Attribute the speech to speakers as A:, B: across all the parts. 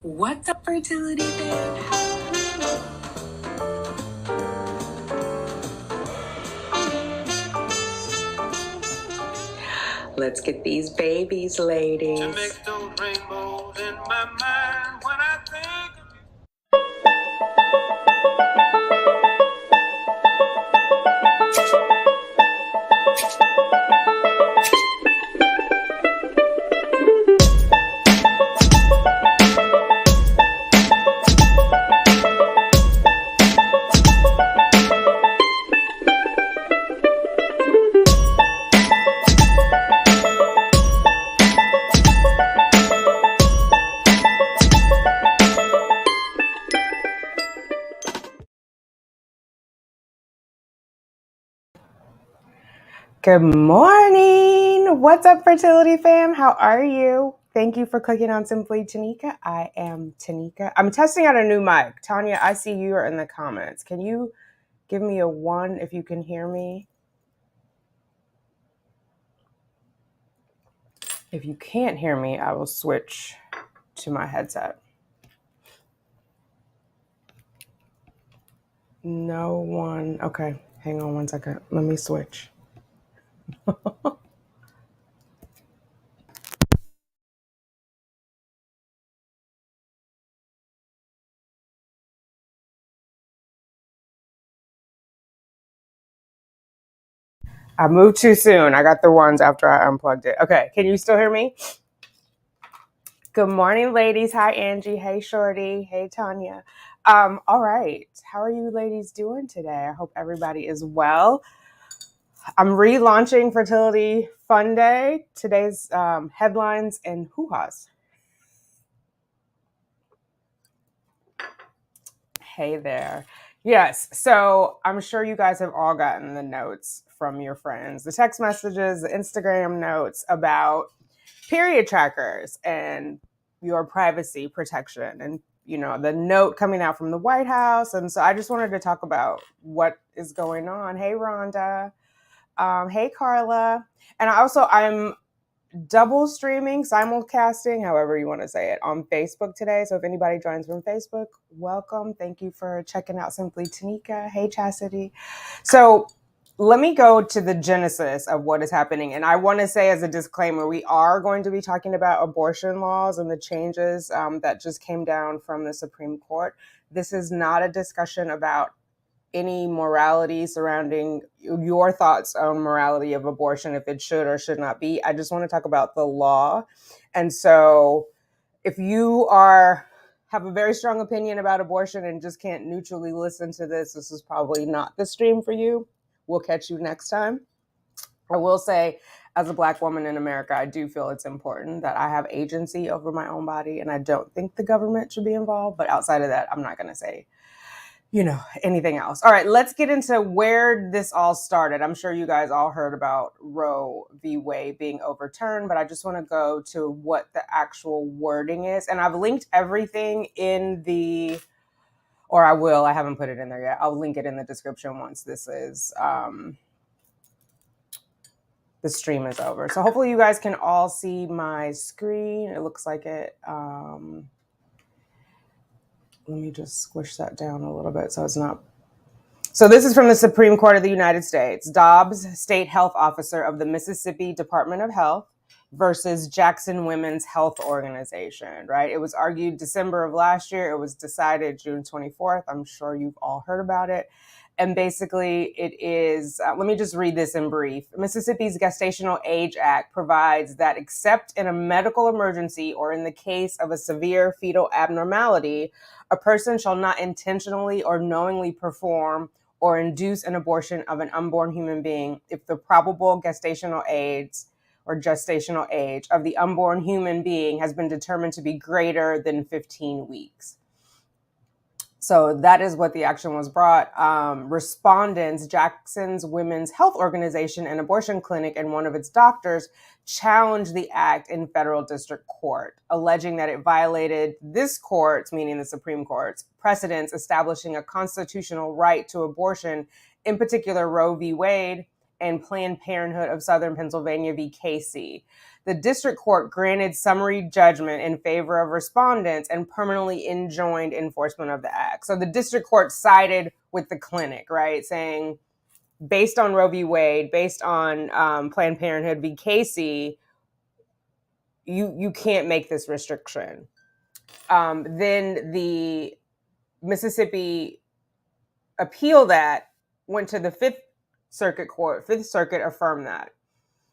A: What's up, Fertility Fam? Let's get these babies, ladies. To make those rainbows in my mind when I think of you. Good morning. What's up, Fertility Fam? How are you? Thank you for clicking on Simply Tanika. I am Tanika. I'm testing out a new mic. Tanya, I see you are in the comments. Can you give me a 1 if you can hear me? If you can't hear me, I will switch to my headset. No one. Okay, hang on 1 second. Let me switch. I moved too soon. I got the ones after I unplugged it. Okay, can you still hear me? Good morning, ladies. Hi, Angie. Hey, Shorty. Hey, Tanya. All right. How are you ladies doing today? I hope everybody is well. I'm relaunching Fertility Funday. Today's headlines and Hahs. Hey there. Yes, so I'm sure you guys have all gotten the notes from your friends, the text messages, the Instagram notes about period trackers and your privacy protection and, you know, the note coming out from the White House. And so I just wanted to talk about what is going on. Hey, Rhonda. Hey, Carla. And I'm double streaming, simulcasting, however you want to say it, on Facebook today. So if anybody joins from Facebook, welcome. Thank you for checking out Simply Tanika. Hey, Chastity. So let me go to the genesis of what is happening. And I want to say as a disclaimer, we are going to be talking about abortion laws and the changes that just came down from the Supreme Court. This is not a discussion about any morality surrounding your thoughts on morality of abortion, if it should or should not be. I just want to talk about the law. And so if you have a very strong opinion about abortion and just can't neutrally listen to this, this is probably not the stream for you. We'll catch you next time. I will say, as a Black woman in America, I do feel it's important that I have agency over my own body, and I don't think the government should be involved. But outside of that, I'm not going to say anything else. All right, let's get into where this all started. I'm sure you guys all heard about Roe v. Wade being overturned, but I just want to go to what the actual wording is. And I've linked everything I haven't put it in there yet. I'll link it in the description once the stream is over. So hopefully you guys can all see my screen. It looks like it. Let me just squish that down a little bit so it's not. So this is from the Supreme Court of the United States. Dobbs, state health officer of the Mississippi Department of Health versus Jackson Women's Health Organization, right? It was argued December of last year. It was decided June 24th. I'm sure you've all heard about it. And basically it is, let me just read this in brief. Mississippi's Gestational Age Act provides that except in a medical emergency or in the case of a severe fetal abnormality, a person shall not intentionally or knowingly perform or induce an abortion of an unborn human being if the probable gestational age of the unborn human being has been determined to be greater than 15 weeks. So that is what the action was brought. Respondents, Jackson's Women's Health Organization, an abortion clinic, and one of its doctors challenged the act in federal district court, alleging that it violated this court's, meaning the Supreme Court's, precedents establishing a constitutional right to abortion, in particular Roe v. Wade, and Planned Parenthood of Southern Pennsylvania v. Casey. The district court granted summary judgment in favor of respondents and permanently enjoined enforcement of the act. So the district court sided with the clinic, right, saying based on Roe v. Wade, based on Planned Parenthood v. Casey, you can't make this restriction. Then the Mississippi appeal that went to the Fifth Circuit Court. Fifth Circuit affirmed that.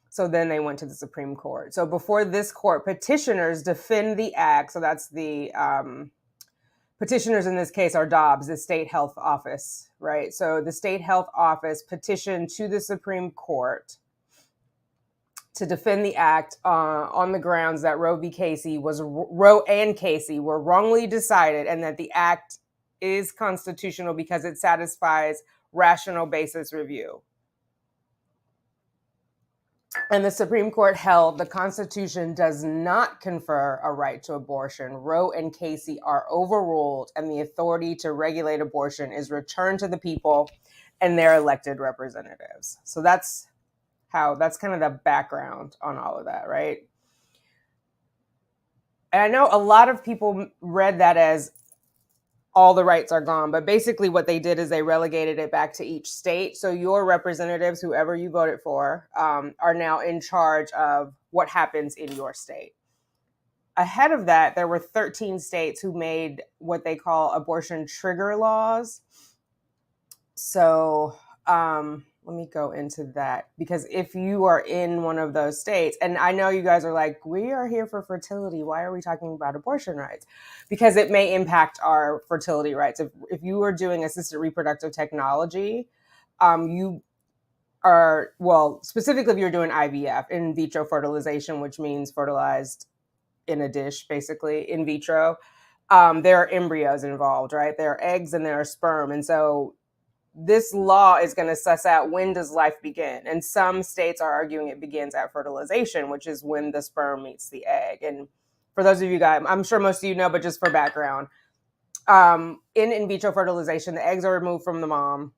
A: So then they went to the Supreme Court. So before this court, petitioners defend the act. So that's the petitioners in this case are Dobbs, the state health office, right? So the state health office petitioned to the Supreme Court to defend the act on the grounds that Roe and Casey were wrongly decided, and that the act is constitutional because it satisfies rational basis review. And the Supreme Court held the Constitution does not confer a right to abortion. Roe and Casey are overruled, and the authority to regulate abortion is returned to the people and their elected representatives. So that's kind of the background on all of that, right? And I know a lot of people read that as all the rights are gone, but basically what they did is they relegated it back to each state. So your representatives, whoever you voted for, are now in charge of what happens in your state. Ahead of that, there were 13 states who made what they call abortion trigger laws. So let me go into that, because if you are in one of those states, and I know you guys are like, we are here for fertility, why are we talking about abortion rights? Because it may impact our fertility rights. If you are doing assisted reproductive technology, you are, well, specifically if you're doing IVF, in vitro fertilization, which means fertilized in a dish, basically, in vitro, there are embryos involved, right? There are eggs and there are sperm. And so this law is going to suss out, when does life begin? And some states are arguing it begins at fertilization, which is when the sperm meets the egg. And for those of you guys, I'm sure most of you know, but just for background, in vitro fertilization, the eggs are removed from the mom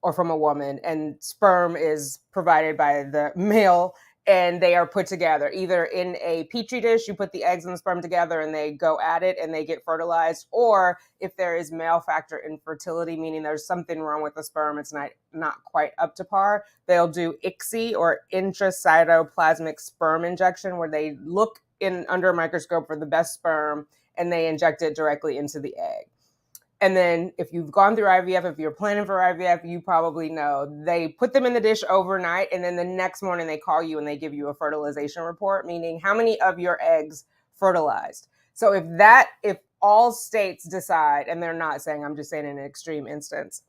A: or from a woman, and sperm is provided by the male, and they are put together either in a petri dish. You put the eggs and the sperm together and they go at it and they get fertilized. Or if there is male factor infertility, meaning there's something wrong with the sperm, it's not quite up to par, they'll do ICSI, or intracytoplasmic sperm injection, where they look under a microscope for the best sperm and they inject it directly into the egg. And then if you've gone through IVF, if you're planning for IVF, you probably know they put them in the dish overnight, and then the next morning they call you and they give you a fertilization report, meaning how many of your eggs fertilized. So if all states decide, and they're not saying, I'm just saying in an extreme instance,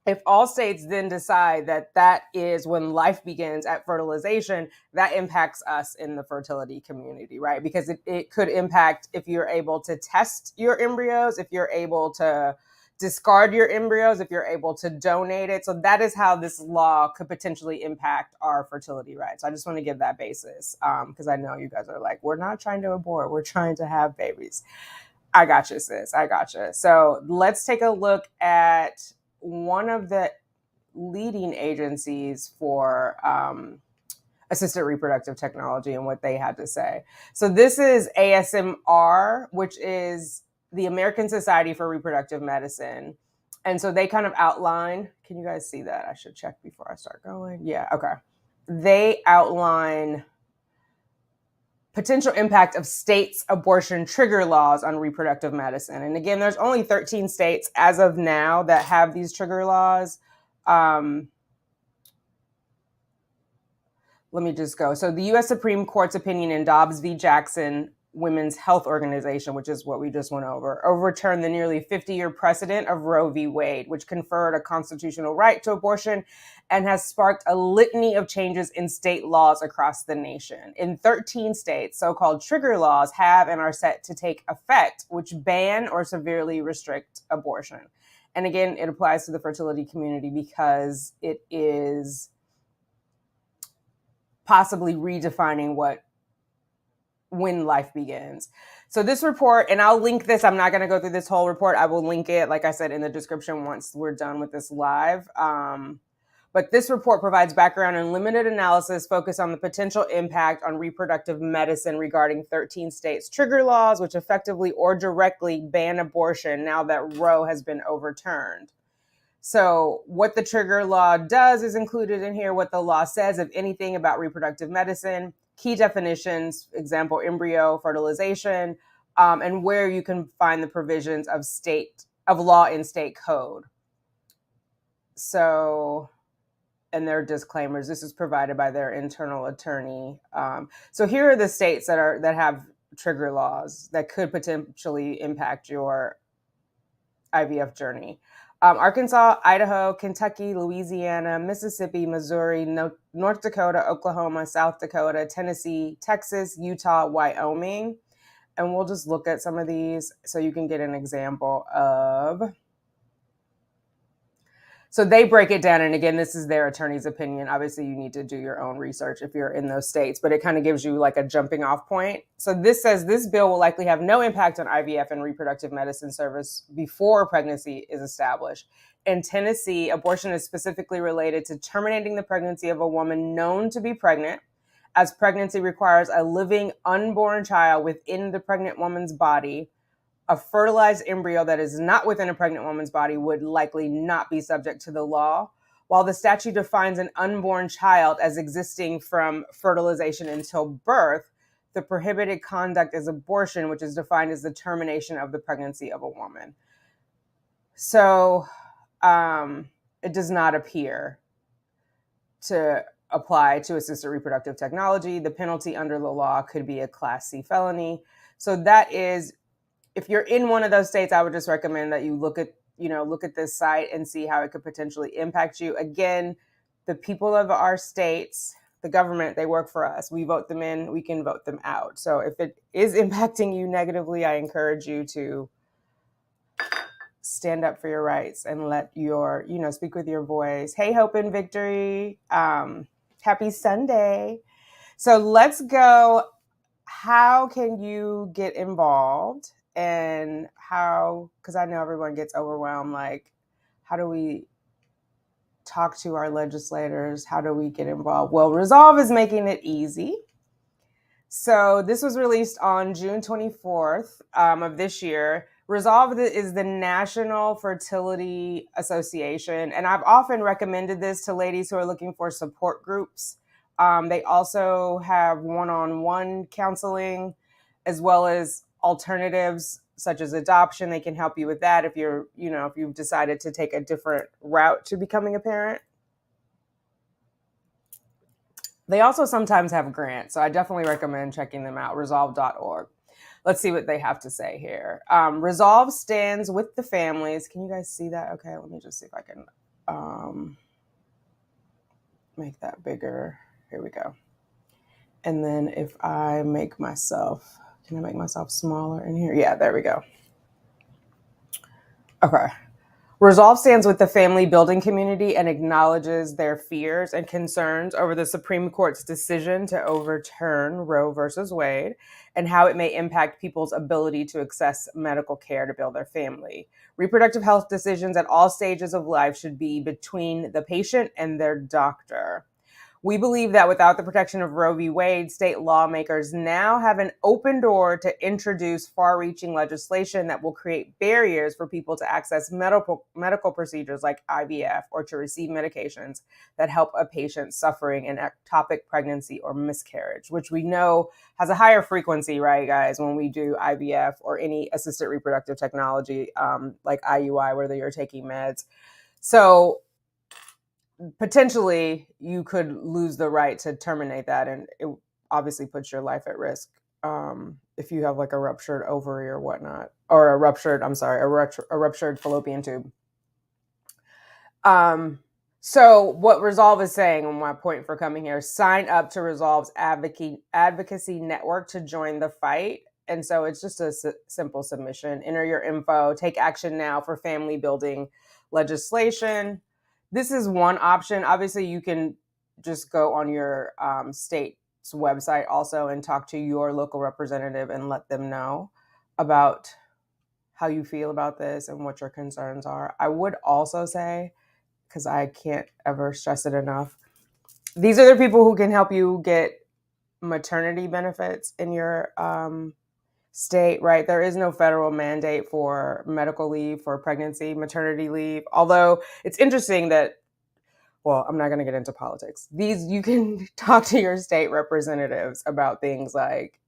A: if all states then decide that is when life begins at fertilization, that impacts us in the fertility community, right? Because it could impact if you're able to test your embryos, if you're able to discard your embryos, if you're able to donate it. So that is how this law could potentially impact our fertility rights. I just want to give that basis, because I know you guys are like, we're not trying to abort, we're trying to have babies. I got you, sis. I got you. So let's take a look at one of the leading agencies for assisted reproductive technology and what they had to say. So this is ASMR, which is the American Society for Reproductive Medicine. And so they kind of outline, can you guys see that? I should check before I start going. Yeah, okay. They outline potential impact of states' abortion trigger laws on reproductive medicine. And again, there's only 13 states as of now that have these trigger laws. Let me just go. So the U.S. Supreme Court's opinion in Dobbs v. Jackson Women's Health Organization, which is what we just went over, overturned the nearly 50-year precedent of Roe v. Wade, which conferred a constitutional right to abortion and has sparked a litany of changes in state laws across the nation. In 13 states, so-called trigger laws have and are set to take effect, which ban or severely restrict abortion. And again, it applies to the fertility community because it is possibly redefining when life begins. So this report, and I'll link this, I'm not going to go through this whole report. I will link it, like I said, in the description once we're done with this live. But this report provides background and limited analysis focused on the potential impact on reproductive medicine regarding 13 states' trigger laws, which effectively or directly ban abortion now that Roe has been overturned. So what the trigger law does is included in here, what the law says, if anything, about reproductive medicine, key definitions, example, embryo fertilization, and where you can find the provisions of law in state code. So, and their disclaimers, this is provided by their internal attorney. So here are the states that have trigger laws that could potentially impact your IVF journey. Arkansas, Idaho, Kentucky, Louisiana, Mississippi, Missouri, North Dakota, Oklahoma, South Dakota, Tennessee, Texas, Utah, Wyoming. And we'll just look at some of these so you can get an example of. So they break it down. And again, this is their attorney's opinion. Obviously, you need to do your own research if you're in those states, but it kind of gives you like a jumping off point. So this says this bill will likely have no impact on IVF and reproductive medicine service before pregnancy is established. In Tennessee, abortion is specifically related to terminating the pregnancy of a woman known to be pregnant, as pregnancy requires a living unborn child within the pregnant woman's body. A fertilized embryo that is not within a pregnant woman's body would likely not be subject to the law. While the statute defines an unborn child as existing from fertilization until birth, the prohibited conduct is abortion, which is defined as the termination of the pregnancy of a woman. So it does not appear to apply to assisted reproductive technology. The penalty under the law could be a Class C felony. So that is, if you're in one of those states, I would just recommend that you look at this site and see how it could potentially impact you. Again, the people of our states, the government, they work for us. We vote them in, we can vote them out. So if it is impacting you negatively, I encourage you to stand up for your rights and let your, speak with your voice. Hey, hope and victory. Happy Sunday. So let's go. How can you get involved? And how, because I know everyone gets overwhelmed, like, how do we talk to our legislators? How do we get involved? Well, Resolve is making it easy. So this was released on June 24th of this year. Resolve is the National Fertility Association, and I've often recommended this to ladies who are looking for support groups. They also have one-on-one counseling, as well as alternatives such as adoption. They can help you with that if you're, if you've decided to take a different route to becoming a parent. They also sometimes have grants, so I definitely recommend checking them out, resolve.org. Let's see what they have to say here. Resolve stands with the families. Can you guys see that? Okay, let me just see if I can make that bigger. Here we go. And then if I make myself, can I make myself smaller in here? Yeah, there we go. Okay. Resolve stands with the family building community and acknowledges their fears and concerns over the Supreme Court's decision to overturn Roe versus Wade and how it may impact people's ability to access medical care to build their family. Reproductive health decisions at all stages of life should be between the patient and their doctor. We believe that without the protection of Roe v. Wade, state lawmakers now have an open door to introduce far-reaching legislation that will create barriers for people to access medical procedures like IVF or to receive medications that help a patient suffering an ectopic pregnancy or miscarriage, which we know has a higher frequency, right, guys, when we do IVF or any assisted reproductive technology like IUI, where you're taking meds. So potentially you could lose the right to terminate that, and it obviously puts your life at risk if you have like a ruptured ovary or whatnot, or a ruptured fallopian tube. So what Resolve is saying, and my point for coming here, sign up to Resolve's advocacy network to join the fight. And so it's just a simple submission. Enter your info, take action now for family building legislation. This is one option. Obviously, you can just go on your state's website also and talk to your local representative and let them know about how you feel about this and what your concerns are. I would also say, because I can't ever stress it enough. These are the people who can help you get maternity benefits in your state, right? There is no federal mandate for medical leave for pregnancy, maternity leave. Although it's interesting that, well, I'm not going to get into politics. You can talk to your state representatives about things like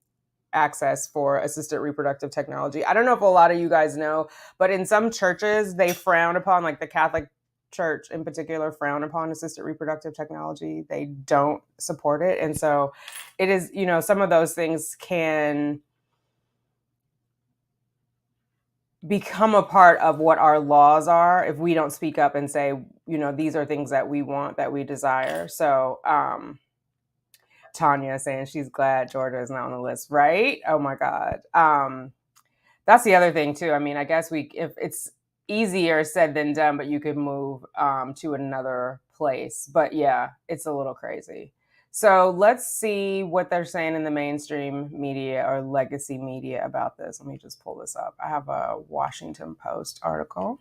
A: access for assisted reproductive technology. I don't know if a lot of you guys know, but in some churches, they frown upon, like the Catholic Church in particular, frown upon assisted reproductive technology. They don't support it. And so it is, some of those things can become a part of what our laws are if we don't speak up and say, these are things that we want, that we desire. So, Tanya saying she's glad Georgia is not on the list, right? Oh my God. That's the other thing too. I mean, I guess if it's easier said than done, but you could move to another place. But yeah, it's a little crazy. So let's see what they're saying in the mainstream media or legacy media about this. Let me just pull this up. I have a Washington Post article.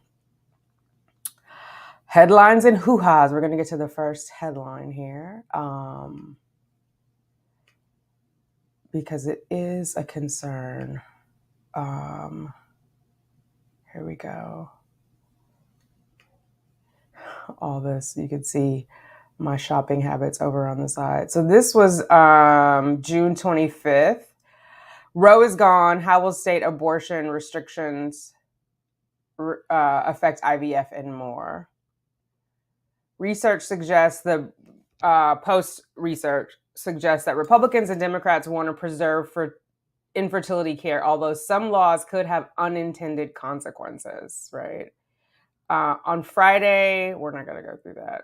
A: Headlines and hoo-has. We're going to get to the first headline here. Because it is a concern. Here we go. All this, you can see my shopping habits over on the side. So this was June 25th. Roe is gone. How will state abortion restrictions affect IVF and more? Research suggests post-research suggests that Republicans and Democrats want to preserve infertility care, although some laws could have unintended consequences, right? On Friday, we're not going to go through that.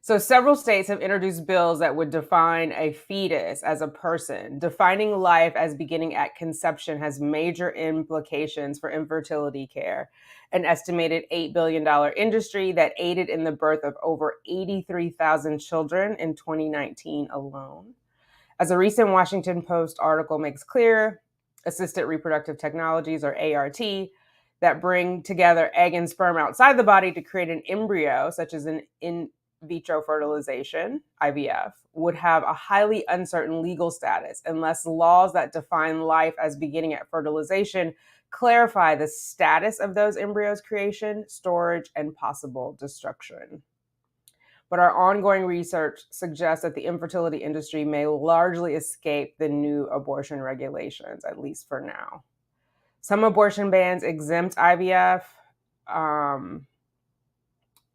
A: So several states have introduced bills that would define a fetus as a person. Defining life as beginning at conception has major implications for infertility care, an estimated $8 billion industry that aided in the birth of over 83,000 children in 2019 alone. As a recent Washington Post article makes clear, assisted reproductive technologies, or ART, that bring together egg and sperm outside the body to create an embryo, such as an in vitro fertilization, IVF, would have a highly uncertain legal status unless laws that define life as beginning at fertilization clarify the status of those embryos' creation, storage, and possible destruction. But our ongoing research suggests that the infertility industry may largely escape the new abortion regulations, at least for now. Some abortion bans exempt IVF.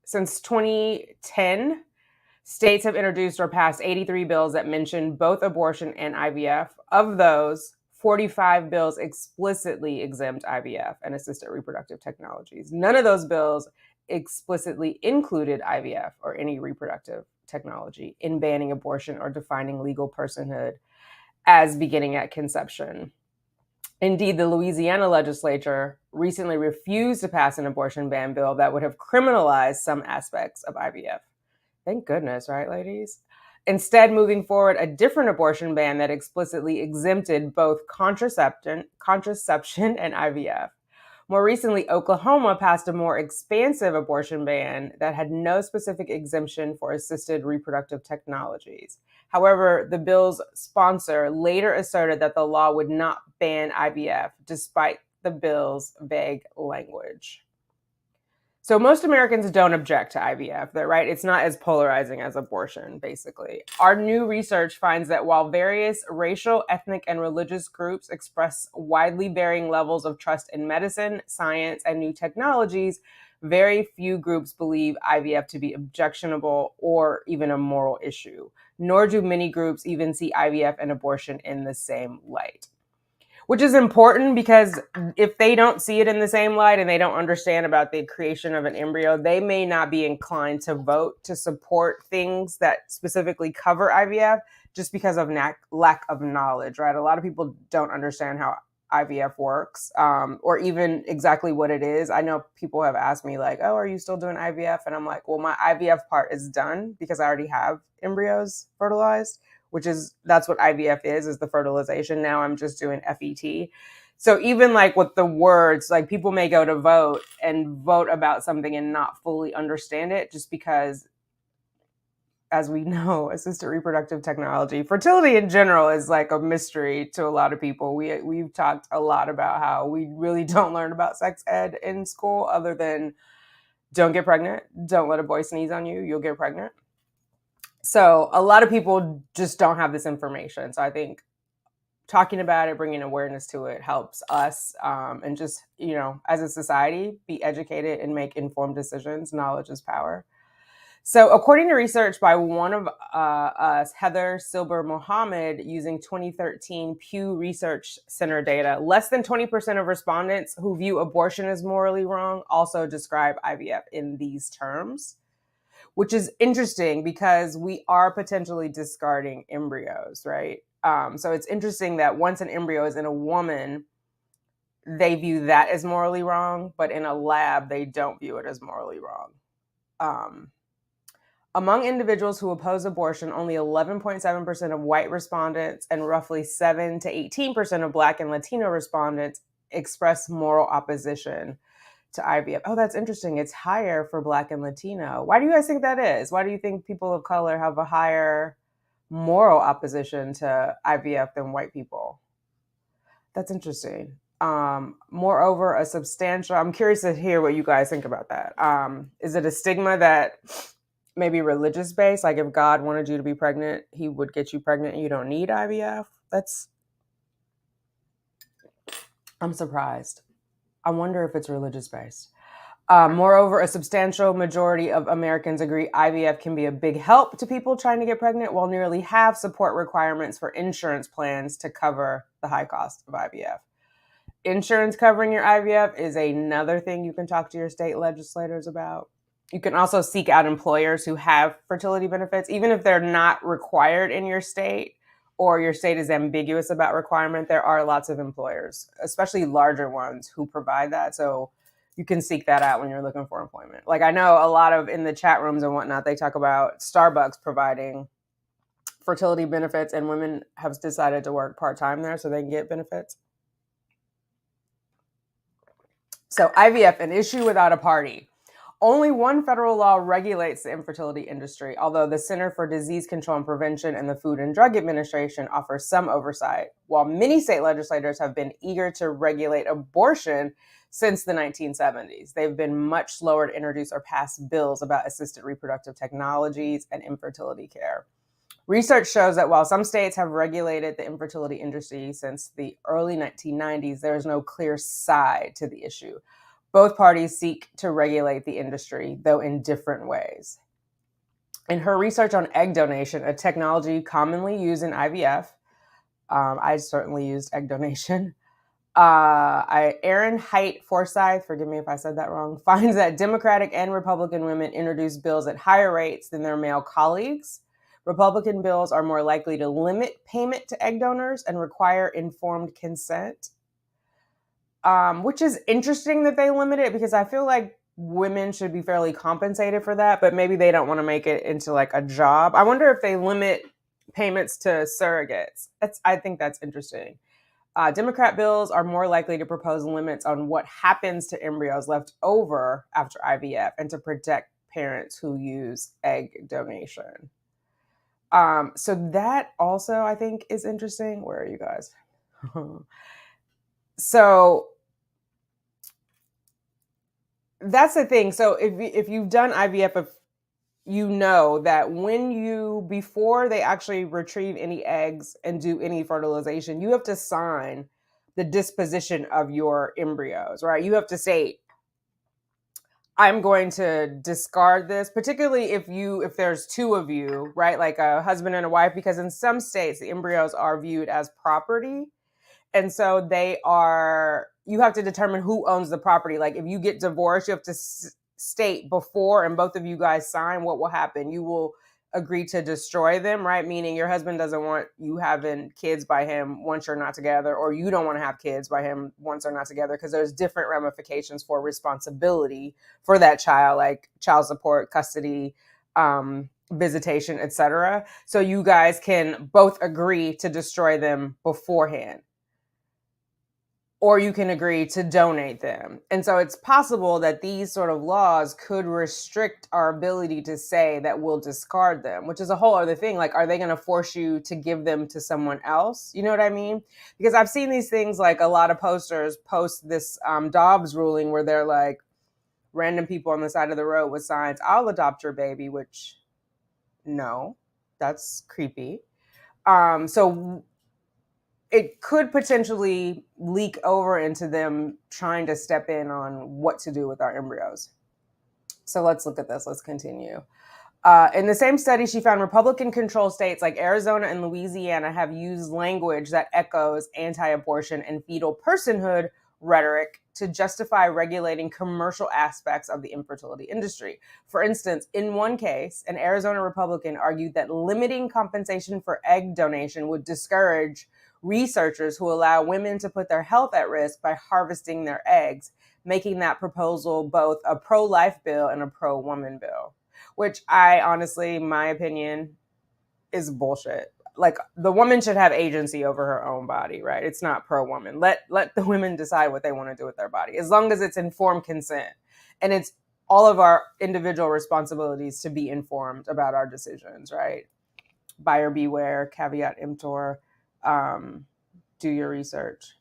A: Since 2010, states have introduced or passed 83 bills that mention both abortion and IVF. Of those, 45 bills explicitly exempt IVF and assisted reproductive technologies. None of those bills explicitly included IVF or any reproductive technology in banning abortion or defining legal personhood as beginning at conception. Indeed, the Louisiana legislature recently refused to pass an abortion ban bill that would have criminalized some aspects of IVF. Thank goodness, right, ladies? Instead, moving forward, a different abortion ban that explicitly exempted both contraception and IVF. More recently, Oklahoma passed a more expansive abortion ban that had no specific exemption for assisted reproductive technologies. However, the bill's sponsor later asserted that the law would not ban IVF, despite the bill's vague language. So most Americans don't object to IVF, right? It's not as polarizing as abortion, basically. Our new research finds that while various racial, ethnic, and religious groups express widely varying levels of trust in medicine, science, and new technologies, very few groups believe IVF to be objectionable or even a moral issue. Nor do many groups even see IVF and abortion in the same light. Which is important because if they don't see it in the same light and they don't understand about the creation of an embryo, they may not be inclined to vote to support things that specifically cover IVF just because of lack of knowledge, right? A lot of people don't understand how IVF works or even exactly what it is. I know people have asked me like, oh, are you still doing IVF? And I'm like, well, my IVF part is done because I already have embryos fertilized. that's what IVF is the fertilization. Now I'm just doing FET. So even like with the words, like people may go to vote and vote about something and not fully understand it just because, as we know, assisted reproductive technology, fertility in general is like a mystery to a lot of people. We've talked a lot about how we really don't learn about sex ed in school other than don't get pregnant, don't let a boy sneeze on you, you'll get pregnant. So a lot of people just don't have this information. So I think talking about it, bringing awareness to it helps us and just, as a society, be educated and make informed decisions. Knowledge is power. So according to research by one of us, Heather Silber Mohammed, using 2013 Pew Research Center data, less than 20% of respondents who view abortion as morally wrong also describe IVF in these terms, which is interesting because we are potentially discarding embryos, right? So it's interesting that once an embryo is in a woman, they view that as morally wrong, but in a lab, they don't view it as morally wrong. Among individuals who oppose abortion, only 11.7% of white respondents and roughly 7 to 18% of Black and Latino respondents express moral opposition to IVF. Oh, that's interesting. It's higher for Black and Latino. Why do you guys think that is? Why do you think people of color have a higher moral opposition to IVF than white people? That's interesting. Moreover, I'm curious to hear what you guys think about that. Is it a stigma that maybe religious based? Like if God wanted you to be pregnant, he would get you pregnant and you don't need IVF? I'm surprised. I wonder if it's religious based. Moreover, a substantial majority of Americans agree IVF can be a big help to people trying to get pregnant, while nearly half support requirements for insurance plans to cover the high cost of IVF. Insurance covering your IVF is another thing you can talk to your state legislators about. You can also seek out employers who have fertility benefits, even if they're not required in your state or your state is ambiguous about requirement. There are lots of employers, especially larger ones, who provide that. So you can seek that out when you're looking for employment. Like I know a lot of in the chat rooms and whatnot, they talk about Starbucks providing fertility benefits, and women have decided to work part-time there so they can get benefits. So IVF, an issue without a party. Only one federal law regulates the infertility industry, although the Center for Disease Control and Prevention and the Food and Drug Administration offers some oversight, while many state legislators have been eager to regulate abortion since the 1970s. They've been much slower to introduce or pass bills about assisted reproductive technologies and infertility care. Research shows that while some states have regulated the infertility industry since the early 1990s, there is no clear side to the issue. Both parties seek to regulate the industry, though in different ways. In her research on egg donation, a technology commonly used in IVF, I certainly used egg donation, Erin Height Forsyth, forgive me if I said that wrong, finds that Democratic and Republican women introduce bills at higher rates than their male colleagues. Republican bills are more likely to limit payment to egg donors and require informed consent, which is interesting that they limit it because I feel like women should be fairly compensated for that, but maybe they don't want to make it into like a job. I wonder if they limit payments to surrogates. I think that's interesting. Democrat bills are more likely to propose limits on what happens to embryos left over after IVF and to protect parents who use egg donation. So that also I think is interesting. Where are you guys? So that's the thing. So if you've done IVF, you know that before they actually retrieve any eggs and do any fertilization, you have to sign the disposition of your embryos, right? You have to say, I'm going to discard this, particularly if there's two of you, right? Like a husband and a wife, because in some states, the embryos are viewed as property. And so you have to determine who owns the property. Like if you get divorced, you have to state before and both of you guys sign what will happen. You will agree to destroy them, right? Meaning your husband doesn't want you having kids by him once you're not together, or you don't want to have kids by him once they're not together, because there's different ramifications for responsibility for that child, like child support, custody, visitation, etc. So you guys can both agree to destroy them beforehand, or you can agree to donate them. And so it's possible that these sort of laws could restrict our ability to say that we'll discard them, which is a whole other thing. Like, are they going to force you to give them to someone else? You know what I mean? Because I've seen these things, like a lot of posters post this Dobbs ruling where they're like, random people on the side of the road with signs, I'll adopt your baby, which no, that's creepy. So it could potentially leak over into them trying to step in on what to do with our embryos. So let's look at this. Let's continue. In the same study, she found Republican-controlled states like Arizona and Louisiana have used language that echoes anti-abortion and fetal personhood rhetoric to justify regulating commercial aspects of the infertility industry. For instance, in one case, an Arizona Republican argued that limiting compensation for egg donation would discourage researchers who allow women to put their health at risk by harvesting their eggs, making that proposal both a pro-life bill and a pro-woman bill. Which I honestly, my opinion, is bullshit. Like, the woman should have agency over her own body, right? It's not pro-woman. Let the women decide what they want to do with their body, as long as it's informed consent. And it's all of our individual responsibilities to be informed about our decisions, right? Buyer beware, caveat emptor, do your research.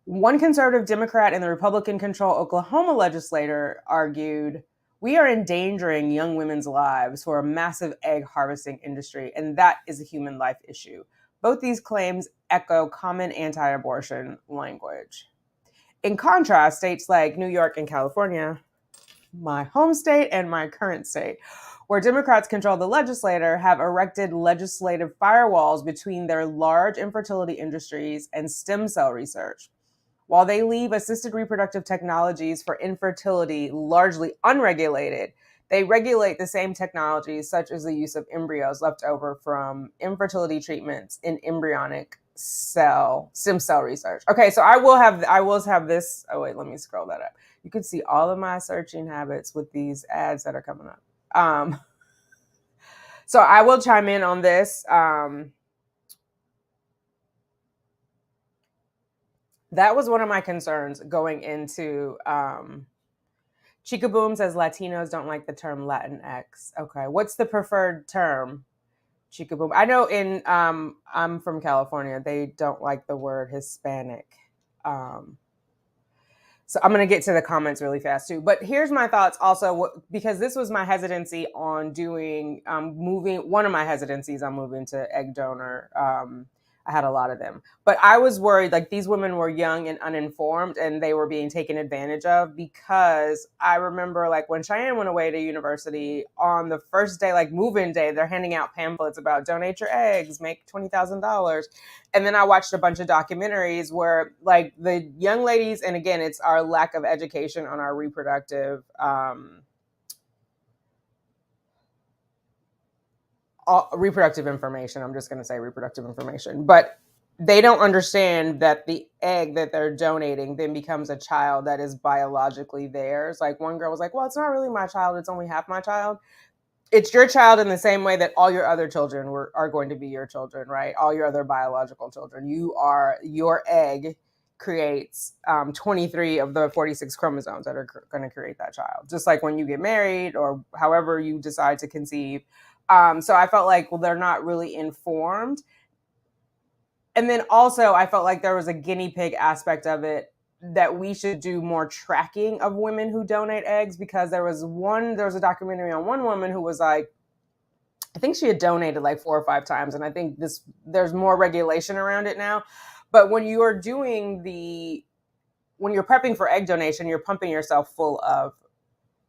A: One conservative Democrat in the Republican-controlled Oklahoma legislature argued, we are endangering young women's lives for a massive egg harvesting industry, and that is a human life issue. Both these claims echo common anti-abortion language. In contrast, states like New York and California, my home state and my current state, where Democrats control the legislature, have erected legislative firewalls between their large infertility industries and stem cell research. While they leave assisted reproductive technologies for infertility largely unregulated, they regulate the same technologies, such as the use of embryos left over from infertility treatments in embryonic stem cell research. Okay, so I will have this. Oh wait, let me scroll that up. You can see all of my searching habits with these ads that are coming up. So I will chime in on this. That was one of my concerns going into Chica Boom says Latinos don't like the term Latinx. Okay, what's the preferred term? Chica Boom. I know I'm from California. They don't like the word Hispanic. So I'm going to get to the comments really fast too. But here's my thoughts also, because this was my hesitancy on doing moving. One of my hesitancies on moving to egg donor. I had a lot of them, but I was worried, like, these women were young and uninformed and they were being taken advantage of, because I remember, like, when Cheyenne went away to university on the first day, like move-in day, they're handing out pamphlets about donate your eggs, make $20,000. And then I watched a bunch of documentaries where, like, the young ladies, and again, it's our lack of education on our reproductive information. I'm just going to say reproductive information, but they don't understand that the egg that they're donating then becomes a child that is biologically theirs. Like, one girl was like, well, it's not really my child. It's only half my child. It's your child in the same way that all your other children are going to be your children, right? All your other biological children. Your egg creates 23 of the 46 chromosomes that are going to create that child. Just like when you get married or however you decide to conceive. So I felt like, well, they're not really informed. And then also I felt like there was a guinea pig aspect of it, that we should do more tracking of women who donate eggs, because there was a documentary on one woman who was like, I think she had donated like 4 or 5 times. And I think there's more regulation around it now. But when you're prepping for egg donation, you're pumping yourself full of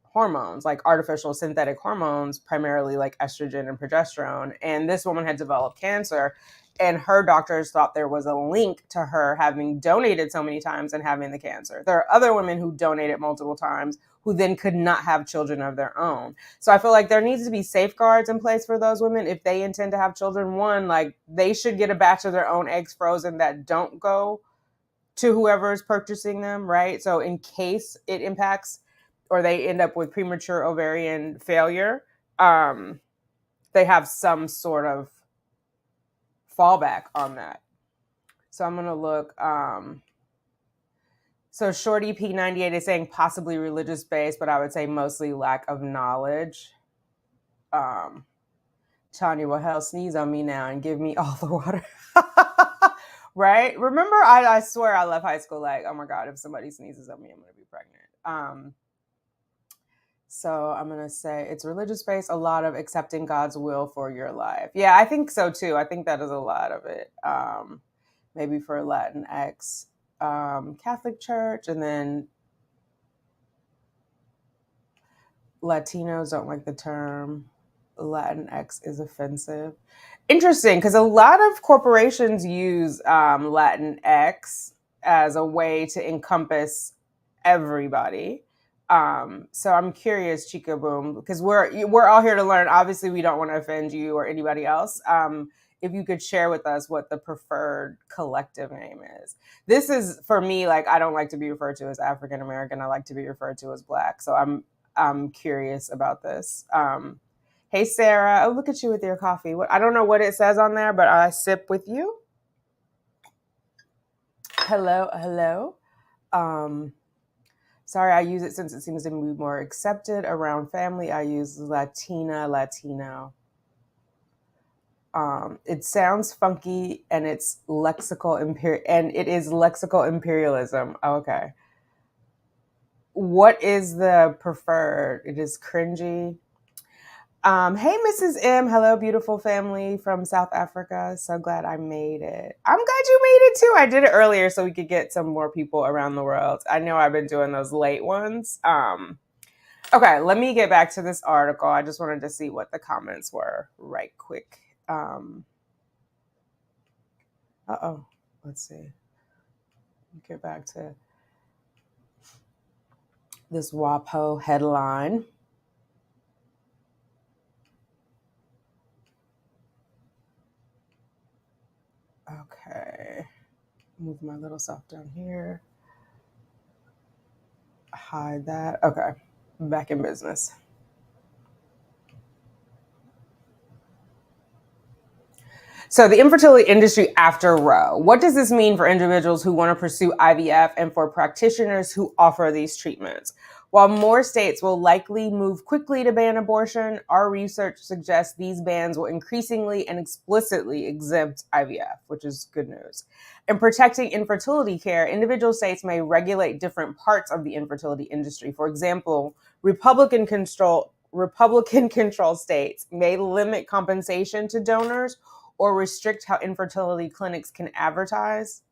A: hormones, like artificial synthetic hormones, primarily like estrogen and progesterone. And this woman had developed cancer, and her doctors thought there was a link to her having donated so many times and having the cancer. There are other women who donated multiple times who then could not have children of their own. So I feel like there needs to be safeguards in place for those women if they intend to have children. One, like, they should get a batch of their own eggs frozen that don't go to whoever is purchasing them, right? So in case it impacts or they end up with premature ovarian failure, they have some sort of fallback on that. So I'm going to look. So Shorty P98 is saying possibly religious based, but I would say mostly lack of knowledge. Tanya, well, hell, sneeze on me now and give me all the water. Right? Remember, I swear I left high school like, oh my God, if somebody sneezes on me, I'm going to be pregnant. So I'm going to say it's religious based, a lot of accepting God's will for your life. Yeah, I think so too. I think that is a lot of it. Maybe for Latinx, Catholic Church, and then Latinos don't like the term. Latinx is offensive. Interesting, because a lot of corporations use Latinx as a way to encompass everybody. So I'm curious, Chica Boom, because we're all here to learn. Obviously, we don't want to offend you or anybody else. If you could share with us what the preferred collective name is. This is, for me, like, I don't like to be referred to as African American. I like to be referred to as Black. So I'm curious about this. Hey, Sarah. Oh, look at you with your coffee. I don't know what it says on there, but I sip with you. Hello. Sorry, I use it since it seems to be more accepted around family. I use Latino. It sounds funky, and it's lexical lexical imperialism. Okay. What is the preferred? It is cringy. Hey, Mrs. M. Hello, beautiful family from South Africa. So glad I made it. I'm glad you made it too. I did it earlier so we could get some more people around the world. I know I've been doing those late ones. Okay, let me get back to this article. I just wanted to see what the comments were right quick. Let's see. Get back to this WAPO headline. Okay. Move my little self down here. Hide that. Okay. Back in business. So the infertility industry after Roe. What does this mean for individuals who want to pursue IVF and for practitioners who offer these treatments? While more states will likely move quickly to ban abortion, our research suggests these bans will increasingly and explicitly exempt IVF, which is good news. In protecting infertility care, individual states may regulate different parts of the infertility industry. For example, Republican control states may limit compensation to donors or restrict how infertility clinics can advertise.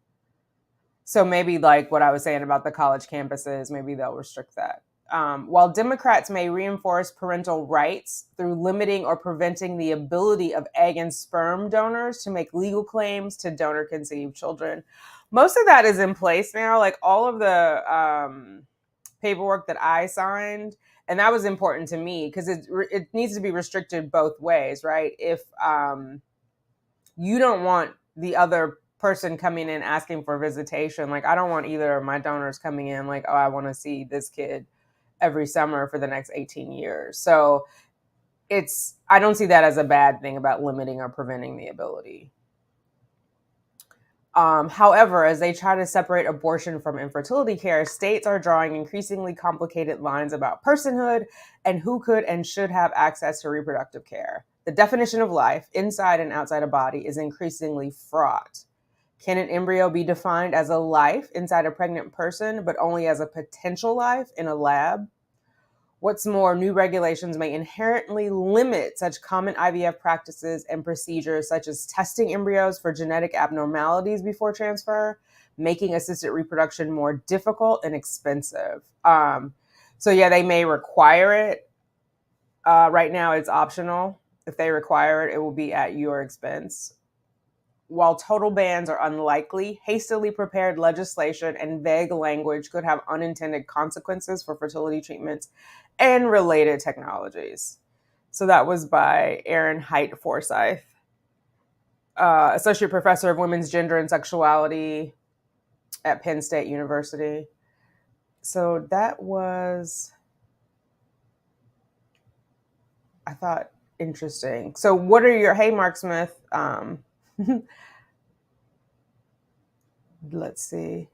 A: So maybe like what I was saying about the college campuses, maybe they'll restrict that. While Democrats may reinforce parental rights through limiting or preventing the ability of egg and sperm donors to make legal claims to donor-conceived children. Most of that is in place now, like all of the paperwork that I signed, and that was important to me because it needs to be restricted both ways, right? If you don't want the other person coming in asking for visitation. Like, I don't want either of my donors coming in like, oh, I want to see this kid every summer for the next 18 years. So I don't see that as a bad thing about limiting or preventing the ability. However, as they try to separate abortion from infertility care, states are drawing increasingly complicated lines about personhood and who could and should have access to reproductive care. The definition of life, inside and outside a body, is increasingly fraught. Can an embryo be defined as a life inside a pregnant person, but only as a potential life in a lab? What's more, new regulations may inherently limit such common IVF practices and procedures, such as testing embryos for genetic abnormalities before transfer, making assisted reproduction more difficult and expensive. So yeah, they may require it. Right now, it's optional. If they require it, it will be at your expense. While total bans are unlikely, hastily prepared legislation and vague language could have unintended consequences for fertility treatments and related technologies. So that was by Erin Height Forsyth, Associate Professor of Women's Gender and Sexuality at Penn State University. So that was, I thought, Interesting. So what are your, hey, Mark Smith, let's see.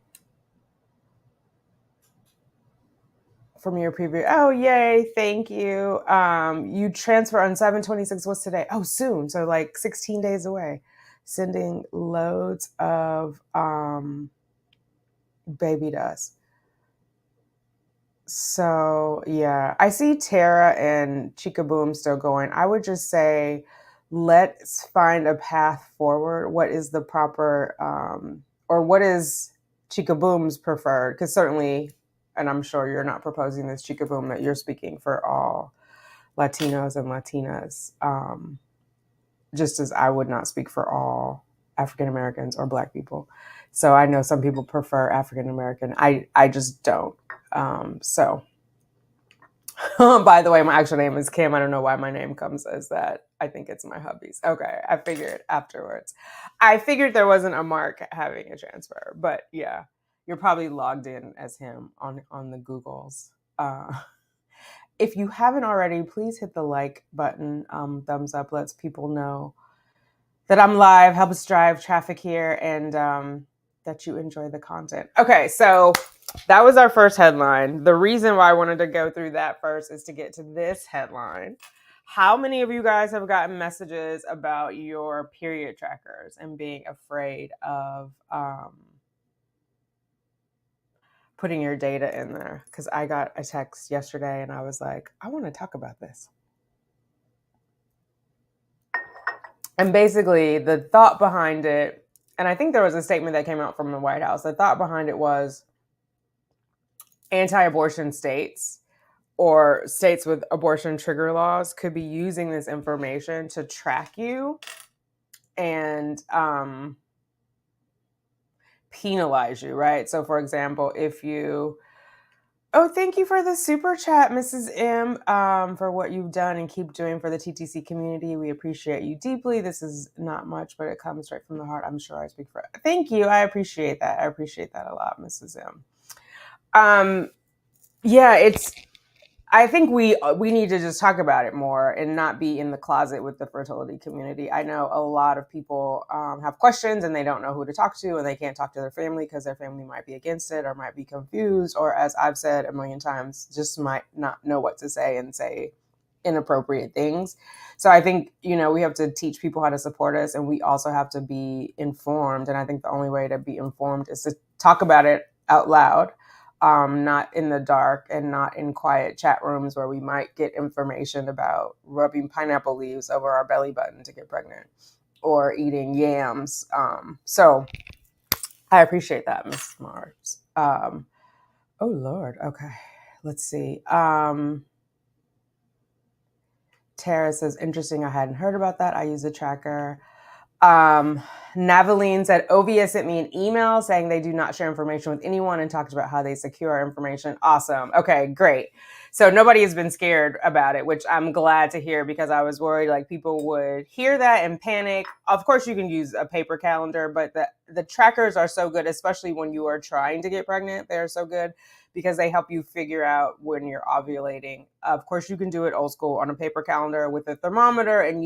A: From your preview. Oh, yay. Thank you. You transfer on 7/26. What's today? Oh, soon. So like 16 days away. Sending loads of baby dust. So yeah, I see Tara and Chica Boom still going. I would just say, let's find a path forward. What is the proper, or what is Chica Boom's preferred? Because certainly, and I'm sure you're not proposing this, Chica Boom, that you're speaking for all Latinos and Latinas, just as I would not speak for all African Americans or Black people. So I know some people prefer African American. I just don't. So, by the way, my actual name is Kim. I don't know why my name comes as that. I think it's my hubby's. Okay, I figured afterwards. I figured there wasn't a Mark having a transfer, but yeah, you're probably logged in as him on the Googles. If you haven't already, please hit the like button, thumbs up, lets people know that I'm live, help us drive traffic here, and that you enjoy the content. Okay, so that was our first headline. The reason why I wanted to go through that first is to get to this headline. How many of you guys have gotten messages about your period trackers and being afraid of putting your data in there? Because I got a text yesterday and I was like, I want to talk about this. And basically, the thought behind it, and I think there was a statement that came out from the White House, the thought behind it was anti-abortion states or states with abortion trigger laws could be using this information to track you and penalize you, right? So, for example, if you, oh, thank you for the super chat, Mrs. M, for what you've done and keep doing for the TTC community. We appreciate you deeply. This is not much, but it comes right from the heart. I'm sure I speak for it. Thank you. I appreciate that. I appreciate that a lot, Mrs. M. Yeah, I think we need to just talk about it more and not be in the closet with the fertility community. I know a lot of people have questions and they don't know who to talk to, and they can't talk to their family because their family might be against it or might be confused, or, as I've said a million times, just might not know what to say and say inappropriate things. So I think, we have to teach people how to support us, and we also have to be informed. And I think the only way to be informed is to talk about it out loud. Not in the dark and not in quiet chat rooms where we might get information about rubbing pineapple leaves over our belly button to get pregnant or eating yams. So I appreciate that, Ms. Mars. Oh, Lord. Okay. Let's see. Tara says, interesting. I hadn't heard about that. I use a tracker. Navaline said, Ovia sent me an email saying they do not share information with anyone and talked about how they secure our information. Awesome. Okay, great. So nobody has been scared about it, which I'm glad to hear, because I was worried like people would hear that and panic. Of course, you can use a paper calendar, but the trackers are so good, especially when you are trying to get pregnant. They're so good because they help you figure out when you're ovulating. Of course, you can do it old school on a paper calendar with a thermometer, and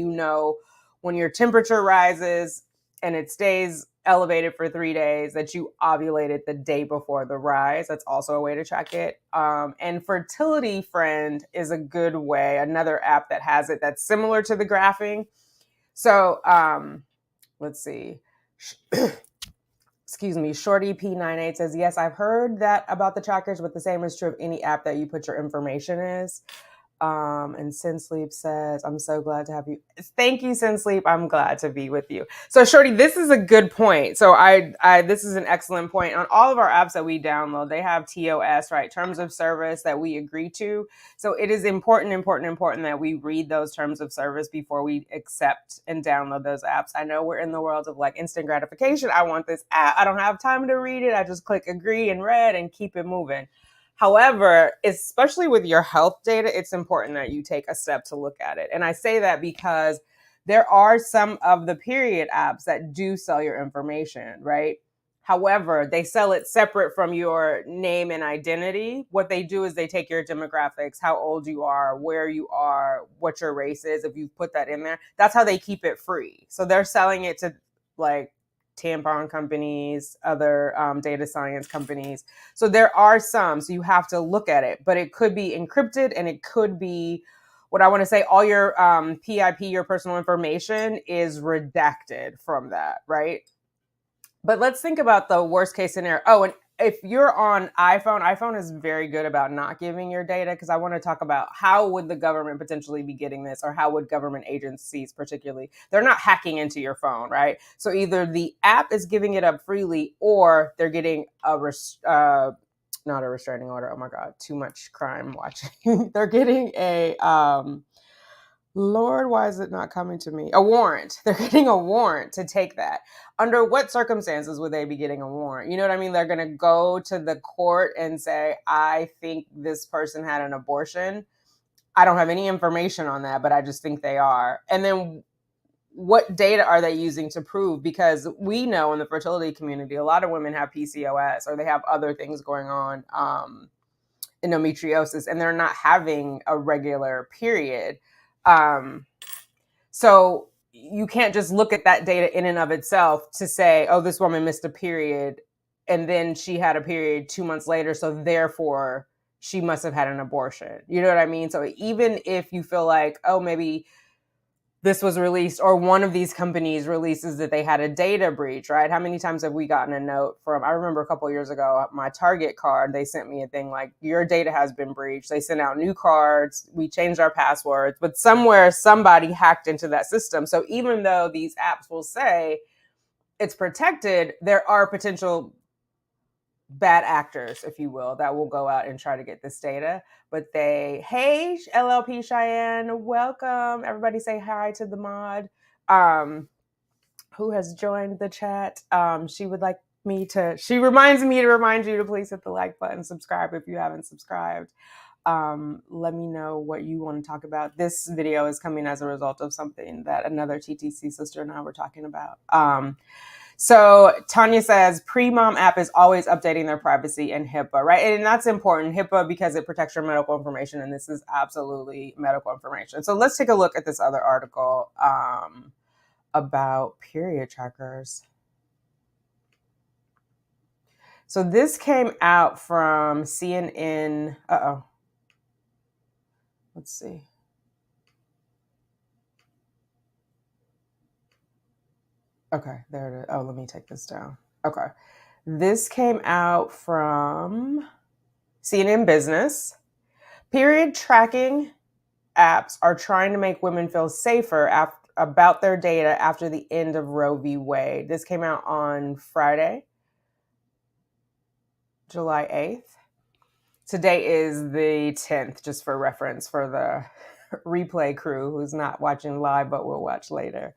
A: when your temperature rises and it stays elevated for 3 days, that you ovulated the day before the rise. That's also a way to track it. And Fertility Friend is a good way, another app that has it that's similar to the graphing. So let's see. Excuse me, Shorty P98 says, yes, I've heard that about the trackers, but the same is true of any app that you put your information is. And Sin Sleep says, I'm so glad to have you. Thank you, Sin Sleep. I'm glad to be with you. So Shorty, this is a good point. So this is an excellent point. On all of our apps that we download, they have TOS, right? Terms of service that we agree to. So it is important that we read those terms of service before we accept and download those apps. I know we're in the world of like instant gratification. I want this app. I don't have time to read it. I just click agree and read and keep it moving. However, especially with your health data, it's important that you take a step to look at it. And I say that because there are some of the period apps that do sell your information, right? However, they sell it separate from your name and identity. What they do is they take your demographics, how old you are, where you are, what your race is. If you put that in there, that's how they keep it free. So they're selling it to like tampon companies, other data science companies. So there are some, so you have to look at it, but it could be encrypted and it could be what I want to say, all your PIP, your personal information is redacted from that, right? But let's think about the worst case scenario. Oh, and if you're on iPhone is very good about not giving your data, because I want to talk about how would the government potentially be getting this, or how would government agencies particularly, they're not hacking into your phone, right? So either the app is giving it up freely, or they're getting not a restraining order. Oh my God, too much crime watching. They're getting a Lord, why is it not coming to me? A warrant. They're getting a warrant to take that. Under what circumstances would they be getting a warrant? You know what I mean? They're going to go to the court and say, I think this person had an abortion. I don't have any information on that, but I just think they are. And then what data are they using to prove? Because we know in the fertility community, a lot of women have PCOS or they have other things going on, endometriosis, and they're not having a regular period. So you can't just look at that data in and of itself to say, oh, this woman missed a period and then she had a period 2 months later, so therefore she must have had an abortion. You know what I mean? So even if you feel like, oh, maybe this was released, or one of these companies releases that they had a data breach, right? How many times have we gotten a note from, I remember a couple of years ago, my Target card, they sent me a thing like, your data has been breached. They sent out new cards. We changed our passwords, but somewhere somebody hacked into that system. So even though these apps will say it's protected, there are potential bad actors, if you will, that will go out and try to get this data. But hey, LLP Cheyenne, welcome. Everybody say hi to the mod who has joined the chat. She reminds me to remind you to please hit the like button, subscribe if you haven't subscribed. Let me know what you want to talk about. This video is coming as a result of something that another TTC sister and I were talking about. So Tanya says, pre-mom app is always updating their privacy and HIPAA, right? And that's important, HIPAA, because it protects your medical information, and this is absolutely medical information. So let's take a look at this other article about period trackers. So this came out from CNN. Let's see. Okay, there it is. Oh, let me take this down. Okay. This came out from CNN Business. Period tracking apps are trying to make women feel safer about their data after the end of Roe v. Wade. This came out on Friday, July 8th. Today is the 10th, just for reference for the replay crew who's not watching live but will watch later.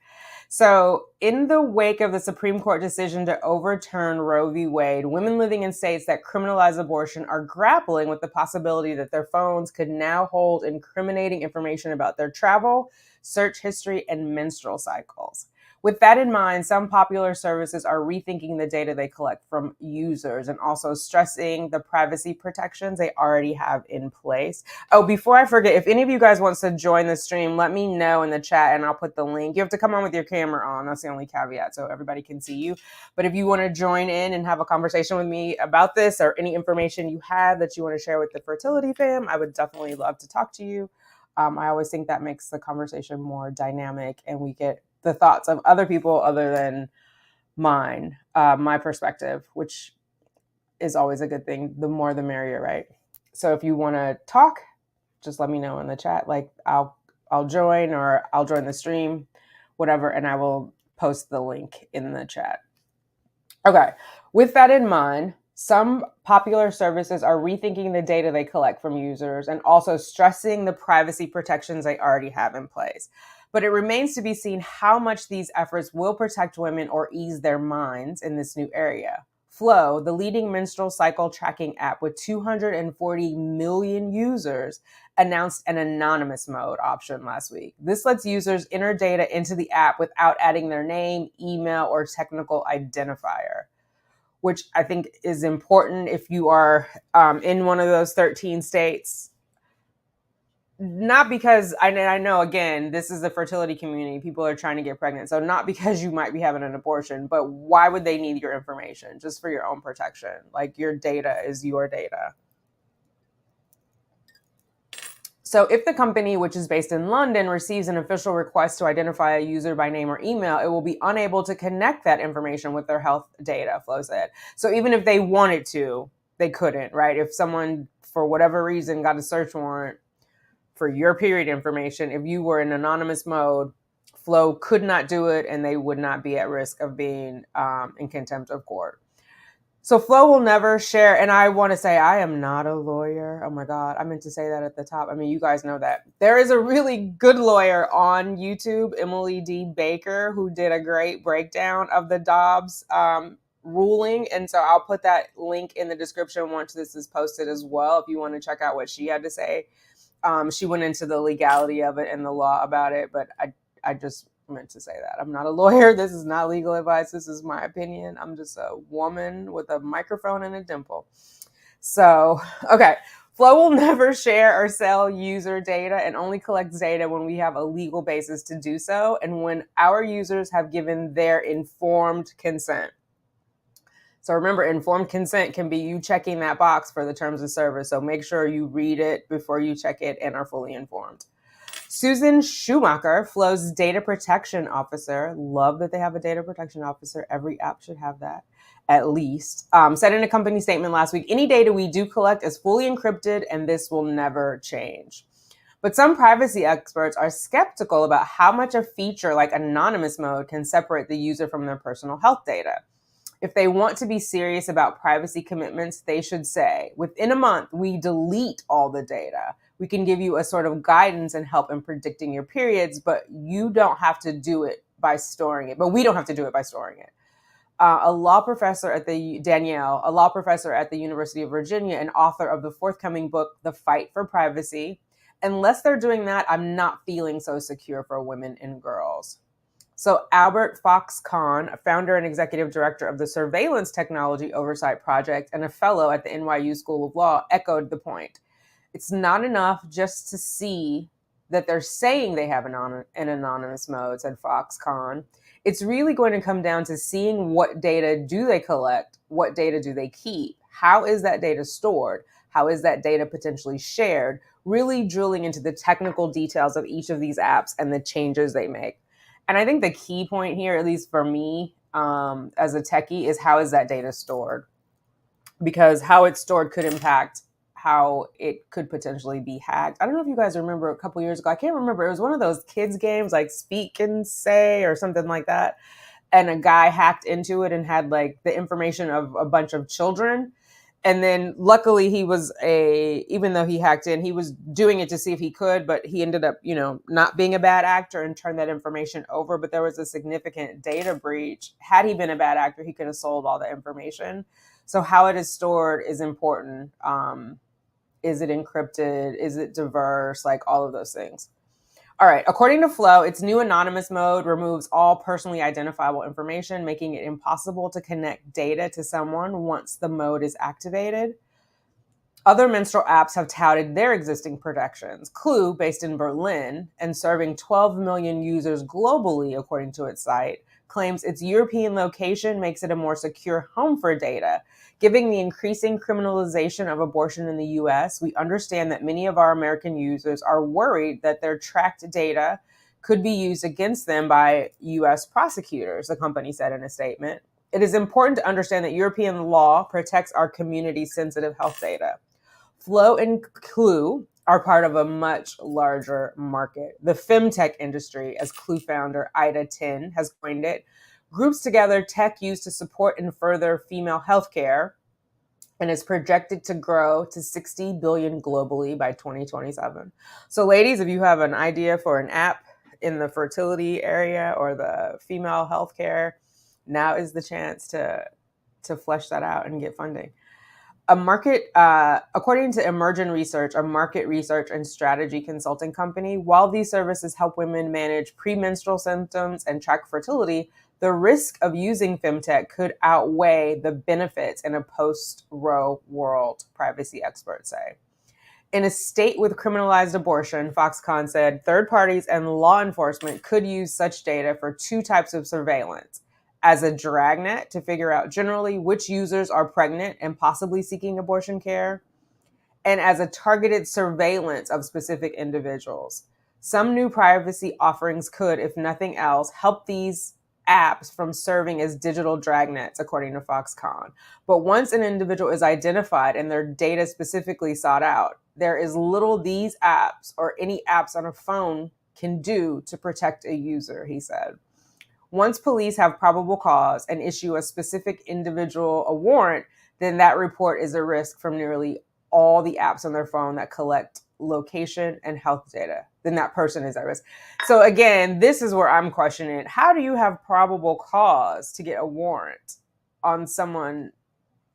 A: So in the wake of the Supreme Court decision to overturn Roe v. Wade, women living in states that criminalize abortion are grappling with the possibility that their phones could now hold incriminating information about their travel, search history, and menstrual cycles. With that in mind, some popular services are rethinking the data they collect from users and also stressing the privacy protections they already have in place. Oh, before I forget, if any of you guys wants to join the stream, let me know in the chat and I'll put the link. You have to come on with your camera on. That's the only caveat, so everybody can see you. But if you want to join in and have a conversation with me about this or any information you have that you want to share with the fertility fam, I would definitely love to talk to you. I always think that makes the conversation more dynamic and we get the thoughts of other people other than mine, my perspective, which is always a good thing. The more the merrier, right? So if you want to talk, just let me know in the chat. Like I'll join, or I'll join the stream, whatever, and I will post the link in the chat. Okay, with that in mind, some popular services are rethinking the data they collect from users and also stressing the privacy protections they already have in place. But it remains to be seen how much these efforts will protect women or ease their minds in this new area. Flow, the leading menstrual cycle tracking app with 240 million users, announced an anonymous mode option last week. This lets users enter data into the app without adding their name, email, or technical identifier. which I think is important if you are in one of those 13 states. Not because I know, again, this is the fertility community. People are trying to get pregnant. So not because you might be having an abortion, but why would they need your information? Just for your own protection. Like, your data is your data. So if the company, which is based in London, receives an official request to identify a user by name or email, it will be unable to connect that information with their health data, Flo said. So even if they wanted to, they couldn't, right? If someone, for whatever reason, got a search warrant for your period information, if you were in anonymous mode, Flo could not do it, and they would not be at risk of being in contempt of court. So Flo will never share, and I want to say I am not a lawyer. Oh my God, I meant to say that at the top. I mean, you guys know that. There is a really good lawyer on YouTube, Emily D. Baker, who did a great breakdown of the Dobbs ruling. And so I'll put that link in the description once this is posted as well, if you want to check out what she had to say. She went into the legality of it and the law about it, but I just meant to say that. I'm not a lawyer. This is not legal advice. This is my opinion. I'm just a woman with a microphone and a dimple. So, okay. Flo will never share or sell user data and only collects data when we have a legal basis to do so and when our users have given their informed consent. So remember, informed consent can be you checking that box for the terms of service. So make sure you read it before you check it and are fully informed. Susan Schumacher, Flo's data protection officer, love that they have a data protection officer. Every app should have that, at least, said in a company statement last week, any data we do collect is fully encrypted and this will never change. But some privacy experts are skeptical about how much a feature like anonymous mode can separate the user from their personal health data. If they want to be serious about privacy commitments, they should say, within a month, we delete all the data. We can give you a sort of guidance and help in predicting your periods, but you don't have to do it by storing it. But we don't have to do it by storing it. A law professor at the University of Virginia and author of the forthcoming book, The Fight for Privacy. Unless they're doing that, I'm not feeling so secure for women and girls. So Albert Fox-Kahn, a founder and executive director of the Surveillance Technology Oversight Project and a fellow at the NYU School of Law, echoed the point. It's not enough just to see that they're saying they have an anonymous mode, said Fox-Kahn. It's really going to come down to seeing what data do they collect, what data do they keep, how is that data stored, how is that data potentially shared, really drilling into the technical details of each of these apps and the changes they make. And I think the key point here, at least for me as a techie, is how is that data stored? Because how it's stored could impact how it could potentially be hacked. I don't know if you guys remember a couple years ago. I can't remember. It was one of those kids games like Speak and Say or something like that. And a guy hacked into it and had like the information of a bunch of children. And then luckily even though he hacked in, he was doing it to see if he could, but he ended up, not being a bad actor and turned that information over. But there was a significant data breach. Had he been a bad actor, he could have sold all the information. So how it is stored is important. Is it encrypted? Is it diverse? Like all of those things. All right. According to Flo, its new anonymous mode removes all personally identifiable information, making it impossible to connect data to someone once the mode is activated. Other menstrual apps have touted their existing protections. Clue, based in Berlin and serving 12 million users globally, according to its site, claims its European location makes it a more secure home for data. Given the increasing criminalization of abortion in the US, we understand that many of our American users are worried that their tracked data could be used against them by US prosecutors, the company said in a statement. It is important to understand that European law protects our community-sensitive health data. Flo and Clue are part of a much larger market. The femtech industry, as Clue founder Ida Tin has coined it, groups together tech used to support and further female healthcare and is projected to grow to $60 billion globally by 2027. So ladies, if you have an idea for an app in the fertility area or the female healthcare, now is the chance to flesh that out and get funding. According to Emergent Research, a market research and strategy consulting company, while these services help women manage premenstrual symptoms and track fertility, the risk of using femtech could outweigh the benefits in a post-Roe world, privacy experts say. In a state with criminalized abortion, Foxconn said third parties and law enforcement could use such data for two types of surveillance: as a dragnet to figure out generally which users are pregnant and possibly seeking abortion care, and as a targeted surveillance of specific individuals. Some new privacy offerings could, if nothing else, help these apps from serving as digital dragnets, according to Foxconn. But once an individual is identified and their data specifically sought out, there is little these apps or any apps on a phone can do to protect a user, he said. Once police have probable cause and issue a specific individual a warrant, then that report is a risk from nearly all the apps on their phone that collect location and health data. Then that person is at risk. So again, this is where I'm questioning it. How do you have probable cause to get a warrant on someone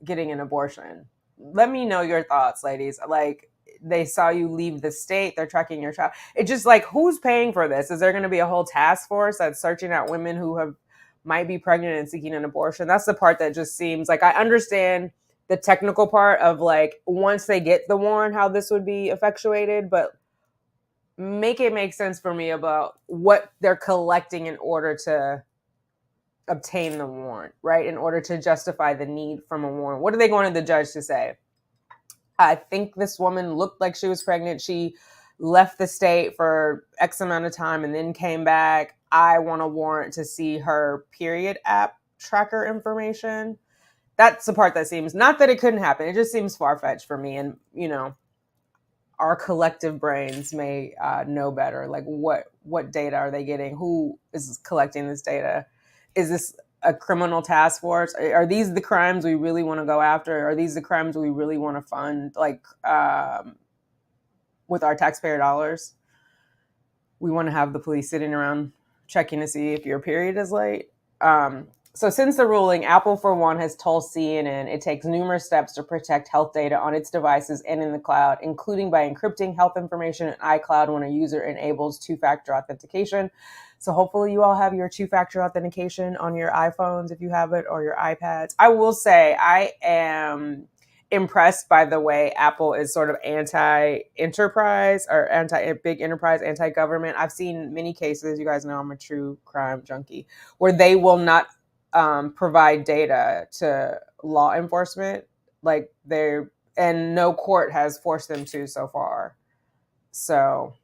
A: getting an abortion? Let me know your thoughts, ladies. Like, they saw you leave the state, they're tracking your child. It's just like, who's paying for this? Is there going to be a whole task force that's searching out women who might be pregnant and seeking an abortion? That's the part that just seems like, I understand the technical part of like, once they get the warrant, how this would be effectuated, but make it make sense for me about what they're collecting in order to obtain the warrant, right? In order to justify the need from a warrant. What are they going to the judge to say? I think this woman looked like she was pregnant. She left the state for X amount of time and then came back. I want a warrant to see her period app tracker information. That's the part that seems, not that it couldn't happen, it just seems far-fetched for me. And, you know, our collective brains may know better. Like, what data are they getting? Who is collecting this data? Is this a criminal task force? Are these the crimes we really want to go after? Are these the crimes we really want to fund, like, with our taxpayer dollars? We want to have the police sitting around checking to see if your period is late. So since the ruling, Apple, for one, has told CNN it takes numerous steps to protect health data on its devices and in the cloud, including by encrypting health information in iCloud when a user enables two-factor authentication. So hopefully you all have your two-factor authentication on your iPhones, if you have it, or your iPads. I will say I am impressed by the way Apple is sort of anti-enterprise or anti-big enterprise, anti-government. I've seen many cases, you guys know I'm a true crime junkie, where they will not provide data to law enforcement, like and no court has forced them to so far. So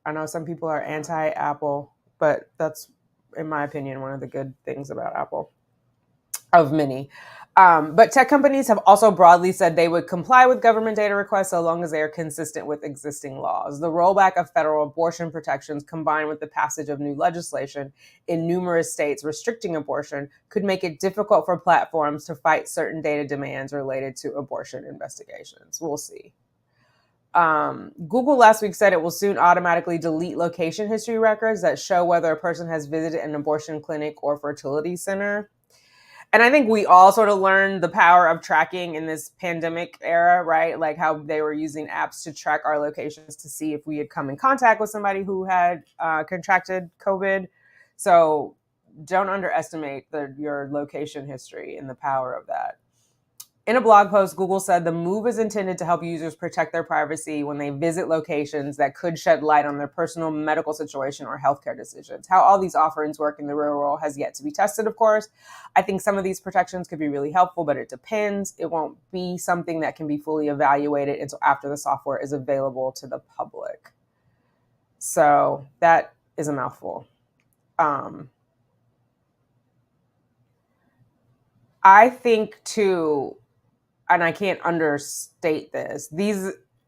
A: I know some people are anti-Apple, but that's, in my opinion, one of the good things about Apple, of many. But tech companies have also broadly said they would comply with government data requests so long as they are consistent with existing laws. The rollback of federal abortion protections combined with the passage of new legislation in numerous states restricting abortion could make it difficult for platforms to fight certain data demands related to abortion investigations. We'll see. Google last week said it will soon automatically delete location history records that show whether a person has visited an abortion clinic or fertility center. And I think we all sort of learned the power of tracking in this pandemic era, right? Like how they were using apps to track our locations to see if we had come in contact with somebody who had contracted COVID. So don't underestimate your location history and the power of that. In a blog post, Google said the move is intended to help users protect their privacy when they visit locations that could shed light on their personal medical situation or healthcare decisions. How all these offerings work in the real world has yet to be tested, of course. I think some of these protections could be really helpful, but it depends. It won't be something that can be fully evaluated until after the software is available to the public. So that is a mouthful. I think, too, and I can't understate this,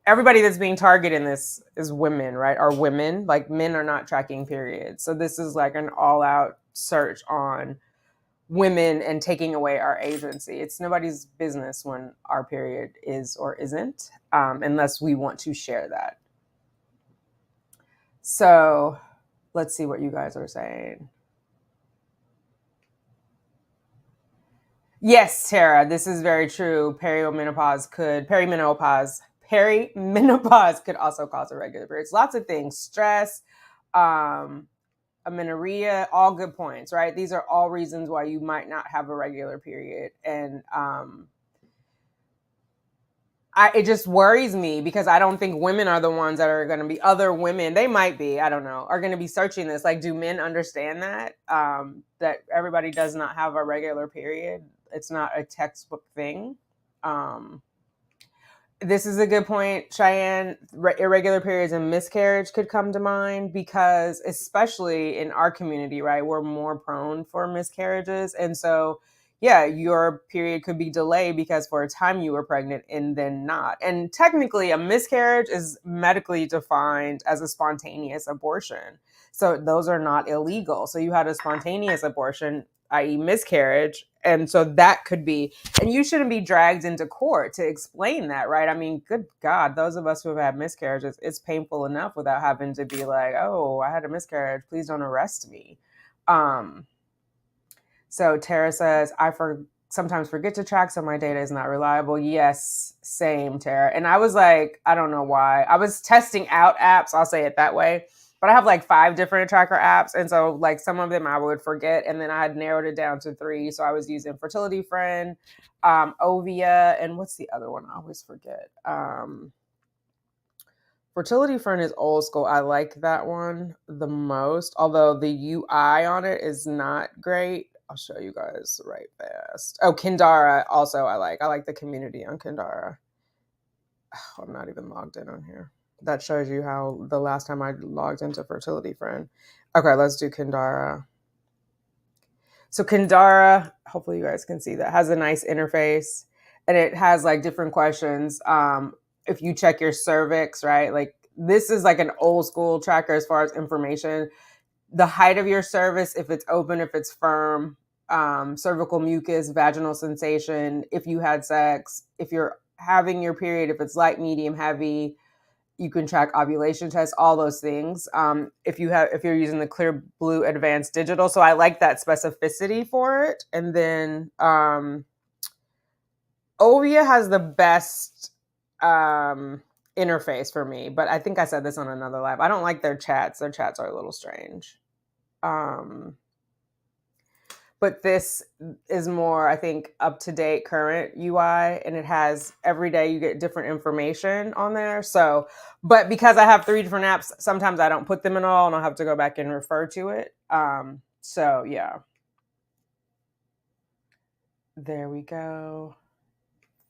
A: everybody that's being targeted in this is women, right? Are women. Like, men are not tracking periods. So this is like an all-out search on women and taking away our agency. It's nobody's business when our period is or isn't, unless we want to share that. So let's see what you guys are saying. Yes, Tara, this is very true. Perimenopause could also cause irregular periods. Lots of things. Stress, amenorrhea, all good points, right? These are all reasons why you might not have a regular period. And it just worries me because I don't think women are the ones that are going to be, other women, they might be, I don't know, are going to be searching this. Like, do men understand that? That everybody does not have a regular period. It's not a textbook thing. This is a good point, Cheyenne. Irregular periods and miscarriage could come to mind because, especially in our community, right, we're more prone for miscarriages. And so, yeah, your period could be delayed because for a time you were pregnant and then not. And technically, a miscarriage is medically defined as a spontaneous abortion. So those are not illegal. So you had a spontaneous abortion, i.e. miscarriage. And so that could be, and you shouldn't be dragged into court to explain that, right? I mean, good God, those of us who have had miscarriages, it's painful enough without having to be like, oh, I had a miscarriage, please don't arrest me. So Tara says, sometimes forget to track, so my data is not reliable. Yes, same, Tara. And I was like, I don't know why. I was testing out apps, I'll say it that way. But I have like 5 different tracker apps. And so like some of them I would forget. And then I had narrowed it down to 3. So I was using Fertility Friend, Ovia, and what's the other one? I always forget. Fertility Friend is old school. I like that one the most. Although the UI on it is not great. I'll show you guys right fast. Oh, Kindara also I like. I like the community on Kindara. Oh, I'm not even logged in on here. That shows you how the last time I logged into Fertility Friend. Okay, let's do Kindara. So Kindara, hopefully you guys can see that, has a nice interface. And it has like different questions. If you check your cervix, right? Like this is like an old school tracker as far as information. The height of your cervix, if it's open, if it's firm, cervical mucus, vaginal sensation, if you had sex, if you're having your period, if it's light, medium, heavy, you can track ovulation tests, all those things. If you're using the Clear Blue Advanced Digital, so I like that specificity for it. And then Ovia has the best interface for me, but I think I said this on another live. I don't like their chats. Their chats are a little strange. But this is more, I think, up-to-date current UI, and it has every day you get different information on there. So, but because I have 3 different apps, sometimes I don't put them in all, and I'll have to go back and refer to it. So yeah. There we go.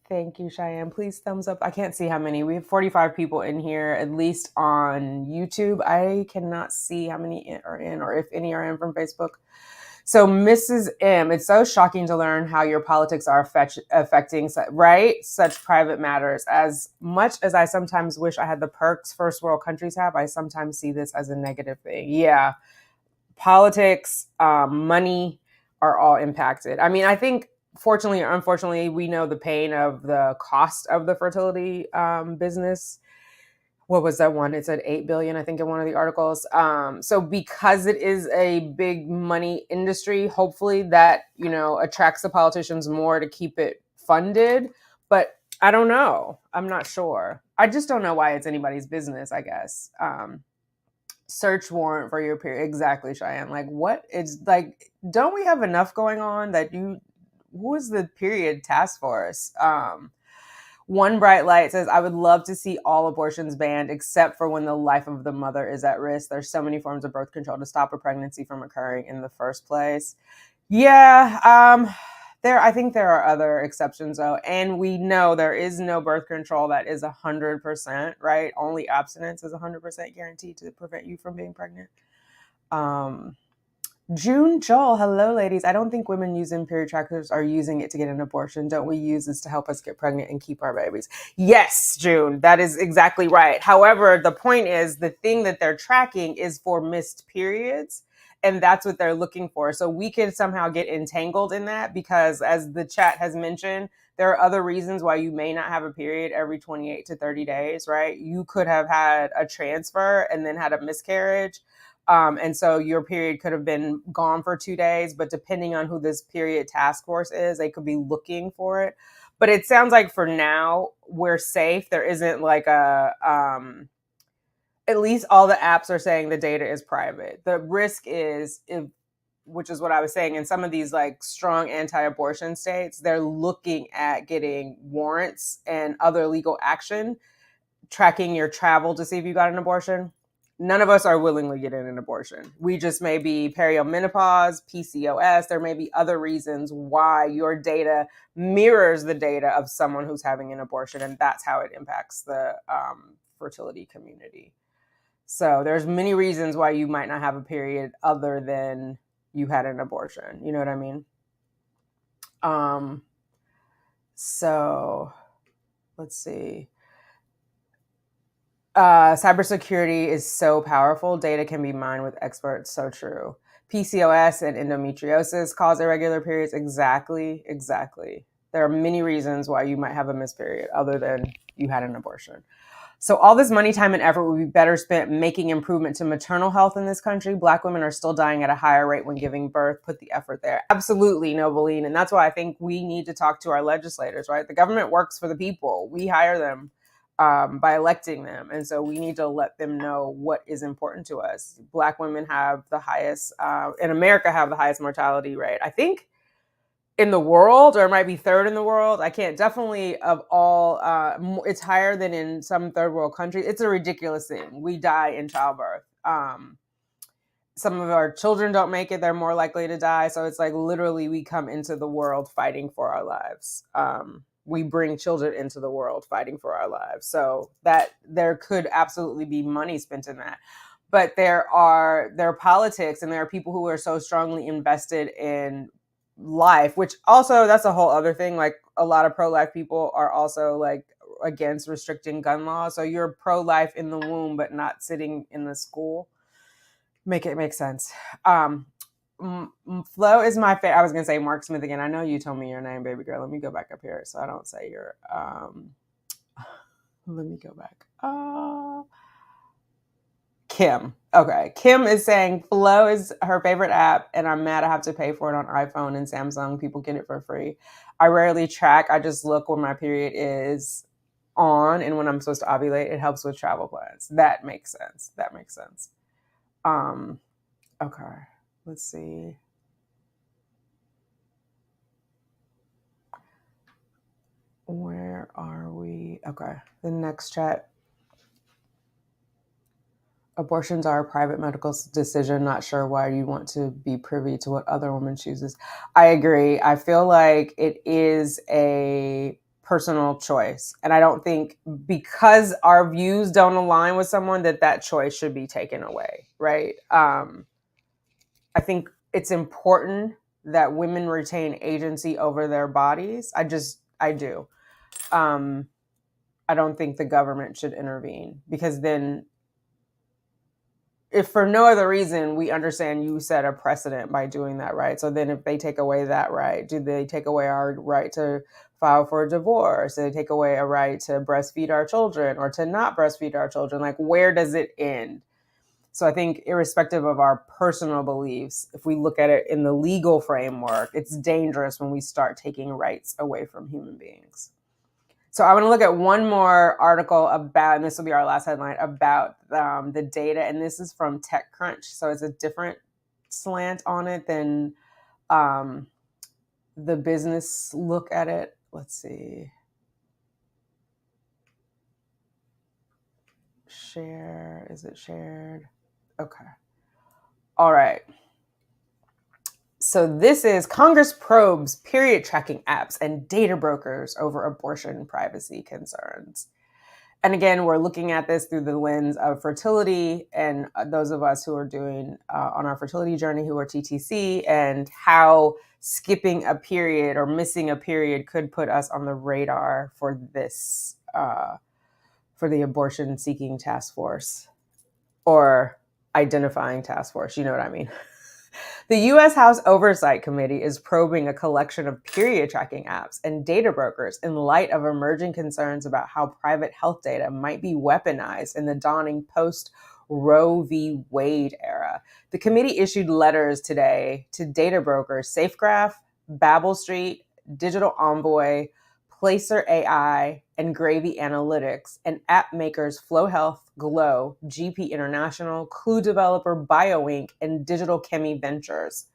A: Thank you, Cheyenne. Please thumbs up. I can't see how many. We have 45 people in here, at least on YouTube. I cannot see how many are in or if any are in from Facebook. So Mrs. M, it's so shocking to learn how your politics are affecting, right? Such private matters. As much as I sometimes wish I had the perks first world countries have, I sometimes see this as a negative thing. Yeah. Politics, money are all impacted. I mean, I think fortunately or unfortunately, we know the pain of the cost of the fertility business. What was that one? It said 8 billion, I think, in one of the articles. So because it is a big money industry, hopefully that, attracts the politicians more to keep it funded. But I don't know. I'm not sure. I just don't know why it's anybody's business, I guess. Search warrant for your period. Exactly, Cheyenne. Like, what is, like, don't we have enough going on that who is the period task force? One Bright Light says, I would love to see all abortions banned except for when the life of the mother is at risk. There's so many forms of birth control to stop a pregnancy from occurring in the first place. Yeah, I think there are other exceptions though. And we know there is no birth control that is 100%, right? Only abstinence is 100% guaranteed to prevent you from being pregnant. June Joel, hello ladies. I don't think women using period trackers are using it to get an abortion. Don't we use this to help us get pregnant and keep our babies? Yes, June, that is exactly right. However, the point is the thing that they're tracking is for missed periods, and that's what they're looking for. So we could somehow get entangled in that because, as the chat has mentioned, there are other reasons why you may not have a period every 28 to 30 days, right? You could have had a transfer and then had a miscarriage. And so your period could have been gone for 2 days, but depending on who this period task force is, they could be looking for it. But it sounds like for now we're safe. There isn't like a at least all the apps are saying the data is private. The risk is, if, which is what I was saying, in some of these like strong anti-abortion states, they're looking at getting warrants and other legal action, tracking your travel to see if you got an abortion. None of us are willingly getting an abortion. We just may be perimenopause, PCOS. There may be other reasons why your data mirrors the data of someone who's having an abortion, and that's how it impacts the fertility community. So there's many reasons why you might not have a period other than you had an abortion. You know what I mean? So let's see. Cybersecurity is so powerful. Data can be mined with experts. So true. PCOS and endometriosis cause irregular periods. Exactly. There are many reasons why you might have a missed period other than you had an abortion. So all this money, time, and effort would be better spent making improvement to maternal health in this country. Black women are still dying at a higher rate when giving birth. Put the effort there. Absolutely, Nobeline. And that's why I think we need to talk to our legislators, right? The government works for the people. We hire them by electing them. And so we need to let them know what is important to us. Black women have the highest, in America, have the highest mortality rate, I think, in the world, or it might be third in the world. I can't, definitely of all, it's higher than in some third world countries. It's a ridiculous thing. We die in childbirth. Some of our children don't make it. They're more likely to die. So it's like literally we come into the world fighting for our lives. We bring children into the world fighting for our lives. So that there could absolutely be money spent in that. But there are politics, and there are people who are so strongly invested in life, which also, that's a whole other thing. Like a lot of pro-life people are also like against restricting gun laws. So you're pro-life in the womb, but not sitting in the school. Make it make sense. Flo is my favorite. I was gonna say Mark Smith again. I know you told me your name, baby girl. Let me go back up here so I don't say your. Let me go back. Kim. Okay. Kim is saying Flow is her favorite app, and I'm mad I have to pay for it on iPhone and Samsung. People get it for free. I rarely track. I just look when my period is on and when I'm supposed to ovulate. It helps with travel plans. That makes sense. Okay. Let's see. Where are we? Okay. The next chat. Abortions are a private medical decision. Not sure why you want to be privy to what other woman chooses. I agree. I feel like it is a personal choice. And I don't think because our views don't align with someone that choice should be taken away, right? I think it's important that women retain agency over their bodies. I do. I don't think the government should intervene, because then, if for no other reason, we understand you set a precedent by doing that, right? So then if they take away that right, do they take away our right to file for a divorce? Do they take away a right to breastfeed our children or to not breastfeed our children? Like, where does it end? So I think irrespective of our personal beliefs, if we look at it in the legal framework, it's dangerous when we start taking rights away from human beings. So I want to look at one more article about, and this will be our last headline, about the data. And this is from TechCrunch. So it's a different slant on it than the business look at it. Let's see. Share. Is it shared? Okay. All right. So this is Congress probes period tracking apps and data brokers over abortion privacy concerns. And again, we're looking at this through the lens of fertility and those of us who are doing on our fertility journey who are TTC, and how skipping a period or missing a period could put us on the radar for this, for the abortion seeking task force or identifying task force. You know what I mean? The U.S. House Oversight Committee is probing a collection of period tracking apps and data brokers in light of emerging concerns about how private health data might be weaponized in the dawning post-Roe v. Wade era. The committee issued letters today to data brokers Safegraph, Babel Street, Digital Envoy, Placer AI, and Gravy Analytics, and app makers Flow Health, Glow, GP International, Clue developer BioInc, and Digital Chemi Ventures.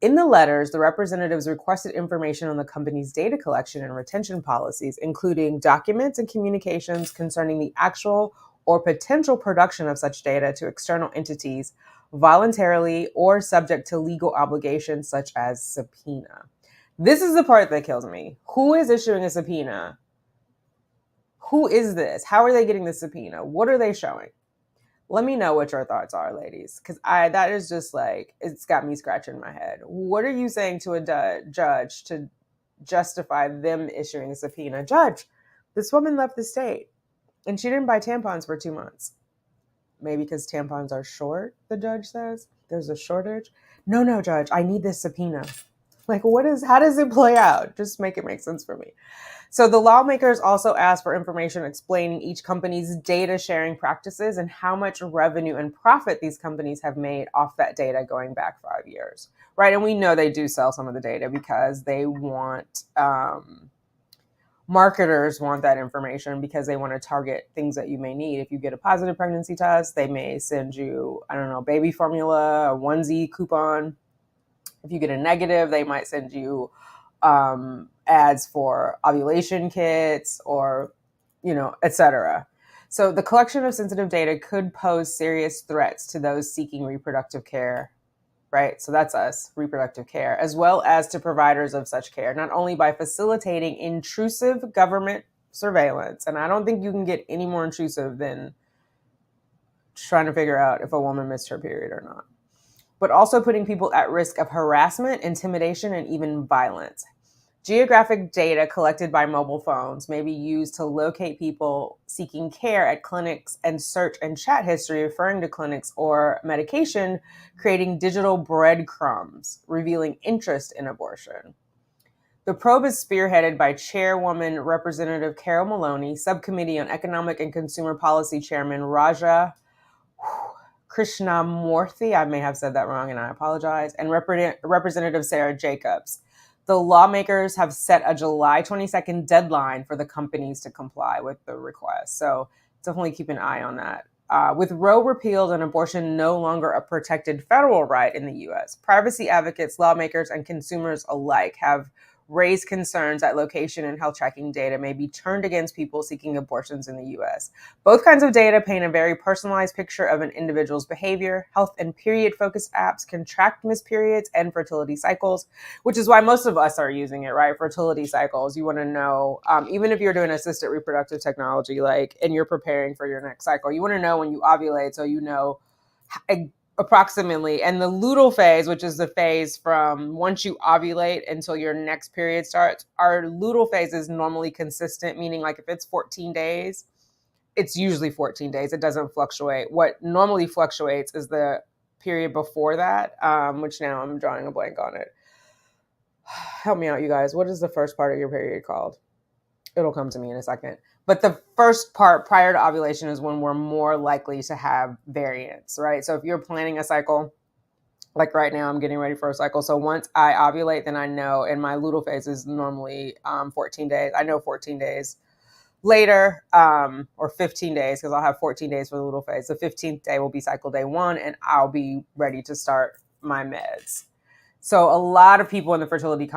A: In the letters, the representatives requested information on the company's data collection and retention policies, including documents and communications concerning the actual or potential production of such data to external entities, voluntarily or subject to legal obligations such as subpoena. This is the part that kills me. Who is issuing a subpoena? Who is this? How are they getting the subpoena? What are they showing? Let me know what your thoughts are, ladies, because that is just like, it's got me scratching my head. What are you saying to a judge to justify them issuing a subpoena? Judge, this woman left the state and she didn't buy tampons for 2 months. Maybe because tampons are short, the judge says. There's a shortage. No, judge, I need this subpoena. Like, how does it play out? Just make it make sense for me. So the lawmakers also asked for information explaining each company's data sharing practices and how much revenue and profit these companies have made off that data going back 5 years, right? And we know they do sell some of the data because they want, marketers want that information because they want to target things that you may need. If you get a positive pregnancy test, they may send you, I don't know, baby formula, a onesie coupon. If you get a negative, they might send you ads for ovulation kits or, etc. So the collection of sensitive data could pose serious threats to those seeking reproductive care, right? So that's us, reproductive care, as well as to providers of such care, not only by facilitating intrusive government surveillance. And I don't think you can get any more intrusive than trying to figure out if a woman missed her period or not, but also putting people at risk of harassment, intimidation, and even violence. Geographic data collected by mobile phones may be used to locate people seeking care at clinics and search and chat history referring to clinics or medication, creating digital breadcrumbs, revealing interest in abortion. The probe is spearheaded by Chairwoman Representative Carol Maloney, Subcommittee on Economic and Consumer Policy Chairman Raja Krishnamurthy, I may have said that wrong and I apologize, and Representative Sarah Jacobs. The lawmakers have set a July 22nd deadline for the companies to comply with the request. So definitely keep an eye on that. With Roe repealed and abortion no longer a protected federal right in the U.S., privacy advocates, lawmakers, and consumers alike have raised concerns that location and health tracking data may be turned against people seeking abortions in the U.S. Both kinds of data paint a very personalized picture of an individual's behavior. Health and period-focused apps can track missed periods and fertility cycles, which is why most of us are using it, right? Fertility cycles. You want to know, even if you're doing assisted reproductive technology, and you're preparing for your next cycle, you want to know when you ovulate so you know approximately. And the luteal phase, which is the phase from once you ovulate until your next period starts, our luteal phase is normally consistent, meaning if it's 14 days, it's usually 14 days. It doesn't fluctuate. What normally fluctuates is the period before that, which now I'm drawing a blank on it. Help me out, you guys. What is the first part of your period called? It'll come to me in a second. But the first part prior to ovulation is when we're more likely to have variance, right? So if you're planning a cycle, like right now, I'm getting ready for a cycle. So once I ovulate, then I know, and my luteal phase is normally 14 days. I know 14 days later, or 15 days, because I'll have 14 days for the luteal phase. The 15th day will be cycle day 1, and I'll be ready to start my meds. So a lot of people in the fertility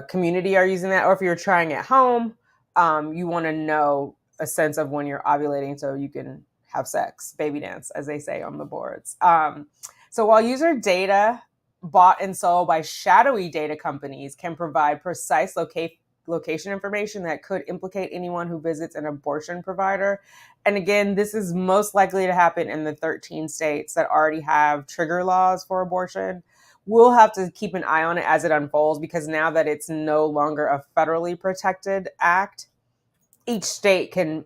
A: community are using that. Or if you're trying at home, you want to know a sense of when you're ovulating so you can have sex, baby dance, as they say on the boards. So while user data bought and sold by shadowy data companies can provide precise location information that could implicate anyone who visits an abortion provider. And again, this is most likely to happen in the 13 states that already have trigger laws for abortion. We'll have to keep an eye on it as it unfolds, because now that it's no longer a federally protected act, each state can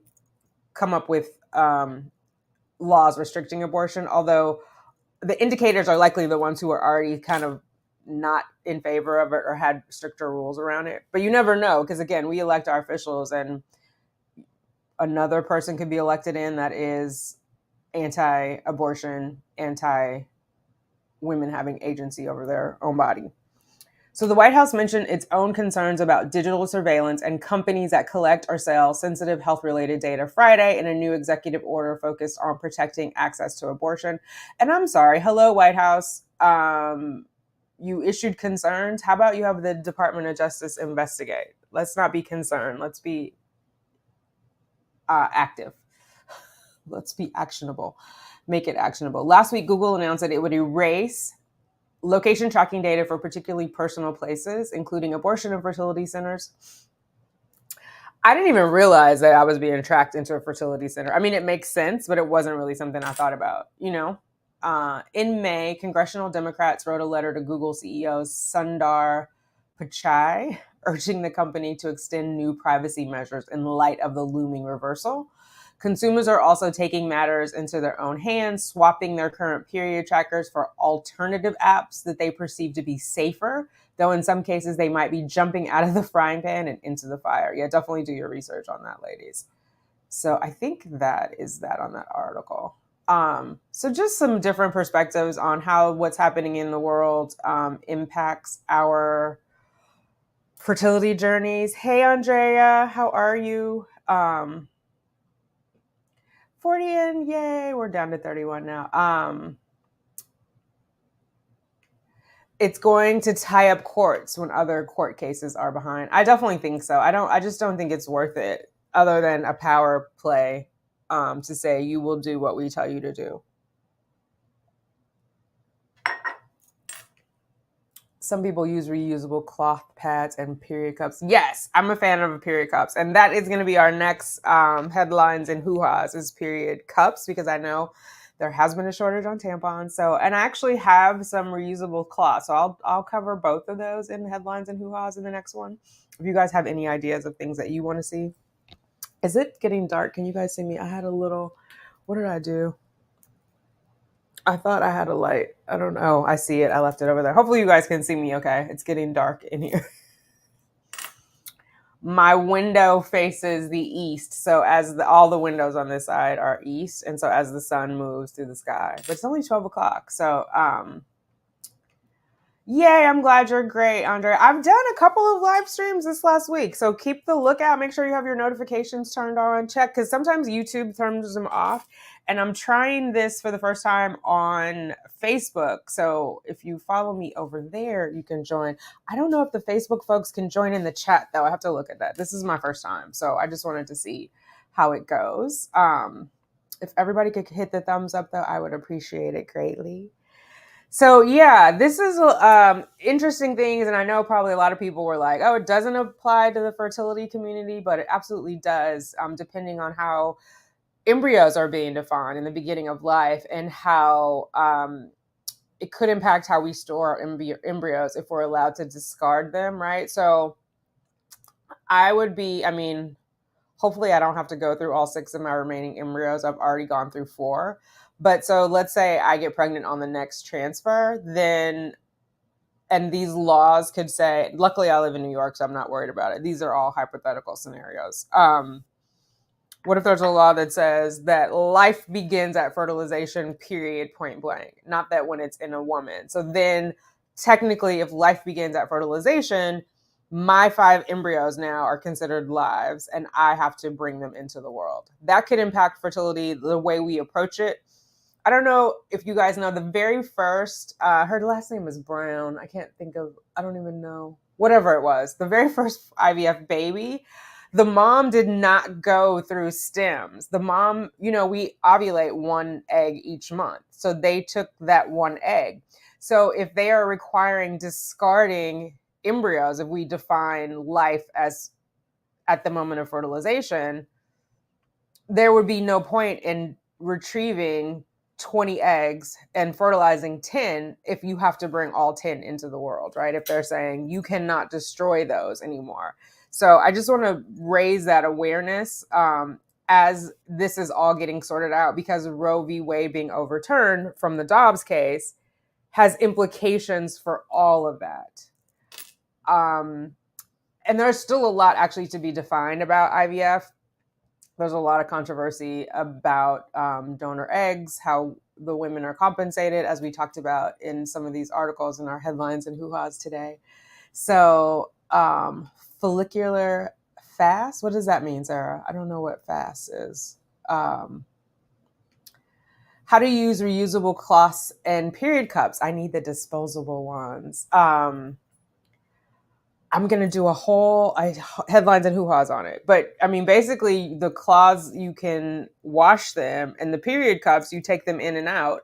A: come up with laws restricting abortion, although the indicators are likely the ones who are already kind of not in favor of it or had stricter rules around it. But you never know, because again, we elect our officials and another person could be elected in that is anti-abortion, anti-women having agency over their own body. So the White House mentioned its own concerns about digital surveillance and companies that collect or sell sensitive health-related data Friday in a new executive order focused on protecting access to abortion. And I'm sorry, hello, White House. You issued concerns. How about you have the Department of Justice investigate? Let's not be concerned. Let's be active. Let's be actionable. Make it actionable. Last week, Google announced that it would erase location tracking data for particularly personal places, including abortion and fertility centers. I didn't even realize that I was being tracked into a fertility center. I mean, it makes sense, but it wasn't really something I thought about, you know? In May, congressional Democrats wrote a letter to Google CEO Sundar Pichai, urging the company to extend new privacy measures in light of the looming reversal. Consumers are also taking matters into their own hands, swapping their current period trackers for alternative apps that they perceive to be safer, though in some cases they might be jumping out of the frying pan and into the fire. Yeah, definitely do your research on that, ladies. So I think that is that on that article. So just some different perspectives on how what's happening in the world impacts our fertility journeys. Hey, Andrea, how are you? 40 in, yay, we're down to 31 now. It's going to tie up courts when other court cases are behind. I definitely think so. I just don't think it's worth it other than a power play to say you will do what we tell you to do. Some people use reusable cloth pads and period cups. Yes, I'm a fan of period cups. And that is going to be our next headlines and hoo-has is period cups, because I know there has been a shortage on tampons. So, and I actually have some reusable cloth. So I'll cover both of those in headlines and hoo-has in the next one. If you guys have any ideas of things that you want to see. Is it getting dark? Can you guys see me? I had a little, what did I do? I thought I had a light. I don't know. I see it. I left it over there. Hopefully you guys can see me okay. It's getting dark in here. My window faces the east. So as all the windows on this side are east. And so as the sun moves through the sky, but it's only 12 o'clock. So, yay, I'm glad you're great, Andre. I've done a couple of live streams this last week. So keep the lookout. Make sure you have your notifications turned on. Check, because sometimes YouTube turns them off. And I'm trying this for the first time on Facebook. So if you follow me over there, you can join. I don't know if the Facebook folks can join in the chat, though. I have to look at that. This is my first time. So I just wanted to see how it goes. If everybody could hit the thumbs up, though, I would appreciate it greatly. So yeah, this is interesting things. And I know probably a lot of people were like, oh, it doesn't apply to the fertility community, but it absolutely does, depending on how embryos are being defined in the beginning of life and how it could impact how we store our embryos if we're allowed to discard them, right? So hopefully I don't have to go through all 6 of my remaining embryos. I've already gone through 4. But so let's say I get pregnant on the next transfer, and these laws could say, luckily I live in New York, so I'm not worried about it. These are all hypothetical scenarios. What if there's a law that says that life begins at fertilization, period, point blank, not that when it's in a woman. So then technically if life begins at fertilization, my 5 embryos now are considered lives and I have to bring them into the world. That could impact fertility, the way we approach it. I don't know if you guys know the very first, her last name is Brown. I don't even know, whatever it was. The very first IVF baby, the mom did not go through stems. The mom, we ovulate 1 egg each month. So they took that 1 egg. So if they are requiring discarding embryos, if we define life as at the moment of fertilization, there would be no point in retrieving 20 eggs and fertilizing 10 if you have to bring all 10 into the world, right? If they're saying you cannot destroy those anymore. So I just want to raise that awareness as this is all getting sorted out, because Roe v. Wade being overturned from the Dobbs case has implications for all of that. And there's still a lot actually to be defined about IVF. There's a lot of controversy about donor eggs, how the women are compensated, as we talked about in some of these articles in our headlines and hoo-has today. So, follicular fast. What does that mean, Sarah? I don't know what fast is. Um, how to use reusable cloths and period cups. I need the disposable ones. I'm gonna do a whole headlines and hoo-haws on it. But I mean, basically, the cloths you can wash them, and the period cups you take them in and out.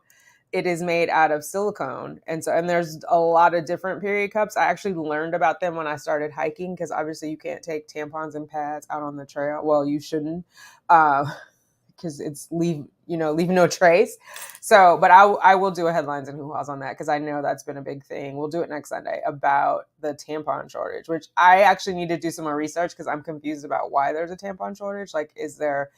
A: It is made out of silicone, and there's a lot of different period cups. I actually learned about them when I started hiking because obviously you can't take tampons and pads out on the trail. Well, you shouldn't. Because it's leave no trace. So, but I will do a headlines and hoo-haws on that because I know that's been a big thing. We'll do it next Sunday about the tampon shortage, which I actually need to do some more research because I'm confused about why there's a tampon shortage. Like, is there?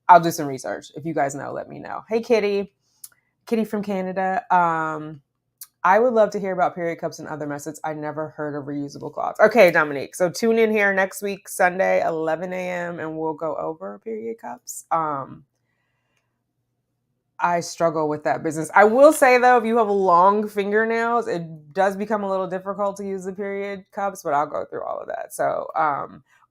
A: I'll do some research. If you guys know, let me know. Hey, Kitty from Canada. I would love to hear about period cups and other methods. I never heard of reusable cloths. Okay, Dominique. So tune in here next week, Sunday, 11 a.m., and we'll go over period cups. I struggle with that business. I will say though, if you have long fingernails, it does become a little difficult to use the period cups, but I'll go through all of that. So,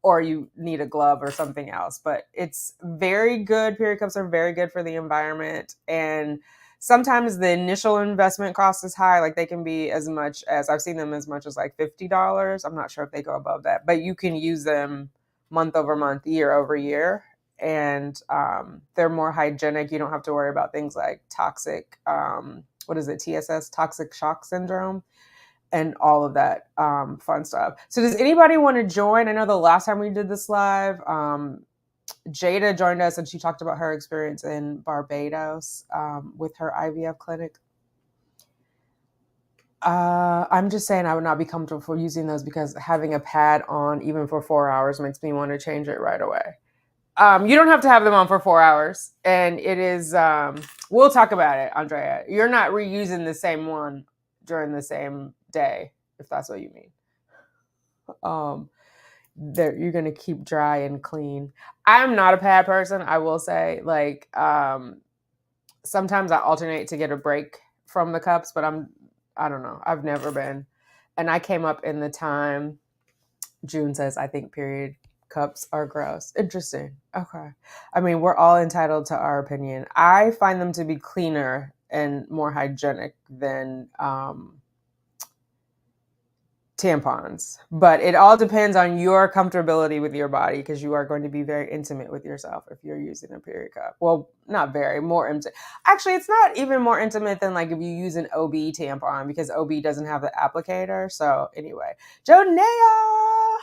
A: or you need a glove or something else, but it's very good. Period cups are very good for the environment. And sometimes the initial investment cost is high. Like they can be as much as, I've seen them as much as like $50. I'm not sure if they go above that, but you can use them month over month, year over year. And they're more hygienic. You don't have to worry about things like toxic, TSS, toxic shock syndrome, and all of that fun stuff. So does anybody want to join? I know the last time we did this live, Jada joined us and she talked about her experience in Barbados with her IVF clinic. I'm just saying I would not be comfortable for using those because having a pad on even for 4 hours makes me want to change it right away. You don't have to have them on for 4 hours. And it is, we'll talk about it, Andrea. You're not reusing the same one during the same day, if that's what you mean. You're going to keep dry and clean. I'm not a pad person, I will say. Like, sometimes I alternate to get a break from the cups, but I don't know. I've never been. And I came up in the time, June says, I think period cups are gross. Interesting. Okay. I mean, we're all entitled to our opinion. I find them to be cleaner and more hygienic than tampons. But it all depends on your comfortability with your body because you are going to be very intimate with yourself if you're using a period cup. Well, not very, more intimate. Actually, it's not even more intimate than like if you use an OB tampon because OB doesn't have the applicator. So anyway, Jonea.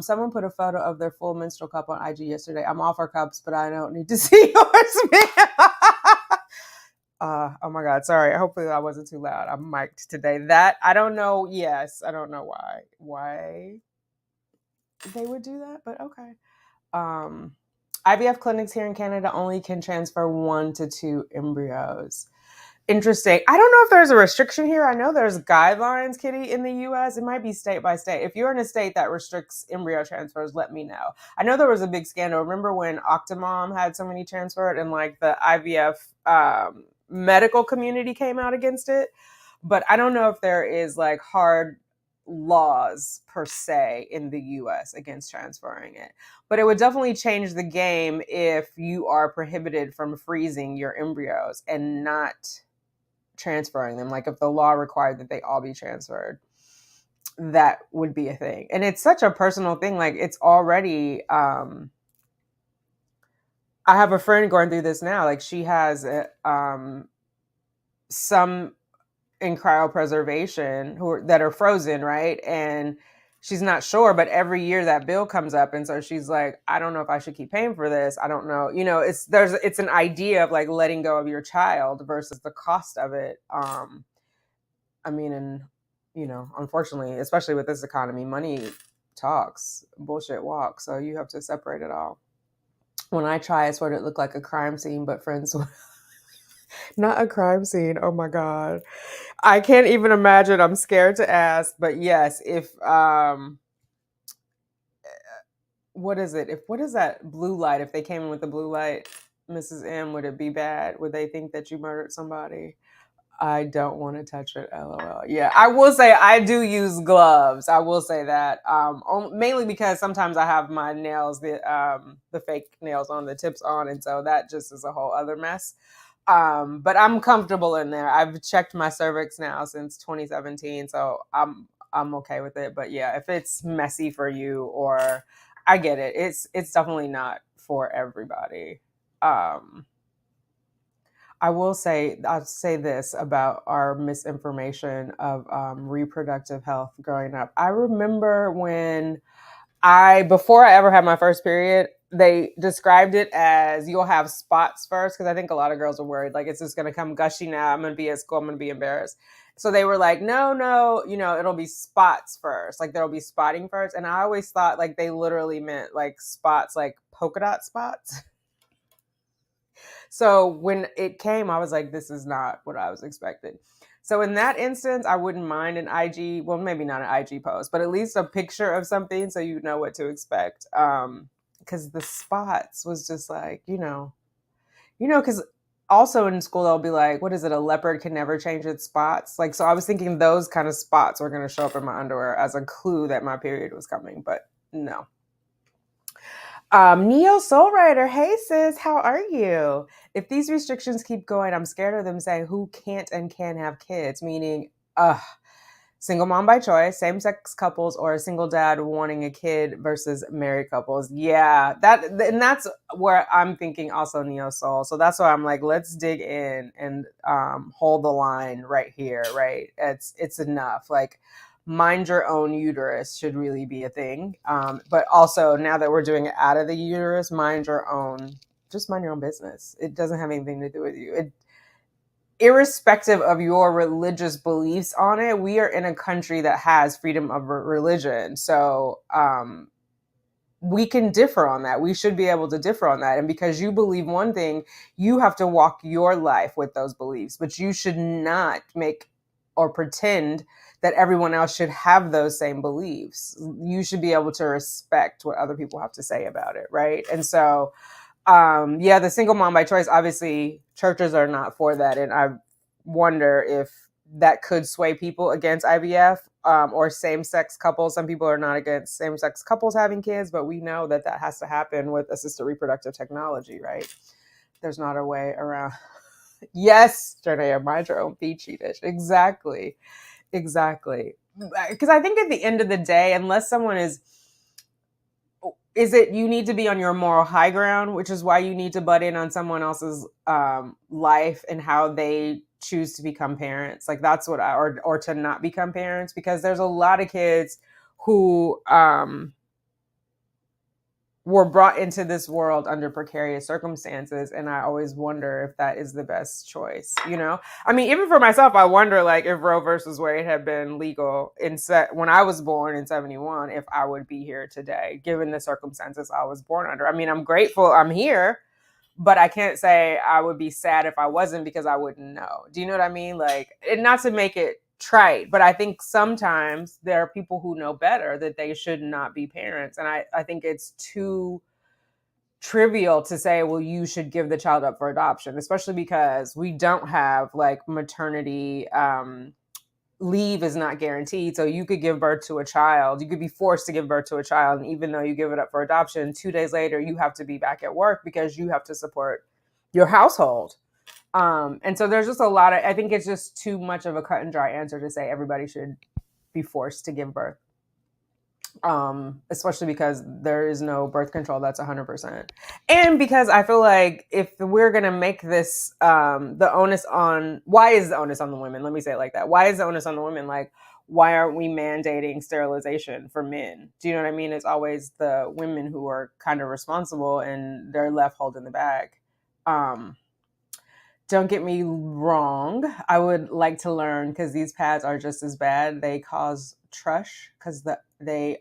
A: Someone put a photo of their full menstrual cup on IG yesterday. I'm all for cups, but I don't need to see yours, man. Oh my God, sorry. Hopefully that wasn't too loud. I'm mic'd today. That, I don't know. Yes, I don't know why they would do that, but okay. IVF clinics here in Canada only can transfer 1 to 2 embryos. Interesting. I don't know if there's a restriction here. I know there's guidelines, Kitty, in the US. It might be state by state. If you're in a state that restricts embryo transfers, let me know. I know there was a big scandal. Remember when Octomom had so many transferred and like the IVF medical community came out against it? But I don't know if there is like hard laws per se in the US against transferring it. But it would definitely change the game if you are prohibited from freezing your embryos and not transferring them. Like if the law required that they all be transferred, that would be a thing. And it's such a personal thing. Like it's already, I have a friend going through this now. Like she has some in cryopreservation that are frozen, right? And she's not sure, but every year that bill comes up, and so she's like, I don't know if I should keep paying for this. I don't know. You know, it's an idea of like letting go of your child versus the cost of it. I mean, and you know, unfortunately, especially with this economy, money talks, bullshit walks. So you have to separate it all. When I try, I swear it looked like a crime scene, but friends, not a crime scene. Oh my God. I can't even imagine. I'm scared to ask, but yes, if what is it? What is that blue light? If they came in with the blue light, Mrs. M, would it be bad? Would they think that you murdered somebody? I don't want to touch it. LOL. Yeah, I will say I do use gloves. I will say that, mainly because sometimes I have my nails, the fake nails on, the tips on, and so that just is a whole other mess. But I'm comfortable in there. I've checked my cervix now since 2017, so I'm okay with it. But yeah, if it's messy for you, or I get it, it's definitely not for everybody. Um, I'll say this about our misinformation of reproductive health growing up. I remember when before I ever had my first period, they described it as you'll have spots first, because I think a lot of girls are worried, like, it's just going to come gushing out. I'm going to be at school. I'm going to be embarrassed. So they were like, no, it'll be spots first. Like, there'll be spotting first. And I always thought like they literally meant like spots, like polka dot spots. So when it came, I was like, this is not what I was expecting. So in that instance, I wouldn't mind an IG, well, maybe not an IG post, but at least a picture of something so you know what to expect. Because the spots was just like, because also in school they'll be like, what is it? A leopard can never change its spots. Like, so I was thinking those kind of spots were going to show up in my underwear as a clue that my period was coming, but no. Neo Soul Rider, hey sis, how are you? If these restrictions keep going, I'm scared of them saying who can't and can have kids, meaning, single mom by choice, same-sex couples, or a single dad wanting a kid versus married couples. Yeah, and that's where I'm thinking also Neo Soul. So that's why I'm like, let's dig in and hold the line right here, right? It's enough. Like, mind your own uterus should really be a thing. But also, now that we're doing it out of the uterus, just mind your own business. It doesn't have anything to do with you. Irrespective of your religious beliefs on it, we are in a country that has freedom of religion. So we can differ on that. We should be able to differ on that. And because you believe one thing, you have to walk your life with those beliefs. But you should not make or pretend that everyone else should have those same beliefs. You should be able to respect what other people have to say about it, right? And so the single mom by choice, obviously churches are not for that. And I wonder if that could sway people against IVF, or same-sex couples. Some people are not against same-sex couples having kids, but we know that has to happen with assisted reproductive technology, right? There's not a way around. Yes, Janaea, mind your own peachy dish. Exactly. Because I think at the end of the day, unless someone is it you need to be on your moral high ground, which is why you need to butt in on someone else's life and how they choose to become parents. Like, that's what or to not become parents, because there's a lot of kids who were brought into this world under precarious circumstances, and I always wonder if that is the best choice. I mean, even for myself, I wonder, like, if Roe versus Wade had been legal when I was born in 1971, if I would be here today, given the circumstances I was born under. I mean, I'm grateful I'm here, but I can't say I would be sad if I wasn't, because I wouldn't know. Do you know what I mean? Like, and not to make it trite, but I think sometimes there are people who know better that they should not be parents. And I think it's too trivial to say, well, you should give the child up for adoption, especially because we don't have like maternity leave is not guaranteed. So you could give birth to a child, you could be forced to give birth to a child, and even though you give it up for adoption, 2 days later you have to be back at work because you have to support your household. And so there's just I think it's just too much of a cut and dry answer to say everybody should be forced to give birth. Especially because there is no birth control that's 100%. And because I feel like if we're going to make this, why is the onus on the women? Let me say it like that. Why is the onus on the women? Like, why aren't we mandating sterilization for men? Do you know what I mean? It's always the women who are kind of responsible, and they're left holding the bag. Don't get me wrong. I would like to learn, because these pads are just as bad. They cause thrush because the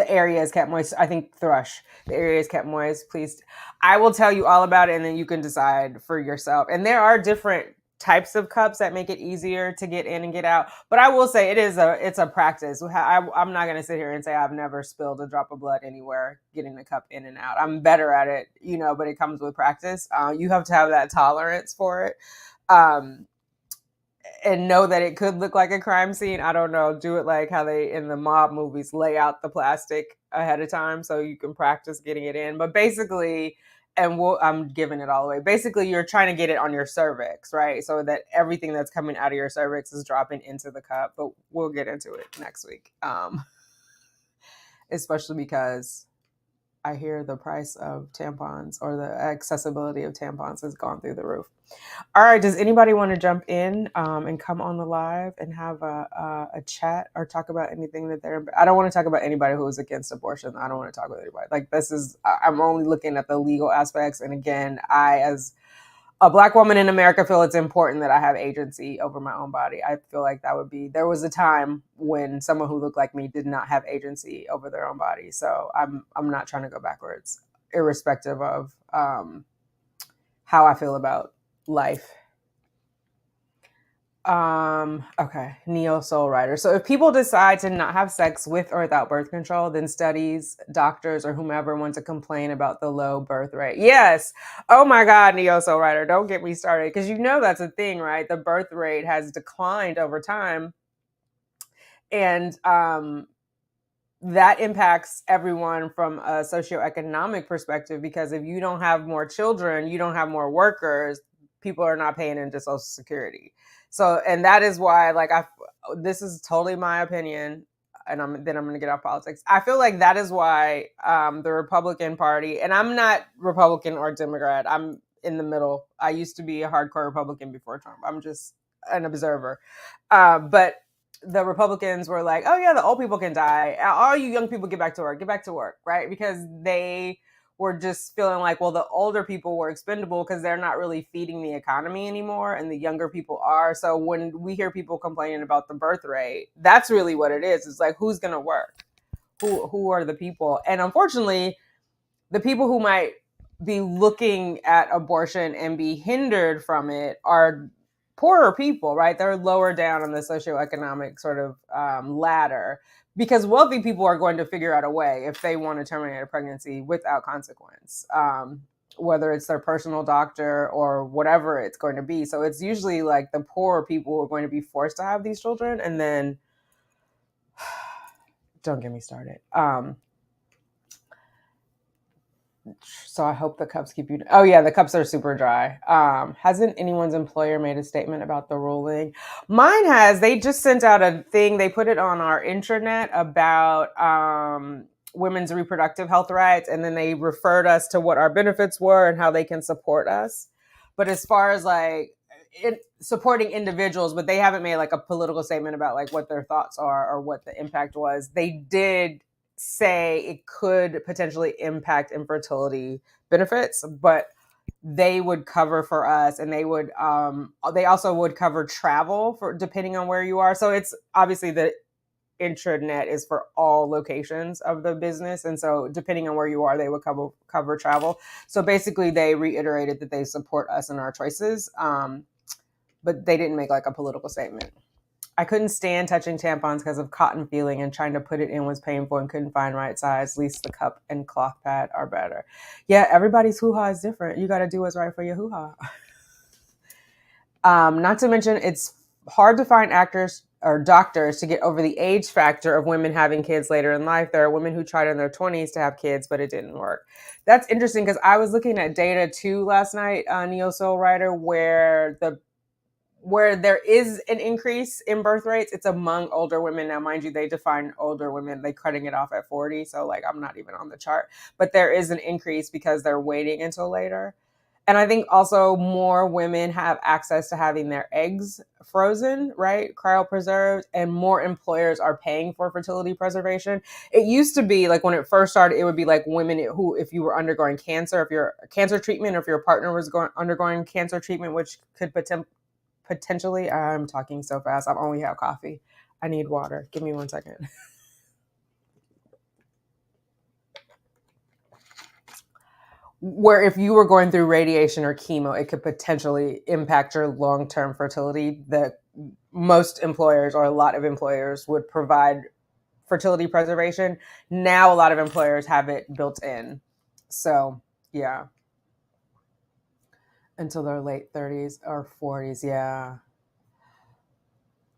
A: area is kept moist. I think thrush. The area is kept moist. Please, I will tell you all about it, and then you can decide for yourself. And there are different types of cups that make it easier to get in and get out. But I will say it's a practice. I'm not going to sit here and say I've never spilled a drop of blood anywhere getting the cup in and out. I'm better at it, but it comes with practice. You have to have that tolerance for it. And know that it could look like a crime scene. I don't know. Do it like how they in the mob movies lay out the plastic ahead of time so you can practice getting it in. But basically, I'm giving it all away. Basically, you're trying to get it on your cervix, right? So that everything that's coming out of your cervix is dropping into the cup. But we'll get into it next week. Especially because I hear the price of tampons or the accessibility of tampons has gone through the roof. All right. Does anybody want to jump in and come on the live and have a chat or talk about anything that I don't want to talk about anybody who is against abortion. I don't want to talk with anybody. Like I'm only looking at the legal aspects. And again, I, as a Black woman in America, feel it's important that I have agency over my own body. I feel like there was a time when someone who looked like me did not have agency over their own body. So I'm not trying to go backwards, irrespective of how I feel about life. Okay. Neo Soul Writer. So if people decide to not have sex with or without birth control, then studies, doctors, or whomever want to complain about the low birth rate. Yes. Oh my God, Neo Soul Writer. Don't get me started. Because that's a thing, right? The birth rate has declined over time. And that impacts everyone from a socioeconomic perspective, because if you don't have more children, you don't have more workers, people are not paying into Social Security. So, and that is why, this is totally my opinion, and I'm going to get off politics. I feel like that is why the Republican Party, and I'm not Republican or Democrat, I'm in the middle. I used to be a hardcore Republican before Trump. I'm just an observer. But the Republicans were like, oh yeah, the old people can die. All you young people get back to work, right? Because they were just feeling like, well, the older people were expendable because they're not really feeding the economy anymore, and the younger people are. So when we hear people complaining about the birth rate, that's really what it is. It's like, who's going to work? Who are the people? And unfortunately, the people who might be looking at abortion and be hindered from it are poorer people, right? They're lower down on the socioeconomic sort of ladder, because wealthy people are going to figure out a way if they want to terminate a pregnancy without consequence, whether it's their personal doctor or whatever it's going to be. So it's usually like the poorer people who are going to be forced to have these children. And then, don't get me started. So I hope the cups keep you. Oh yeah, the cups are super dry. Hasn't anyone's employer made a statement about the ruling? Mine has. They just sent out a thing. They put it on our intranet about women's reproductive health rights, and then they referred us to what our benefits were and how they can support us. But as far as supporting individuals, but they haven't made like a political statement about like what their thoughts are or what the impact was. They did say it could potentially impact infertility benefits, but they would cover for us, and they also would cover travel for depending on where you are. So it's obviously the intranet is for all locations of the business, and so depending on where you are, they would cover travel. So basically, they reiterated that they support us in our choices, but they didn't make like a political statement. I couldn't stand touching tampons because of cotton feeling, and trying to put it in was painful and couldn't find right size. At least the cup and cloth pad are better. Yeah, everybody's hoo-ha is different. You got to do what's right for your hoo-ha. Not to mention, it's hard to find actors or doctors to get over the age factor of women having kids later in life. There are women who tried in their 20s to have kids, but it didn't work. That's interesting, because I was looking at data too last night, Neo Soul Writer, where there is an increase in birth rates, it's among older women. Now, mind you, they define older women, they cutting it off at 40. So like, I'm not even on the chart, but there is an increase because they're waiting until later. And I think also more women have access to having their eggs frozen, right? Cryopreserved, and more employers are paying for fertility preservation. It used to be like when it first started, it would be like women who, if you were undergoing cancer, if your cancer treatment, or if your partner was undergoing cancer treatment, which could potentially, I'm talking so fast. I only have coffee. I need water. Give me 1 second. where if you were going through radiation or chemo, it could potentially impact your long-term fertility. That most employers or a lot of employers would provide fertility preservation. Now a lot of employers have it built in. So yeah, until their late 30s or 40s. Yeah.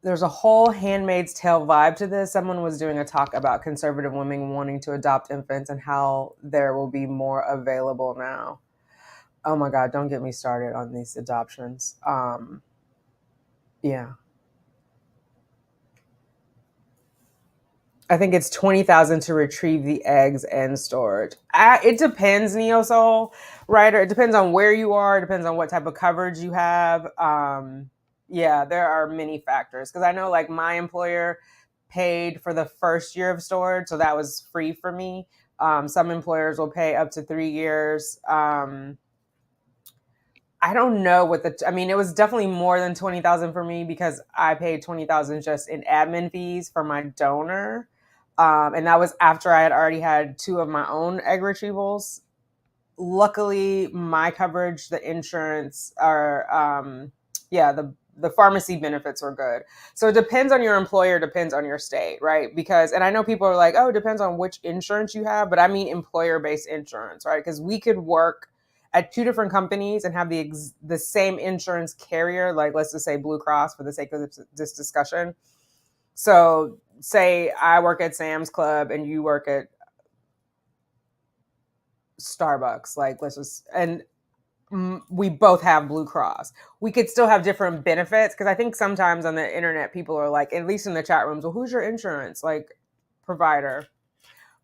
A: There's a whole Handmaid's Tale vibe to this. Someone was doing a talk about conservative women wanting to adopt infants and how there will be more available now. Oh my God, don't get me started on these adoptions. Yeah. I think it's 20,000 to retrieve the eggs and storage. It depends, Neo Soul, right? Or it depends on where you are. It depends on what type of coverage you have. Yeah, there are many factors. Because I know, like, my employer paid for the first year of storage, so that was free for me. Some employers will pay up to 3 years. I don't know what I mean, it was definitely more than 20,000 for me because I paid 20,000 just in admin fees for my donor. And that was after I had already had 2 of my own egg retrievals. Luckily, my coverage, the insurance the pharmacy benefits were good. So it depends on your employer, depends on your state, right? Because, and I know people are like, oh, it depends on which insurance you have, but I mean employer-based insurance, right? Because we could work at 2 different companies and have the same insurance carrier, like let's just say Blue Cross for the sake of this discussion. So say I work at Sam's Club and you work at Starbucks, like let's just, and we both have Blue Cross. We could still have different benefits because I think sometimes on the internet people are like, at least in the chat rooms, well, who's your insurance like provider?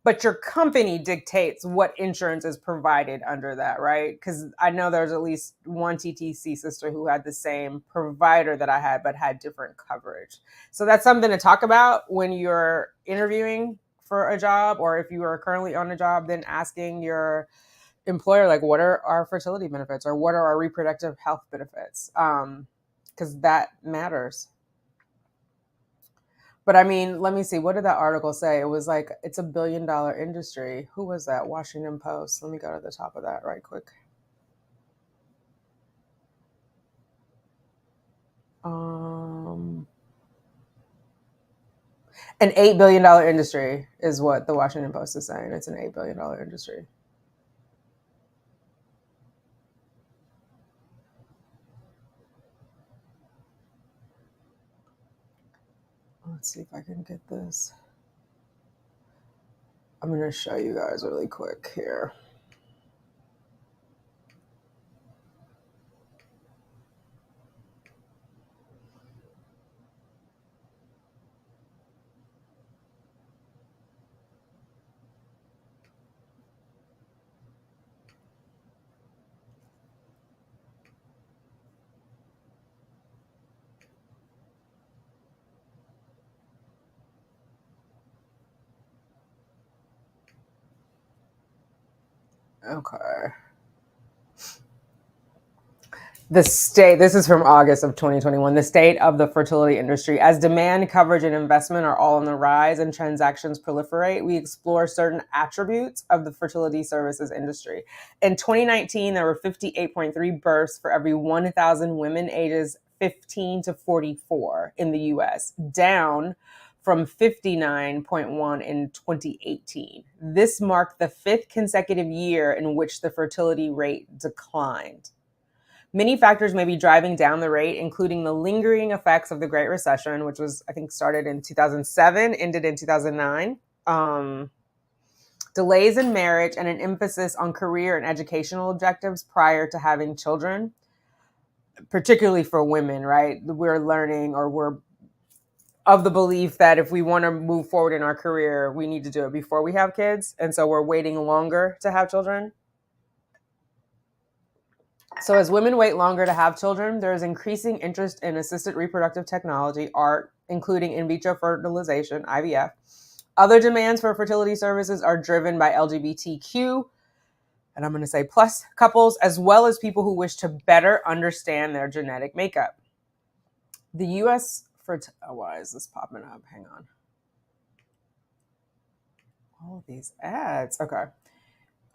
A: But your company dictates what insurance is provided under that, right? Because I know there's at least one TTC sister who had the same provider that I had, but had different coverage. So that's something to talk about when you're interviewing for a job, or if you are currently on a job, then asking your employer, like, what are our fertility benefits or what are our reproductive health benefits? Because that matters. But I mean, let me see. What did that article say? It was like, it's $1 billion industry. Who was that? Washington Post. Let me go to the top of that right quick. An $8 billion industry is what the Washington Post is saying. It's an $8 billion industry. Let's see if I can get this. I'm going to show you guys really quick here. Okay. This is from August of 2021, the state of the fertility industry. As demand, coverage, and investment are all on the rise and transactions proliferate, we explore certain attributes of the fertility services industry. In 2019, there were 58.3 births for every 1,000 women ages 15 to 44 in the US, down from 59.1 in 2018. This marked the 5th consecutive year in which the fertility rate declined. Many factors may be driving down the rate, including the lingering effects of the Great Recession, which was, I think, started in 2007, ended in 2009. Delays in marriage and an emphasis on career and educational objectives prior to having children, particularly for women, right? We're learning, or we're of the belief that if we want to move forward in our career, we need to do it before we have kids. And so we're waiting longer to have children. So as women wait longer to have children, there is increasing interest in assisted reproductive technology, ART, including in vitro fertilization, IVF. Other demands for fertility services are driven by LGBTQ, and I'm going to say plus couples, as well as people who wish to better understand their genetic makeup. The U.S. why is this popping up? Hang on. All of these ads. Okay.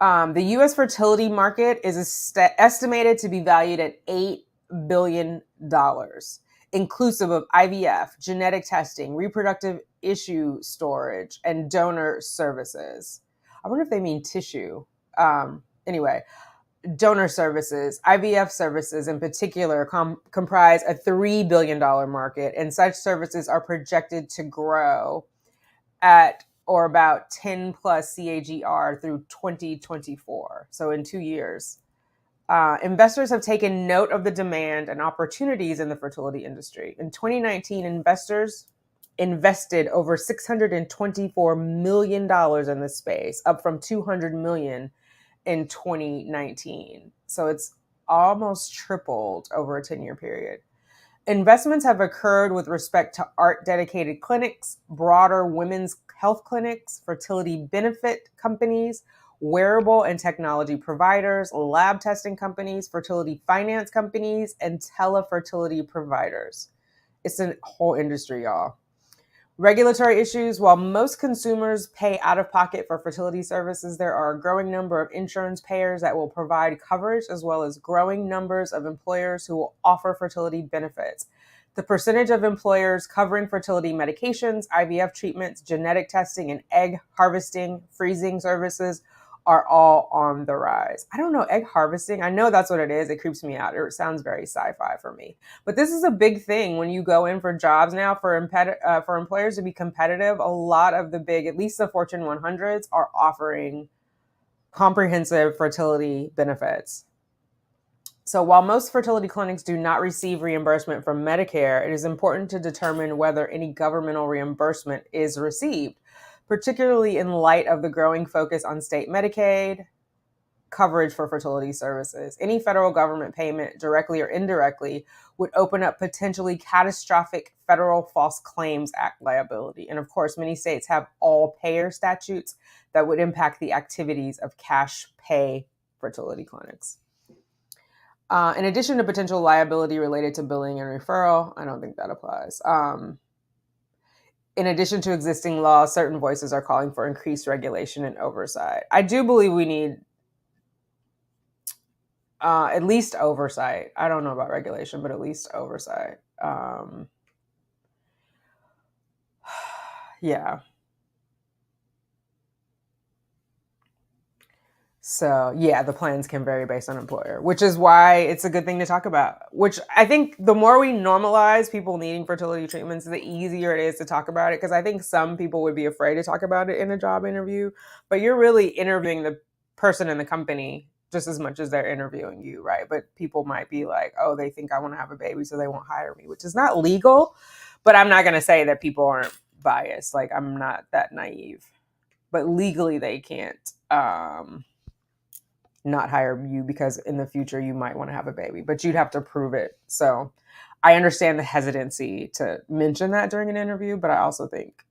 A: The U.S. fertility market is estimated to be valued at $8 billion, inclusive of IVF, genetic testing, reproductive issue storage, and donor services. I wonder if they mean tissue. Anyway, donor services, IVF services in particular, comprise a $3 billion market, and such services are projected to grow at or about 10 plus CAGR through 2024. So in 2 years. Investors have taken note of the demand and opportunities in the fertility industry. In 2019, investors invested over $624 million in this space, up from $200 million in 2019. So it's almost tripled over a 10-year period. Investments have occurred with respect to art-dedicated clinics, broader women's health clinics, fertility benefit companies, wearable and technology providers, lab testing companies, fertility finance companies, and telefertility providers. It's a whole industry, y'all. Regulatory issues. While most consumers pay out of pocket for fertility services, there are a growing number of insurance payers that will provide coverage, as well as growing numbers of employers who will offer fertility benefits. The percentage of employers covering fertility medications, IVF treatments, genetic testing, and egg harvesting, freezing services are all on the rise. I don't know, egg harvesting. I know that's what it is. It creeps me out. It sounds very sci-fi for me. But this is a big thing when you go in for jobs now for employers to be competitive. A lot of the big, at least the Fortune 100s, are offering comprehensive fertility benefits. So while most fertility clinics do not receive reimbursement from Medicare, it is important to determine whether any governmental reimbursement is received, particularly in light of the growing focus on state Medicaid coverage for fertility services. Any federal government payment, directly or indirectly, would open up potentially catastrophic federal False Claims Act liability. And of course, many states have all payer statutes that would impact the activities of cash pay fertility clinics. In addition to potential liability related to billing and referral, I don't think that applies. In addition to existing laws, certain voices are calling for increased regulation and oversight. I do believe we need at least oversight. I don't know about regulation, but at least oversight. Yeah. So, yeah, the plans can vary based on employer, which is why it's a good thing to talk about, which I think the more we normalize people needing fertility treatments, the easier it is to talk about it. Because I think some people would be afraid to talk about it in a job interview, but you're really interviewing the person in the company just as much as they're interviewing you, right? But people might be like, oh, they think I want to have a baby, so they won't hire me, which is not legal. But I'm not going to say that people aren't biased. Like, I'm not that naive. But legally, they can't not hire you because in the future you might want to have a baby, but you'd have to prove it. So I understand the hesitancy to mention that during an interview, but I also think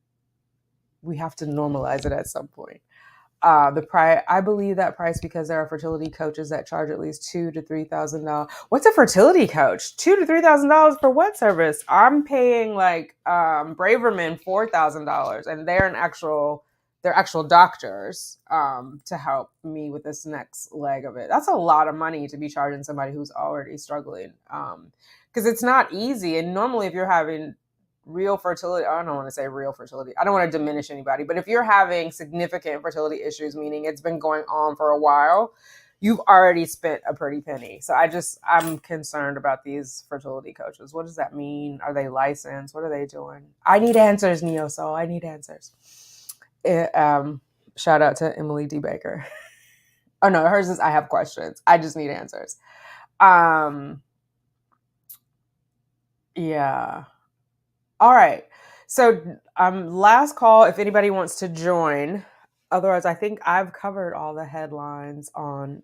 A: we have to normalize it at some point. I believe that price because there are fertility coaches that charge at least $2,000 to $3,000. What's a fertility coach? $2,000 to $3,000 for what service? I'm paying like Braverman $4,000, and they're actual doctors to help me with this next leg of it. That's a lot of money to be charging somebody who's already struggling, because it's not easy. And normally, if you're having real fertility, I don't want to say real fertility, I don't want to diminish anybody, but if you're having significant fertility issues, meaning it's been going on for a while, you've already spent a pretty penny. So I'm concerned about these fertility coaches. What does that mean? Are they licensed? What are they doing? I need answers, Neo Soul. I need answers. Shout out to Emily D. Baker. Oh no, hers is I have questions. I just need answers. Yeah. All right. So last call if anybody wants to join. Otherwise, I think I've covered all the headlines on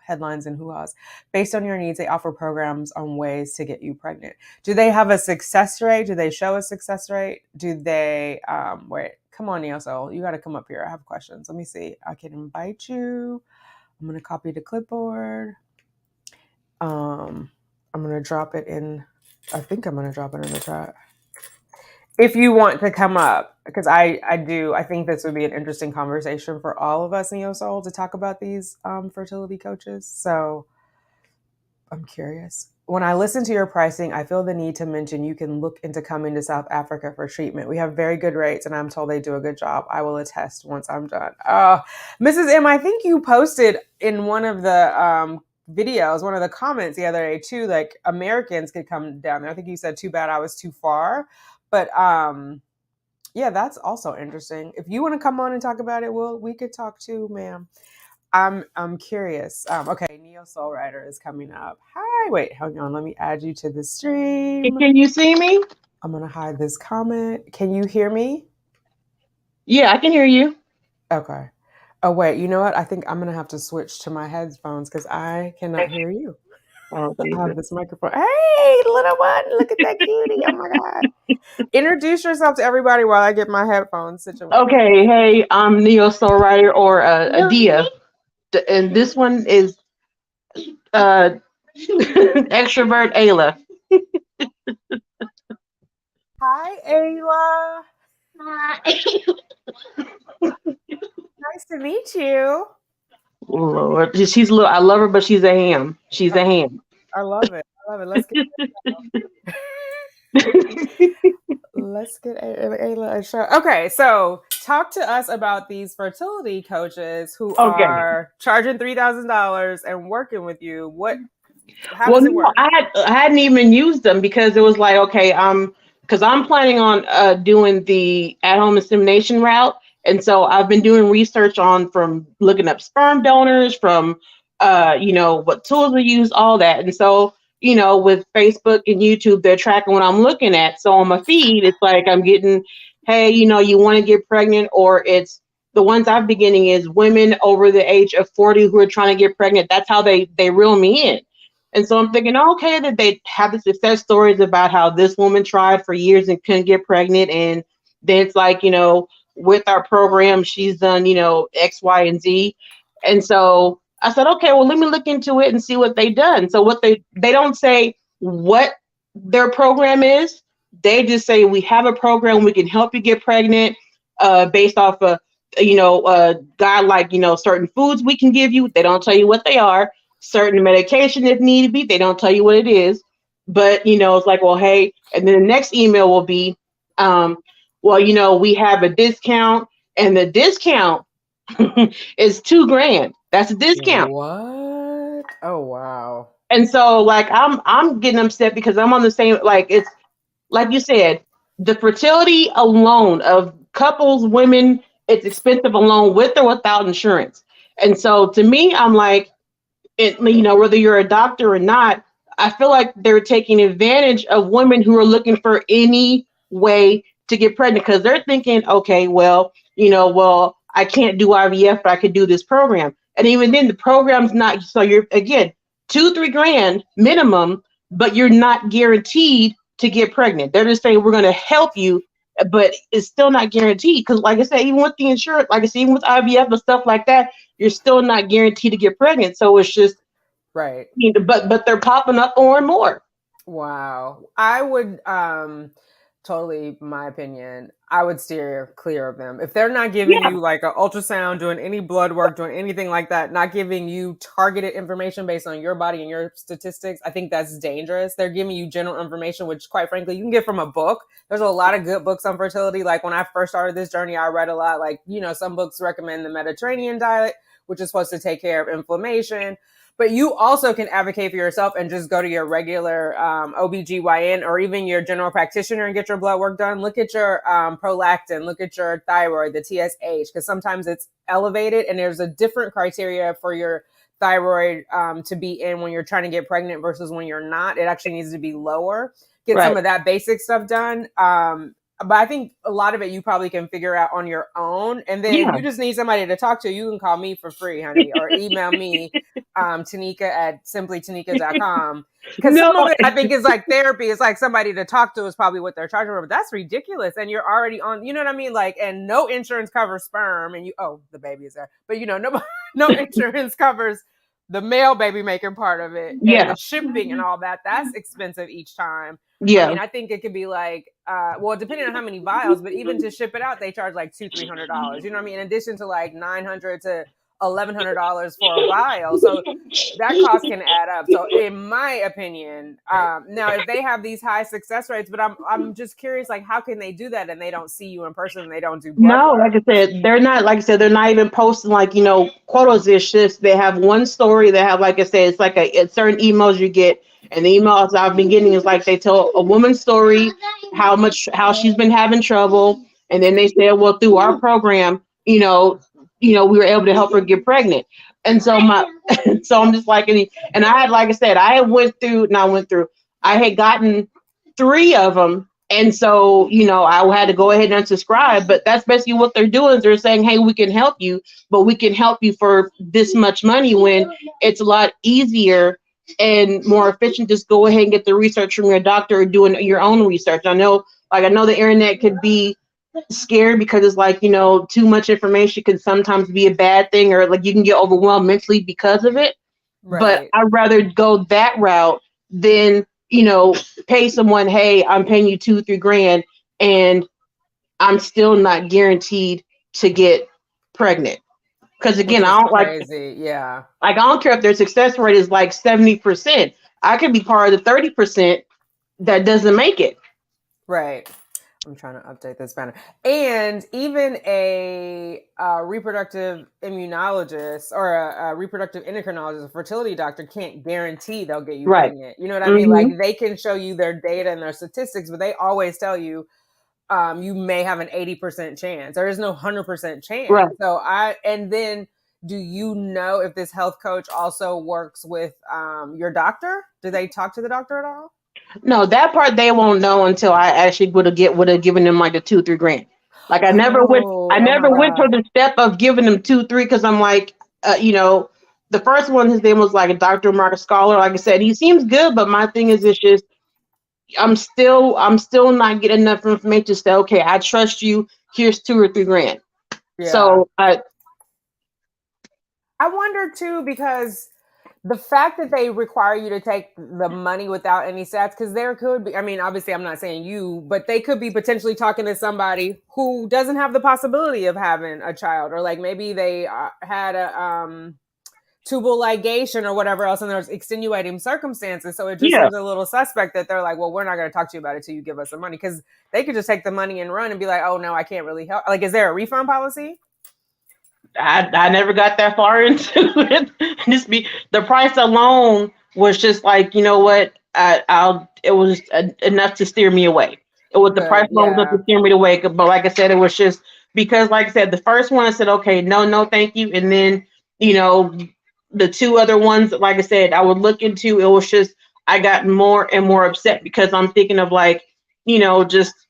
A: headlines and Hahs. Based on your needs, they offer programs on ways to get you pregnant. Do they have a success rate? Do they show a success rate? Do they wait? Come on, Neo Soul. You got to come up here. I have questions. Let me see. I can invite you. I'm going to copy the clipboard. I'm going to drop it in. I think I'm going to drop it in the chat. if you want to come up, because I think this would be an interesting conversation for all of us Neo Soul to talk about these fertility coaches. So I'm curious. When I listen to your pricing, I feel the need to mention you can look into coming to South Africa for treatment. We have very good rates, and I'm told they do a good job. I will attest once I'm done. Mrs. M, I think you posted in one of the videos, one of the comments the other day too, like Americans could come down there. I think you said too bad I was too far. But yeah, that's also interesting. If you want to come on and talk about it, we could talk too, ma'am. I'm curious. Okay, Neo Soul Rider is coming up. Hi, wait, hang on. Let me add you to the stream.
B: Can you see me?
A: I'm gonna hide this comment. Can you hear me?
B: Yeah, I can hear you.
A: Okay. Oh wait, you know what? I think I'm gonna have to switch to my headphones because I cannot hear you. I have this microphone. Hey, little one, look at that cutie. Oh my god. Introduce yourself to everybody while I get my headphones situated.
B: Okay, hey, I'm Neo Soul Rider or Adia, and this one is extrovert Ayla.
A: Hi, Ayla. Nice to meet you.
B: Lord, she's a little. I love her, but she's a ham. She's a ham.
A: I love it. Let's get Ayla a show. Okay, so talk to us about these fertility coaches who are charging $3,000 and working with you. How does it work?
B: I hadn't even used them because it was like, okay, because I'm planning on doing the at-home insemination route, and so I've been doing research from looking up sperm donors, from what tools we use, all that, and so with Facebook and YouTube, they're tracking what I'm looking at. So on my feed, it's like I'm getting, hey, you want to get pregnant, or it's the ones I'm beginning is women over the age of 40 who are trying to get pregnant. That's how they reel me in. And so I'm thinking, okay, that they have the success stories about how this woman tried for years and couldn't get pregnant. And then it's like, with our program, she's done, X, Y, and Z. And so I said, okay, well, let me look into it and see what they've done. So what they don't say what their program is. They just say, we have a program, we can help you get pregnant based off of, God, like, certain foods we can give you. They don't tell you what they are. Certain medication if need be, they don't tell you what it is, but it's like, well, hey, and then the next email will be, well, we have a discount, and the discount is $2,000. That's a discount.
A: What? Oh wow.
B: And so like I'm getting upset because I'm on the same, like, it's like you said, the fertility alone of couples, women, it's expensive alone with or without insurance. And so to me, I'm like, whether you're a doctor or not, I feel like they're taking advantage of women who are looking for any way to get pregnant because they're thinking, okay, well, I can't do IVF, but I could do this program. And even then, the program's not, so you're, again, $2-3 grand minimum, but you're not guaranteed to get pregnant. They're just saying, we're going to help you, but it's still not guaranteed. Because like I said, even with the insurance, like I said, even with IVF and stuff like that, you're still not guaranteed to get pregnant. So it's just,
A: right.
B: But they're popping up more and more.
A: Wow. I would, totally my opinion, I would steer clear of them. If they're not giving you like an ultrasound, doing any blood work, doing anything like that, not giving you targeted information based on your body and your statistics, I think that's dangerous. They're giving you general information, which quite frankly, you can get from a book. There's a lot of good books on fertility. Like when I first started this journey, I read a lot, like, some books recommend the Mediterranean diet, which is supposed to take care of inflammation. But you also can advocate for yourself and just go to your regular OBGYN or even your general practitioner and get your blood work done. Look at your prolactin, look at your thyroid, the TSH, because sometimes it's elevated and there's a different criteria for your thyroid to be in when you're trying to get pregnant versus when you're not. It actually needs to be lower. Get some of that basic stuff done. But I think a lot of it you probably can figure out on your own. And then you just need somebody to talk to. You can call me for free, honey, or email me, Tanika at simplytanika.com. Because some of it I think is like therapy. It's like somebody to talk to is probably what they're charging for. But that's ridiculous. And you're already on, you know what I mean? Like, and no insurance covers sperm. And the baby is there. But, no insurance covers the male baby making part of it. And the shipping and all that. That's expensive each time. Yeah. I mean, I think it could be like, well, depending on how many vials, but even to ship it out, they charge like $200-$300. You know what I mean? In addition to like $900 to $1,100 for a vial. So that cost can add up. So in my opinion, now if they have these high success rates, but I'm just curious, like how can they do that and they don't see you in person and they don't do blood
B: No,
A: work?
B: like I said, they're not. Like I said, they're not even posting like quotas. It's just they have one story. They have, like I said, it's like it's certain emails you get, and the emails I've been getting is like they tell a woman's story, how she's been having trouble, and then they say, well, through our program, we were able to help her get pregnant. And so so I'm just like, and I had, like I said, I had gotten 3 of them. And so, I had to go ahead and unsubscribe, but that's basically what they're doing. Is they're saying, hey, we can help you, but we can help you for this much money, when it's a lot easier and more efficient. Just go ahead and get the research from your doctor or doing your own research. I know the internet could be scary because it's like, too much information can sometimes be a bad thing, or like you can get overwhelmed mentally because of it.
A: Right.
B: But I'd rather go that route than pay someone, hey, I'm paying you $2-3 grand, and I'm still not guaranteed to get pregnant. Because again, I don't
A: crazy. Yeah.
B: Like, I don't care if their success rate is like 70%. I could be part of the 30% that doesn't make it.
A: Right. I'm trying to update this banner. And even a reproductive immunologist or a reproductive endocrinologist, a fertility doctor, can't guarantee they'll get you pregnant. You know what I mean? Like, they can show you their data and their statistics, but they always tell you you may have an 80% chance. There is no 100% chance.
B: Right.
A: So and then do you know if this health coach also works with your doctor? Do they talk to the doctor at all?
B: No, that part they won't know until I actually would have given them like the $2-3 grand. Like I never went to the step of giving them 2-3, because I'm like, the first one, his name was like a Dr. Mark Scholar. Like I said, he seems good, but my thing is, it's just I'm still not getting enough information to say, okay, I trust you. Here's $2 or $3 grand.
A: Yeah.
B: So
A: I wonder too, because the fact that they require you to take the money without any stats, because there could be, I mean, obviously I'm not saying you, but they could be potentially talking to somebody who doesn't have the possibility of having a child, or like maybe they had a tubal ligation or whatever else, and there's extenuating circumstances. So it just seems a little suspect that they're like, well, we're not going to talk to you about it till you give us the money, because they could just take the money and run and be like, oh no, I can't really help. Like, is there a refund policy?
B: I never got that far into it. The price alone was just like, you know what? It was enough to steer me away. It was the price alone enough to steer me away. But like I said, it was just because, like I said, the first one I said, okay, no, thank you. And then, the 2 other ones, like I said, I would look into. It was just, I got more and more upset because I'm thinking of like, just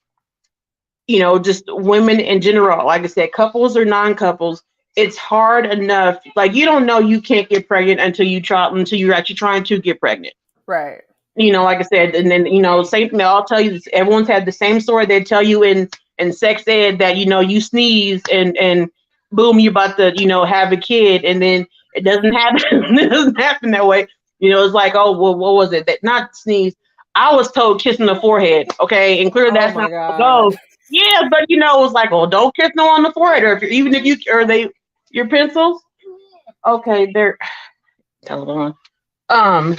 B: women in general. Like I said, couples or non-couples, it's hard enough. Like, you don't know you can't get pregnant until you're actually trying to get pregnant.
A: Right.
B: Like I said, and then, same thing. I'll tell you this, everyone's had the same story. They tell you in sex ed that, you sneeze and boom, you're about to, have a kid. And then it doesn't happen. It doesn't happen that way. It's like, oh, well, what was it? That not sneeze. I was told kissing the forehead. Okay. And clearly that's not how it goes. Yeah, but it was like, oh, don't kiss no on the forehead, or your pencils. Okay, they're hold on.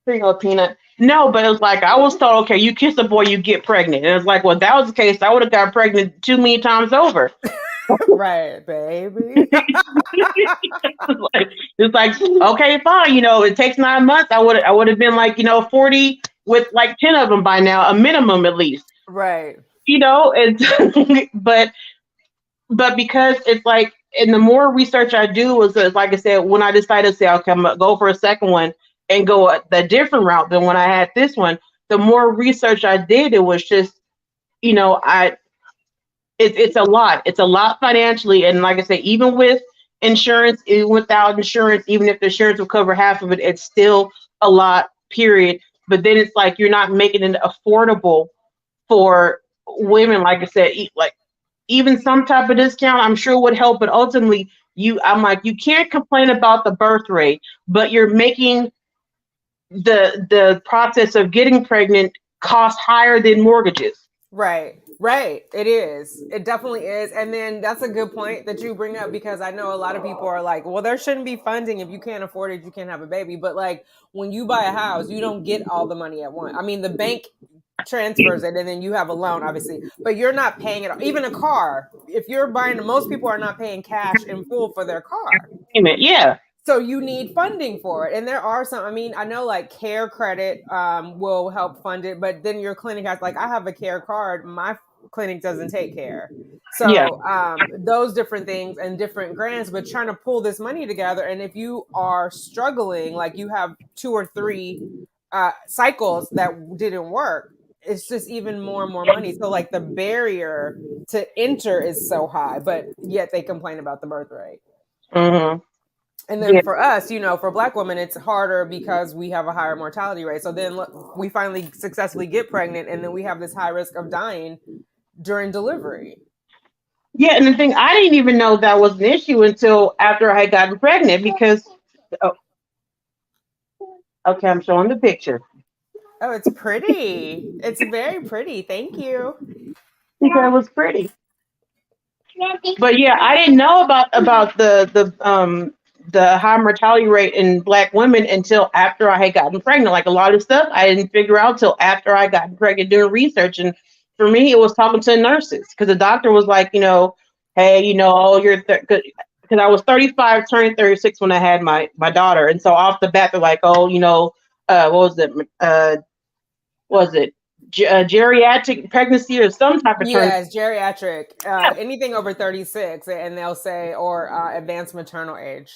B: Here you go, Peanut. No, but it was like I was told, okay, you kiss a boy, you get pregnant. And it's like, well, that was the case, I would have got pregnant too many times over.
A: Right, baby.
B: It's like, okay, fine. It takes 9 months. I would have been like, 40 with like 10 of them by now, a minimum at least.
A: Right.
B: It's but because it's like, and the more research I do was, like I said, when I decided to say, okay, I'm gonna go for a second one and go the different route than when I had this one, the more research I did, it was just, it's a lot. It's a lot financially. And like I say, even with insurance, even without insurance, even if the insurance will cover half of it, it's still a lot, period. But then it's like, you're not making it affordable for women. Like I said, like even some type of discount, I'm sure would help. But ultimately, I'm like, you can't complain about the birth rate, but you're making the process of getting pregnant cost higher than mortgages.
A: Right, right. It is. It definitely is. And then that's a good point that you bring up because I know a lot of people are like, well, there shouldn't be funding. If you can't afford it, you can't have a baby. But like when you buy a house, you don't get all the money at once. I mean, the bank transfers it and then you have a loan, obviously, but you're not paying it. Even a car, if you're buying, most people are not paying cash in full for their car.
B: Yeah.
A: So you need funding for it. And there are some, I mean, I know like care credit will help fund it, but then your clinic has, like, I have a care card. My clinic doesn't take care.
B: Yeah.
A: So those different things and different grants, but trying to pull this money together. And if you are struggling, like you have 2 or 3 cycles that didn't work, it's just even more and more money. So like the barrier to enter is so high, but yet they complain about the birth rate.
B: Mm-hmm.
A: And then for us, for Black women, it's harder because we have a higher mortality rate. So then we finally successfully get pregnant, and then we have this high risk of dying during delivery.
B: Yeah, and the thing, I didn't even know that was an issue until after I had gotten pregnant because, okay, I'm showing the picture.
A: Oh, it's pretty. It's very pretty. Thank you.
B: Because it was pretty. But yeah, I didn't know about the high mortality rate in Black women until after I had gotten pregnant. Like a lot of stuff I didn't figure out till after I got pregnant doing research. And for me, it was talking to nurses because the doctor was like, hey, oh, you're because I was 35, turning 36 when I had my daughter, and so off the bat they're like, oh, what was it? Was it geriatric pregnancy or some type of term?
A: Yes, geriatric. Anything over 36, and they'll say, or advanced maternal age.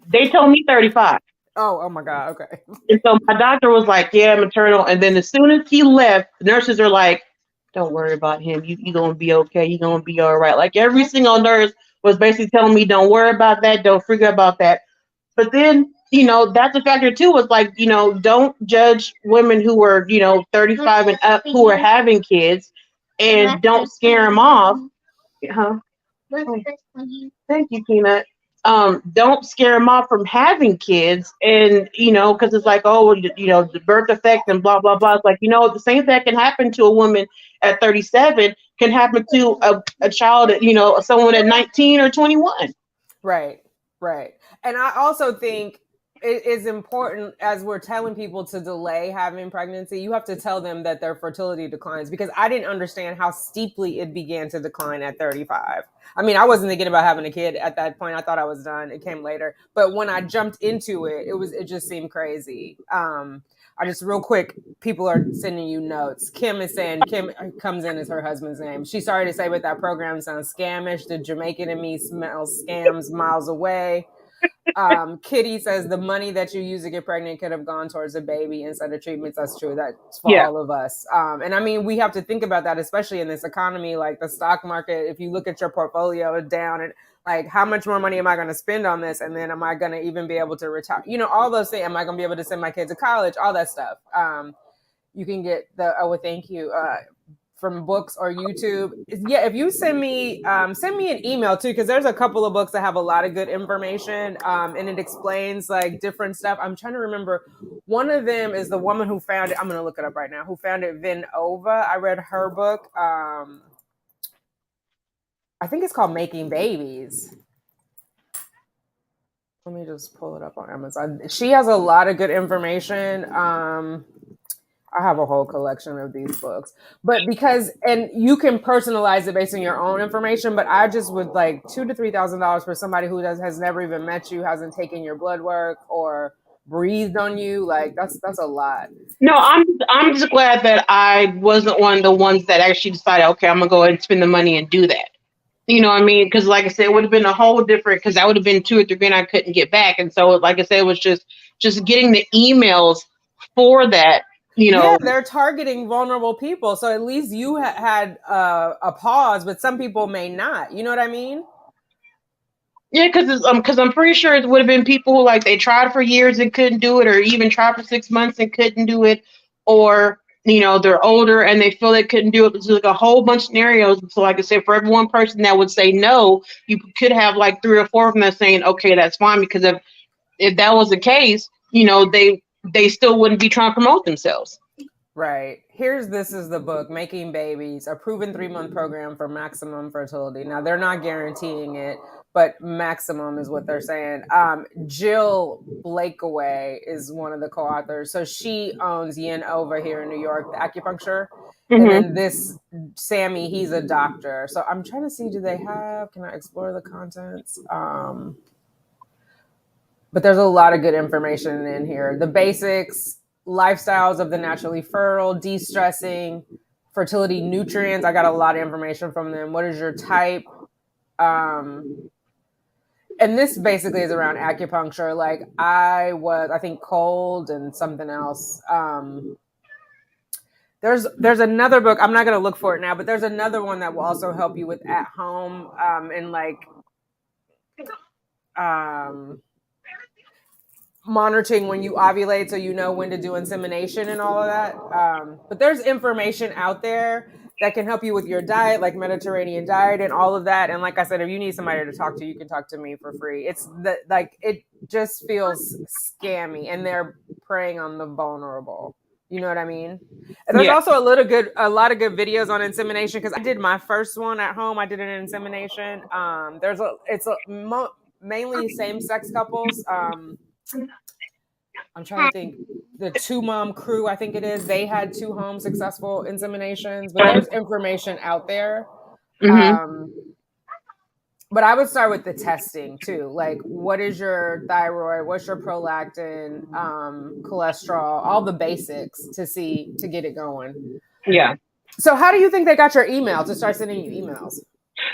B: They told me 35.
A: Oh my God. Okay.
B: And so my doctor was like, yeah, maternal. And then as soon as he left, the nurses are like, don't worry about him. You're going to be okay. You're going to be all right. Like every single nurse was basically telling me, don't worry about that. Don't forget about that. But then, that's a factor too, was like, don't judge women who were, 35 and up who are having kids and don't scare them off. Huh? Thank you, Peanut. Don't scare them off from having kids, and because it's like, oh, the birth effect and blah blah blah. It's like, the same thing can happen to a woman at 37 can happen to a child at someone at 19 or 21.
A: Right. And I also think it is important, as we're telling people to delay having pregnancy, you have to tell them that their fertility declines, because I didn't understand how steeply it began to decline at 35. I mean, I wasn't thinking about having a kid at that point. I thought I was done. It came later. But when I jumped into it, it just seemed crazy. I just real quick, people are sending you notes. Kim is saying, Kim comes in as her husband's name. She's sorry to say, but that program sounds scamish. The Jamaican in me smells scams miles away. Kitty says the money that you use to get pregnant could have gone towards a baby instead of treatments. That's true. That's for all of us. And I mean, we have to think about that, especially in this economy, like the stock market. If you look at your portfolio down, and like, how much more money am I going to spend on this? And then am I going to even be able to retire? All those things. Am I going to be able to send my kids to college? All that stuff. You can get thank you. From books or YouTube. Yeah, if you send me an email too, because there's a couple of books that have a lot of good information, and it explains like different stuff. I'm trying to remember. One of them is the woman who found it. I'm going to look it up right now. Who found it? Vinova. I read her book. I think it's called Making Babies. Let me just pull it up on Amazon. She has a lot of good information. I have a whole collection of these books, but and you can personalize it based on your own information, but I just would like $2,000 to $3,000 for somebody who has never even met you, hasn't taken your blood work or breathed on you. Like that's a lot.
B: No, I'm just glad that I wasn't one of the ones that actually decided, okay, I'm gonna go ahead and spend the money and do that. You know what I mean? Because like I said, it would have been a whole different, because that would have been 2 or 3 grand I couldn't get back. And so, like I said, it was just getting the emails for that.
A: Yeah, they're targeting vulnerable people. So at least you had a pause, but some people may not. You know what I mean?
B: Yeah, because I'm pretty sure it would have been people who, like, they tried for years and couldn't do it, or even tried for 6 months and couldn't do it, or they're older and they feel they couldn't do it. There's like a whole bunch of scenarios. So like I said, for every one person that would say no, you could have like 3 or 4 of them that saying, okay, that's fine, because if that was the case, they still wouldn't be trying to promote themselves.
A: Right. This is the book, Making Babies, a proven 3-month program for maximum fertility. Now, they're not guaranteeing it, but maximum is what they're saying. Jill Blakeaway is one of the co-authors. So she owns Yin over here in New York, the acupuncture. And
B: Mm-hmm.
A: then this Sammy, he's a doctor. So I'm trying to see, can I explore the contents? But there's a lot of good information in here. The basics, lifestyles of the naturally fertile, de-stressing, fertility nutrients. I got a lot of information from them. What is your type? And this basically is around acupuncture. Like I think cold and something else. There's another book. I'm not going to look for it now, but there's another one that will also help you with at home and like um, monitoring when you ovulate so you know when to do insemination and all of that. But there's information out there that can help you with your diet, like Mediterranean diet and all of that. And like I said, if you need somebody to talk to, you can talk to me for free. It just feels scammy and they're preying on the vulnerable. You know what I mean? And there's
B: Yeah.
A: also a lot of good videos on insemination because I did my first one at home. I did an insemination. Mainly same sex couples. I'm trying to think. The Two Mom Crew, I think it is. They had 2 home successful inseminations, but there's information out there.
B: Mm-hmm.
A: But I would start with the testing too. Like, what is your thyroid? What's your prolactin, cholesterol, all the basics to get it going.
B: Yeah.
A: So, how do you think they got your email to start sending you emails?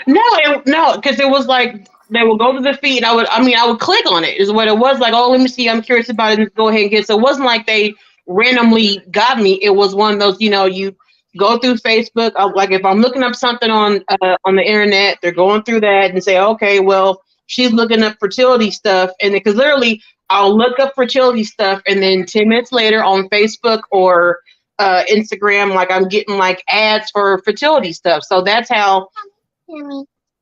B: No, because it was like they would go to the feed. I would click on it. Is what it was like. Oh, let me see. I'm curious about it. And go ahead and get. So it wasn't like they randomly got me. It was one of those. You go through Facebook. Like if I'm looking up something on the internet, they're going through that and say, okay, well, she's looking up fertility stuff, and because literally, I'll look up fertility stuff, and then 10 minutes later on Facebook or Instagram, like I'm getting like ads for fertility stuff. So that's how.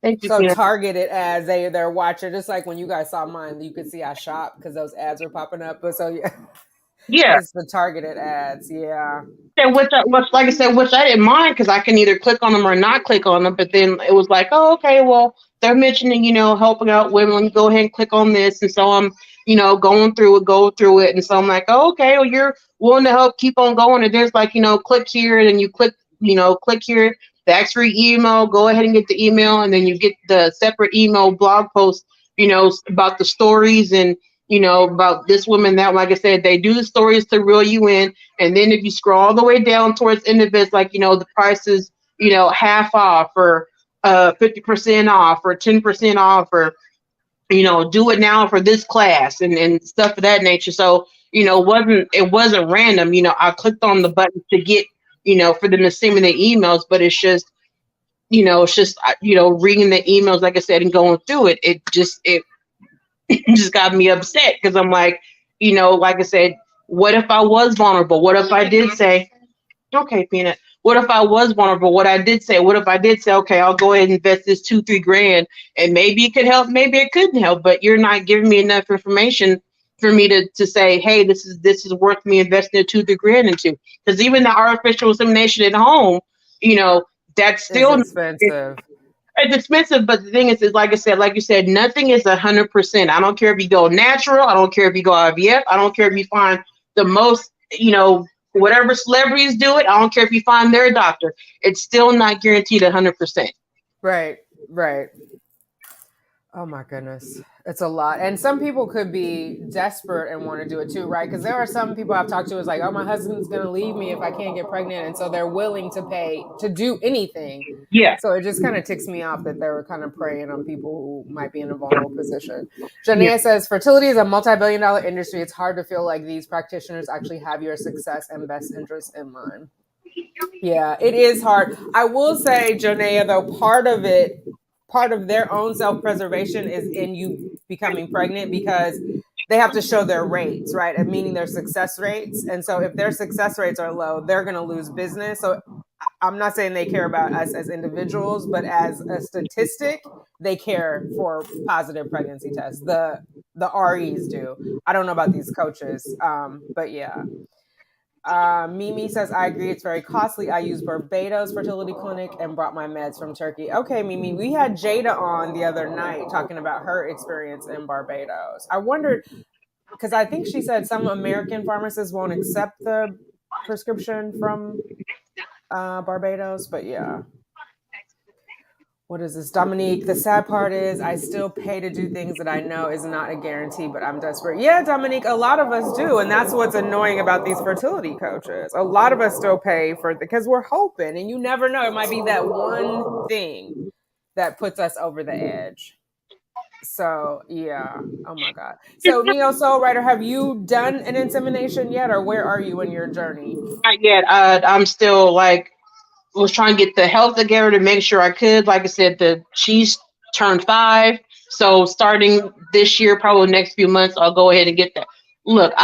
B: Thank you,
A: So
B: Tina.
A: targeted ads, they're watching. Just like when you guys saw mine, you could see I shop because those ads were popping up. But so yeah,
B: Yeah,
A: it's the targeted ads. Yeah.
B: and which, like I said, which I didn't mind because I can either click on them or not click on them. But then it was like, oh, okay, well, they're mentioning, helping out women. Let me go ahead and click on this. And so I'm, go through it. And so I'm like, oh, okay, well, you're willing to help keep on going. And there's like, click here, and then you click, click here, the extra email, go ahead and get the email. And then you get the separate email blog post, about the stories and, about this woman, that, like I said, they do the stories to reel you in. And then if you scroll all the way down towards the end of it, it's like, the price is, half off or 50% off or 10% off or, do it now for this class and stuff of that nature. So, it wasn't random. I clicked on the button to get, for them to send me the emails, but it's just, reading the emails, like I said, and going through it, it just got me upset because I'm like, like I said, what if I was vulnerable? What if I did say, okay, Peanut, what if I was vulnerable? What if I did say, okay, I'll go ahead and invest this 2-3 grand and maybe it could help, maybe it couldn't help, but you're not giving me enough information for me to say, hey, this is worth me investing 2-3 grand into. Because even the artificial insemination at home, you know, that's
A: Is
B: still
A: expensive.
B: it's expensive, but the thing is like I said, like you said, nothing is 100%. I don't care if you go natural. I don't care if you go IVF. I don't care if you find the most, whatever celebrities do it. I don't care if you find their doctor. It's still not guaranteed 100%.
A: Right. Right. Oh my goodness. It's a lot. And some people could be desperate and want to do it too, right? Because there are some people I've talked to is like, oh, my husband's going to leave me if I can't get pregnant. And so they're willing to pay to do anything.
B: Yeah.
A: So it just kind of ticks me off that they're kind of preying on people who might be in a vulnerable position.
B: Yeah.
A: Janaea says, fertility is a multi-billion-dollar industry. It's hard to feel like these practitioners actually have your success and best interest in mind. Yeah, it is hard. I will say, Janaea, though, part of their own self-preservation is in you becoming pregnant because they have to show their rates, right? And meaning their success rates. And so if their success rates are low, they're going to lose business. So I'm not saying they care about us as individuals, but as a statistic, they care for positive pregnancy tests. The REs do. I don't know about these coaches, but yeah. Mimi says, I agree, it's very costly. I use Barbados Fertility Clinic and brought my meds from Turkey. Okay, Mimi, we had Jada on the other night talking about her experience in Barbados. I wondered, because I think she said some American pharmacists won't accept the prescription from Barbados, but yeah. What is this, Dominique? The sad part is I still pay to do things that I know is not a guarantee, but I'm desperate. Yeah, Dominique, a lot of us do. And that's what's annoying about these fertility coaches. A lot of us still pay for it because we're hoping, and you never know. It might be that one thing that puts us over the edge. So, yeah. Oh my God. So, Neo Soul Writer, have you done an insemination yet, or where are you in your journey?
B: Not yet. I'm still like, was trying to get the health together to make sure I could. Like I said, she's turned 5, so starting this year, probably next few months, I'll go ahead and get that. Look.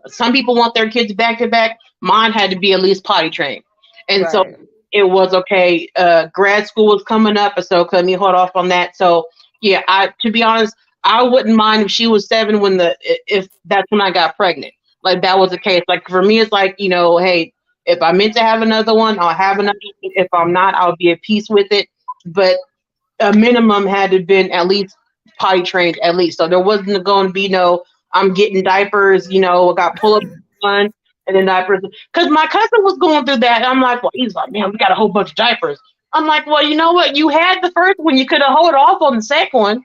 B: Some people want their kids back to back. Mine had to be at least potty trained, and so
A: Right.
B: it was okay. Grad school was coming up, so let me hold off on that. So yeah, to be honest, I wouldn't mind if she was 7 if that's when I got pregnant. Like that was the case. Like for me, it's like, hey, if I'm meant to have another one, I'll have another. If I'm not, I'll be at peace with it. But a minimum had to been at least potty trained at least. So there wasn't going to be no, I'm getting diapers, I got pull up one and then diapers. Because my cousin was going through that. And I'm like, well, he's like, man, we got a whole bunch of diapers. I'm like, well, you know what? You had the first one. You could have held off on the second one.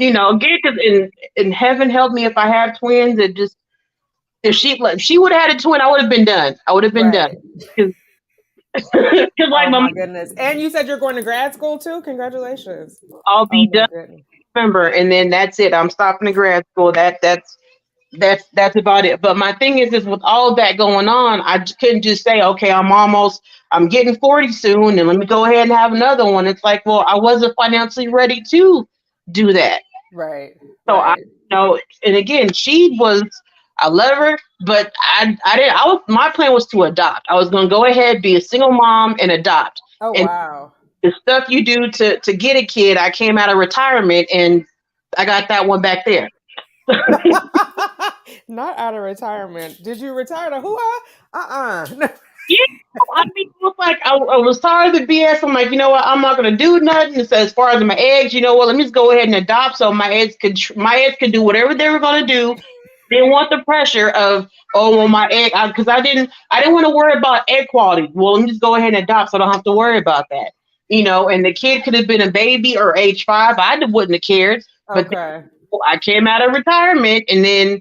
B: Again, because in heaven help me if I have twins. It just, if she would have had a twin, I would have been done. I would have been done.
A: Right.
B: Because like
A: Oh my goodness. And you said you're going to grad school too? Congratulations.
B: I'll
A: Oh
B: be
A: my
B: done
A: goodness.
B: in November, and then that's it. I'm stopping the grad school. That's about it. But my thing is with all that going on, couldn't just say, okay, I'm getting 40 soon, and let me go ahead and have another one. It's like, well, I wasn't financially ready to do that.
A: Right.
B: So
A: Right.
B: and again, I love her, but I didn't. My plan was to adopt. I was going to go ahead, be a single mom, and adopt.
A: Oh
B: And
A: wow.
B: the stuff you do to get a kid, I came out of retirement, and I got that one back there.
A: Not out of retirement. Did you retire to hoo-ha?
B: Yeah, I mean, it was like I was tired of the BS. I'm like, you know what? I'm not going to do nothing. So as far as my eggs, you know what? Let me just go ahead and adopt, so my eggs could do whatever they were going to do. Didn't want the pressure of, oh, well, my egg, because I didn't want to worry about egg quality. Well, let me just go ahead and adopt, so I don't have to worry about that. And the kid could have been a baby or age 5. I wouldn't have cared. But
A: Okay.
B: I came out of retirement, and then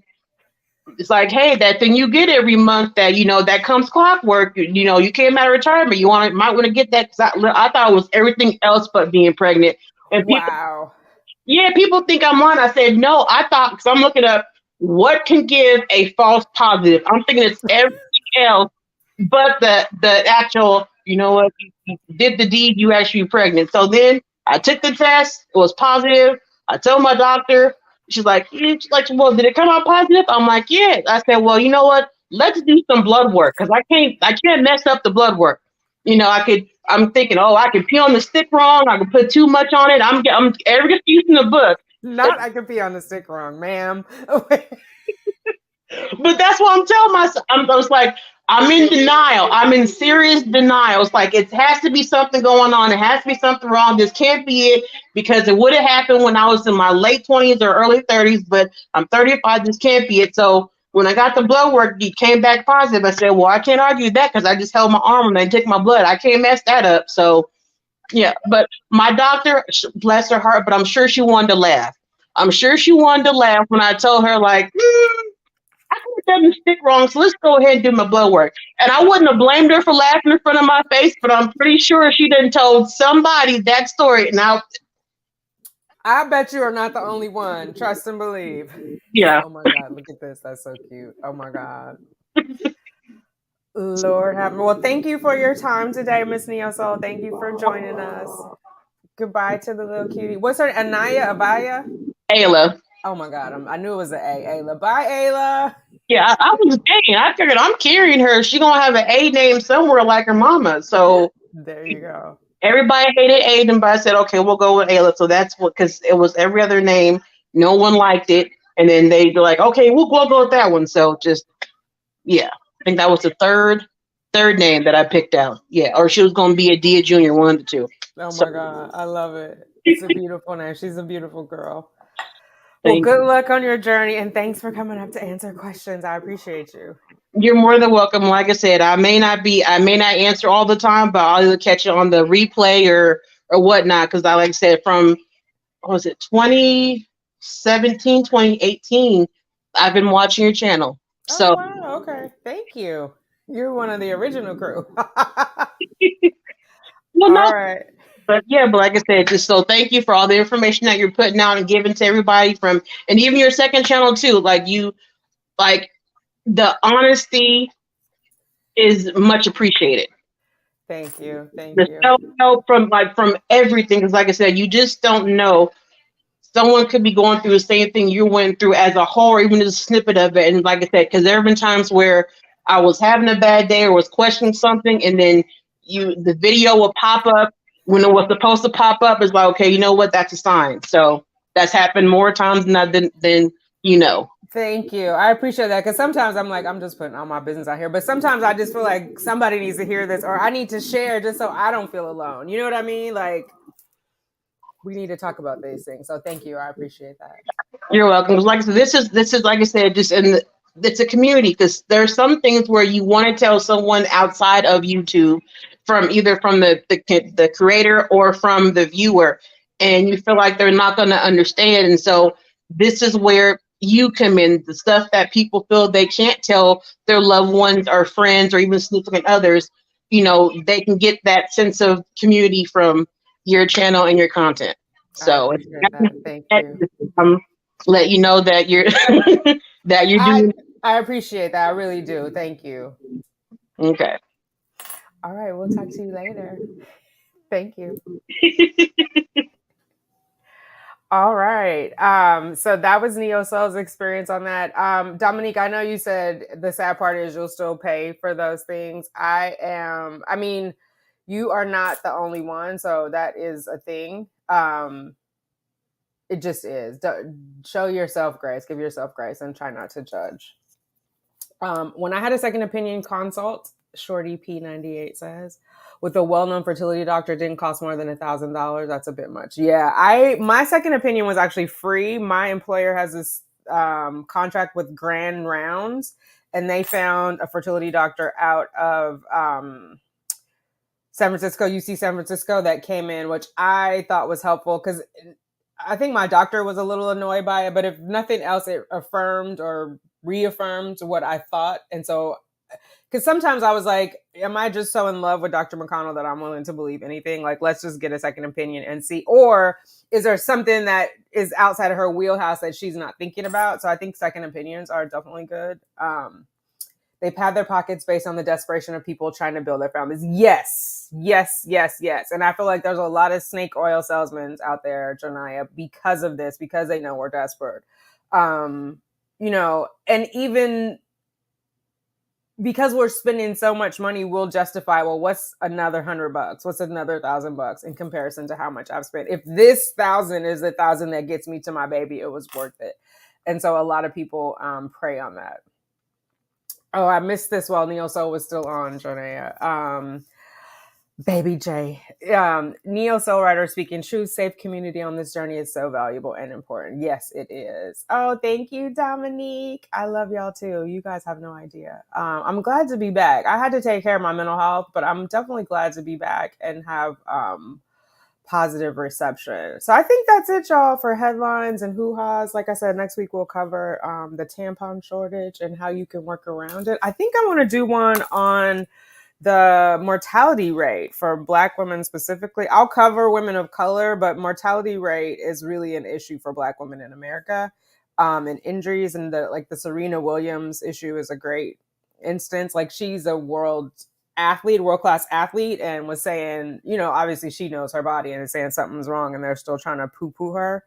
B: it's like, hey, that thing you get every month that that comes clockwork. You came out of retirement. Might want to get that, because I thought it was everything else but being pregnant. And
A: Wow.
B: people think I'm lying. I said no. I thought, because I'm looking up what can give a false positive. I'm thinking it's everything else but the actual. You know what? You did the deed. You actually pregnant. So then I took the test. It was positive. I told my doctor. She's like, well, did it come out positive? I'm like, yeah. I said, well, you know what? Let's do some blood work, because I can't mess up the blood work. I'm thinking, oh, I can pee on the stick wrong. I can put too much on it. I'm every excuse in the book.
A: Not I could be on the stick wrong, ma'am.
B: But that's what I'm telling myself. I was like, I'm in denial. I'm in serious denial. It's like, it has to be something going on. It has to be something wrong. This can't be it, because it would have happened when I was in my late 20s or early 30s, but I'm 35. This can't be it. So when I got the blood work, it came back positive. I said, well, I can't argue that, because I just held my arm and they took my blood. I can't mess that up. So yeah, but my doctor, bless her heart, but I'm sure she wanted to laugh. I'm sure she wanted to laugh when I told her, like, I could have done the stick wrong, so let's go ahead and do my blood work. And I wouldn't have blamed her for laughing in front of my face, but I'm pretty sure she done told somebody that story. Now,
A: I bet you are not the only one. Trust and believe.
B: yeah.
A: Oh my God, look at this. That's so cute. Oh my God. Lord have mercy. Well, thank you for your time today, Miss Neo Soul. Thank you for joining us. Goodbye to the little cutie. What's her? Anaya? Abaya?
B: Ayla.
A: Oh my God. I knew it was an A. Ayla. Bye, Ayla.
B: Yeah, I was thinking. I figured I'm carrying her. She gonna have an A name somewhere like her mama. So
A: there you go.
B: Everybody hated Aiden, but I said, okay, we'll go with Ayla. So that's what, because it was every other name. No one liked it. And then they were like, okay, we'll go with that one. So just, yeah. think that was the third name that I picked out. Yeah, or she was going to be a Dia Junior, one of the two.
A: Oh
B: So
A: my God. I love it. It's a beautiful name. She's a beautiful girl. Well,
B: thank
A: good
B: you.
A: luck on your journey and thanks for coming up to answer questions. I appreciate you.
B: You're more than welcome. Like I said, I may not answer all the time, but I'll either catch it on the replay or whatnot. Because I, like I said, from what was it, 2017, 2018, I've been watching your channel.
A: Oh,
B: So,
A: wow. Okay. Thank you. You're one of the original crew.
B: well,
A: All
B: no,
A: right.
B: but yeah, but like I said, just so thank you for all the information that you're putting out and giving to everybody from, and even your second channel too. Like the honesty is much appreciated.
A: Thank you. Thank
B: The
A: you.
B: self help from everything, because like I said, you just don't know. Someone could be going through the same thing you went through as a whole, or even just a snippet of it. And like I said, because there have been times where I was having a bad day or was questioning something, and then the video will pop up when it was supposed to pop up. It's like, okay, you know what? That's a sign. So that's happened more times than you know.
A: Thank you. I appreciate that because sometimes I'm like, I'm just putting all my business out here. But sometimes I just feel like somebody needs to hear this or I need to share just so I don't feel alone. You know what I mean? Like, we need to talk about these things. So thank you. I appreciate that.
B: You're welcome. Like I said, this is like I said, just it's a community, because there are some things where you want to tell someone outside of YouTube, from either from the creator or from the viewer, and you feel like they're not going to understand. And so this is where you come in. The stuff that people feel they can't tell their loved ones or friends or even significant others, they can get that sense of community from your channel and your content.
A: I
B: So
A: appreciate that. Thank you.
B: um, let you know that you're that you're
A: I
B: doing
A: I appreciate that. I really do. Thank you.
B: okay.
A: All right. We'll talk to you later. Thank you. All right. So that was Neo Soul's experience on that. Dominique, I know you said the sad part is you'll still pay for those things. I mean, you are not the only one, so that is a thing. It just is. Show yourself grace, give yourself grace, and try not to judge. When I had a second opinion consult, Shorty P98 says, with a well-known fertility doctor, didn't cost more than $1,000. That's a bit much. Yeah, my second opinion was actually free. My employer has this contract with Grand Rounds, and they found a fertility doctor out of San Francisco, UC San Francisco, that came in, which I thought was helpful because I think my doctor was a little annoyed by it, but if nothing else, it affirmed or reaffirmed what I thought. And so, because sometimes I was like, am I just so in love with Dr. McConnell that I'm willing to believe anything? Like, let's just get a second opinion and see. Or is there something that is outside of her wheelhouse that she's not thinking about? So I think second opinions are definitely good. They pad their pockets based on the desperation of people trying to build their families. Yes, yes, yes, yes. And I feel like there's a lot of snake oil salesmen out there, Janaya, because of this, because they know we're desperate. And even because we're spending so much money, we'll justify, well, what's another $100? What's another $1,000 in comparison to how much I've spent? If this 1,000 is the 1,000 that gets me to my baby, it was worth it. And so a lot of people prey on that. Oh, I missed this while Neo Soul was still on, Jonea. Baby J. Neo Soul Writer speaking truth, safe community on this journey is so valuable and important. Yes, it is. Oh, thank you, Dominique. I love y'all too. You guys have no idea. I'm glad to be back. I had to take care of my mental health, but I'm definitely glad to be back and have positive reception. So I think that's it, y'all, for headlines and hoo-has. Like I said, next week we'll cover the tampon shortage and how you can work around it. I think I want to do one on the mortality rate for Black women specifically. I'll cover women of color, but mortality rate is really an issue for Black women in America. And injuries, and the Serena Williams issue is a great instance. Like, she's a world-class athlete, and was saying, obviously she knows her body and is saying something's wrong, and they're still trying to poo-poo her.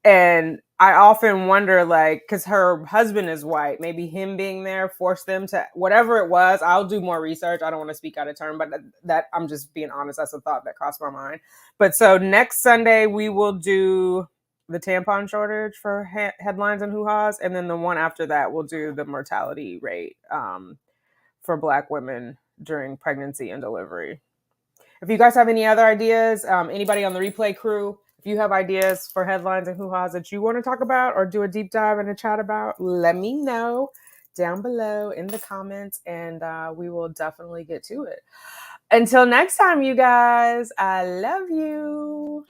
A: And I often wonder, like, because her husband is white, maybe him being there forced them to, whatever it was. I'll do more research. I don't want to speak out of turn, but that I'm just being honest. That's a thought that crossed my mind. But so next Sunday, we will do the tampon shortage for headlines and hoo-has. And then the one after that, we'll do the mortality rate for Black women during pregnancy and delivery. If you guys have any other ideas, anybody on the replay crew, if you have ideas for headlines and hoo-has that you want to talk about or do a deep dive and a chat about, let me know down below in the comments, and we will definitely get to it. Until next time, you guys, I love you.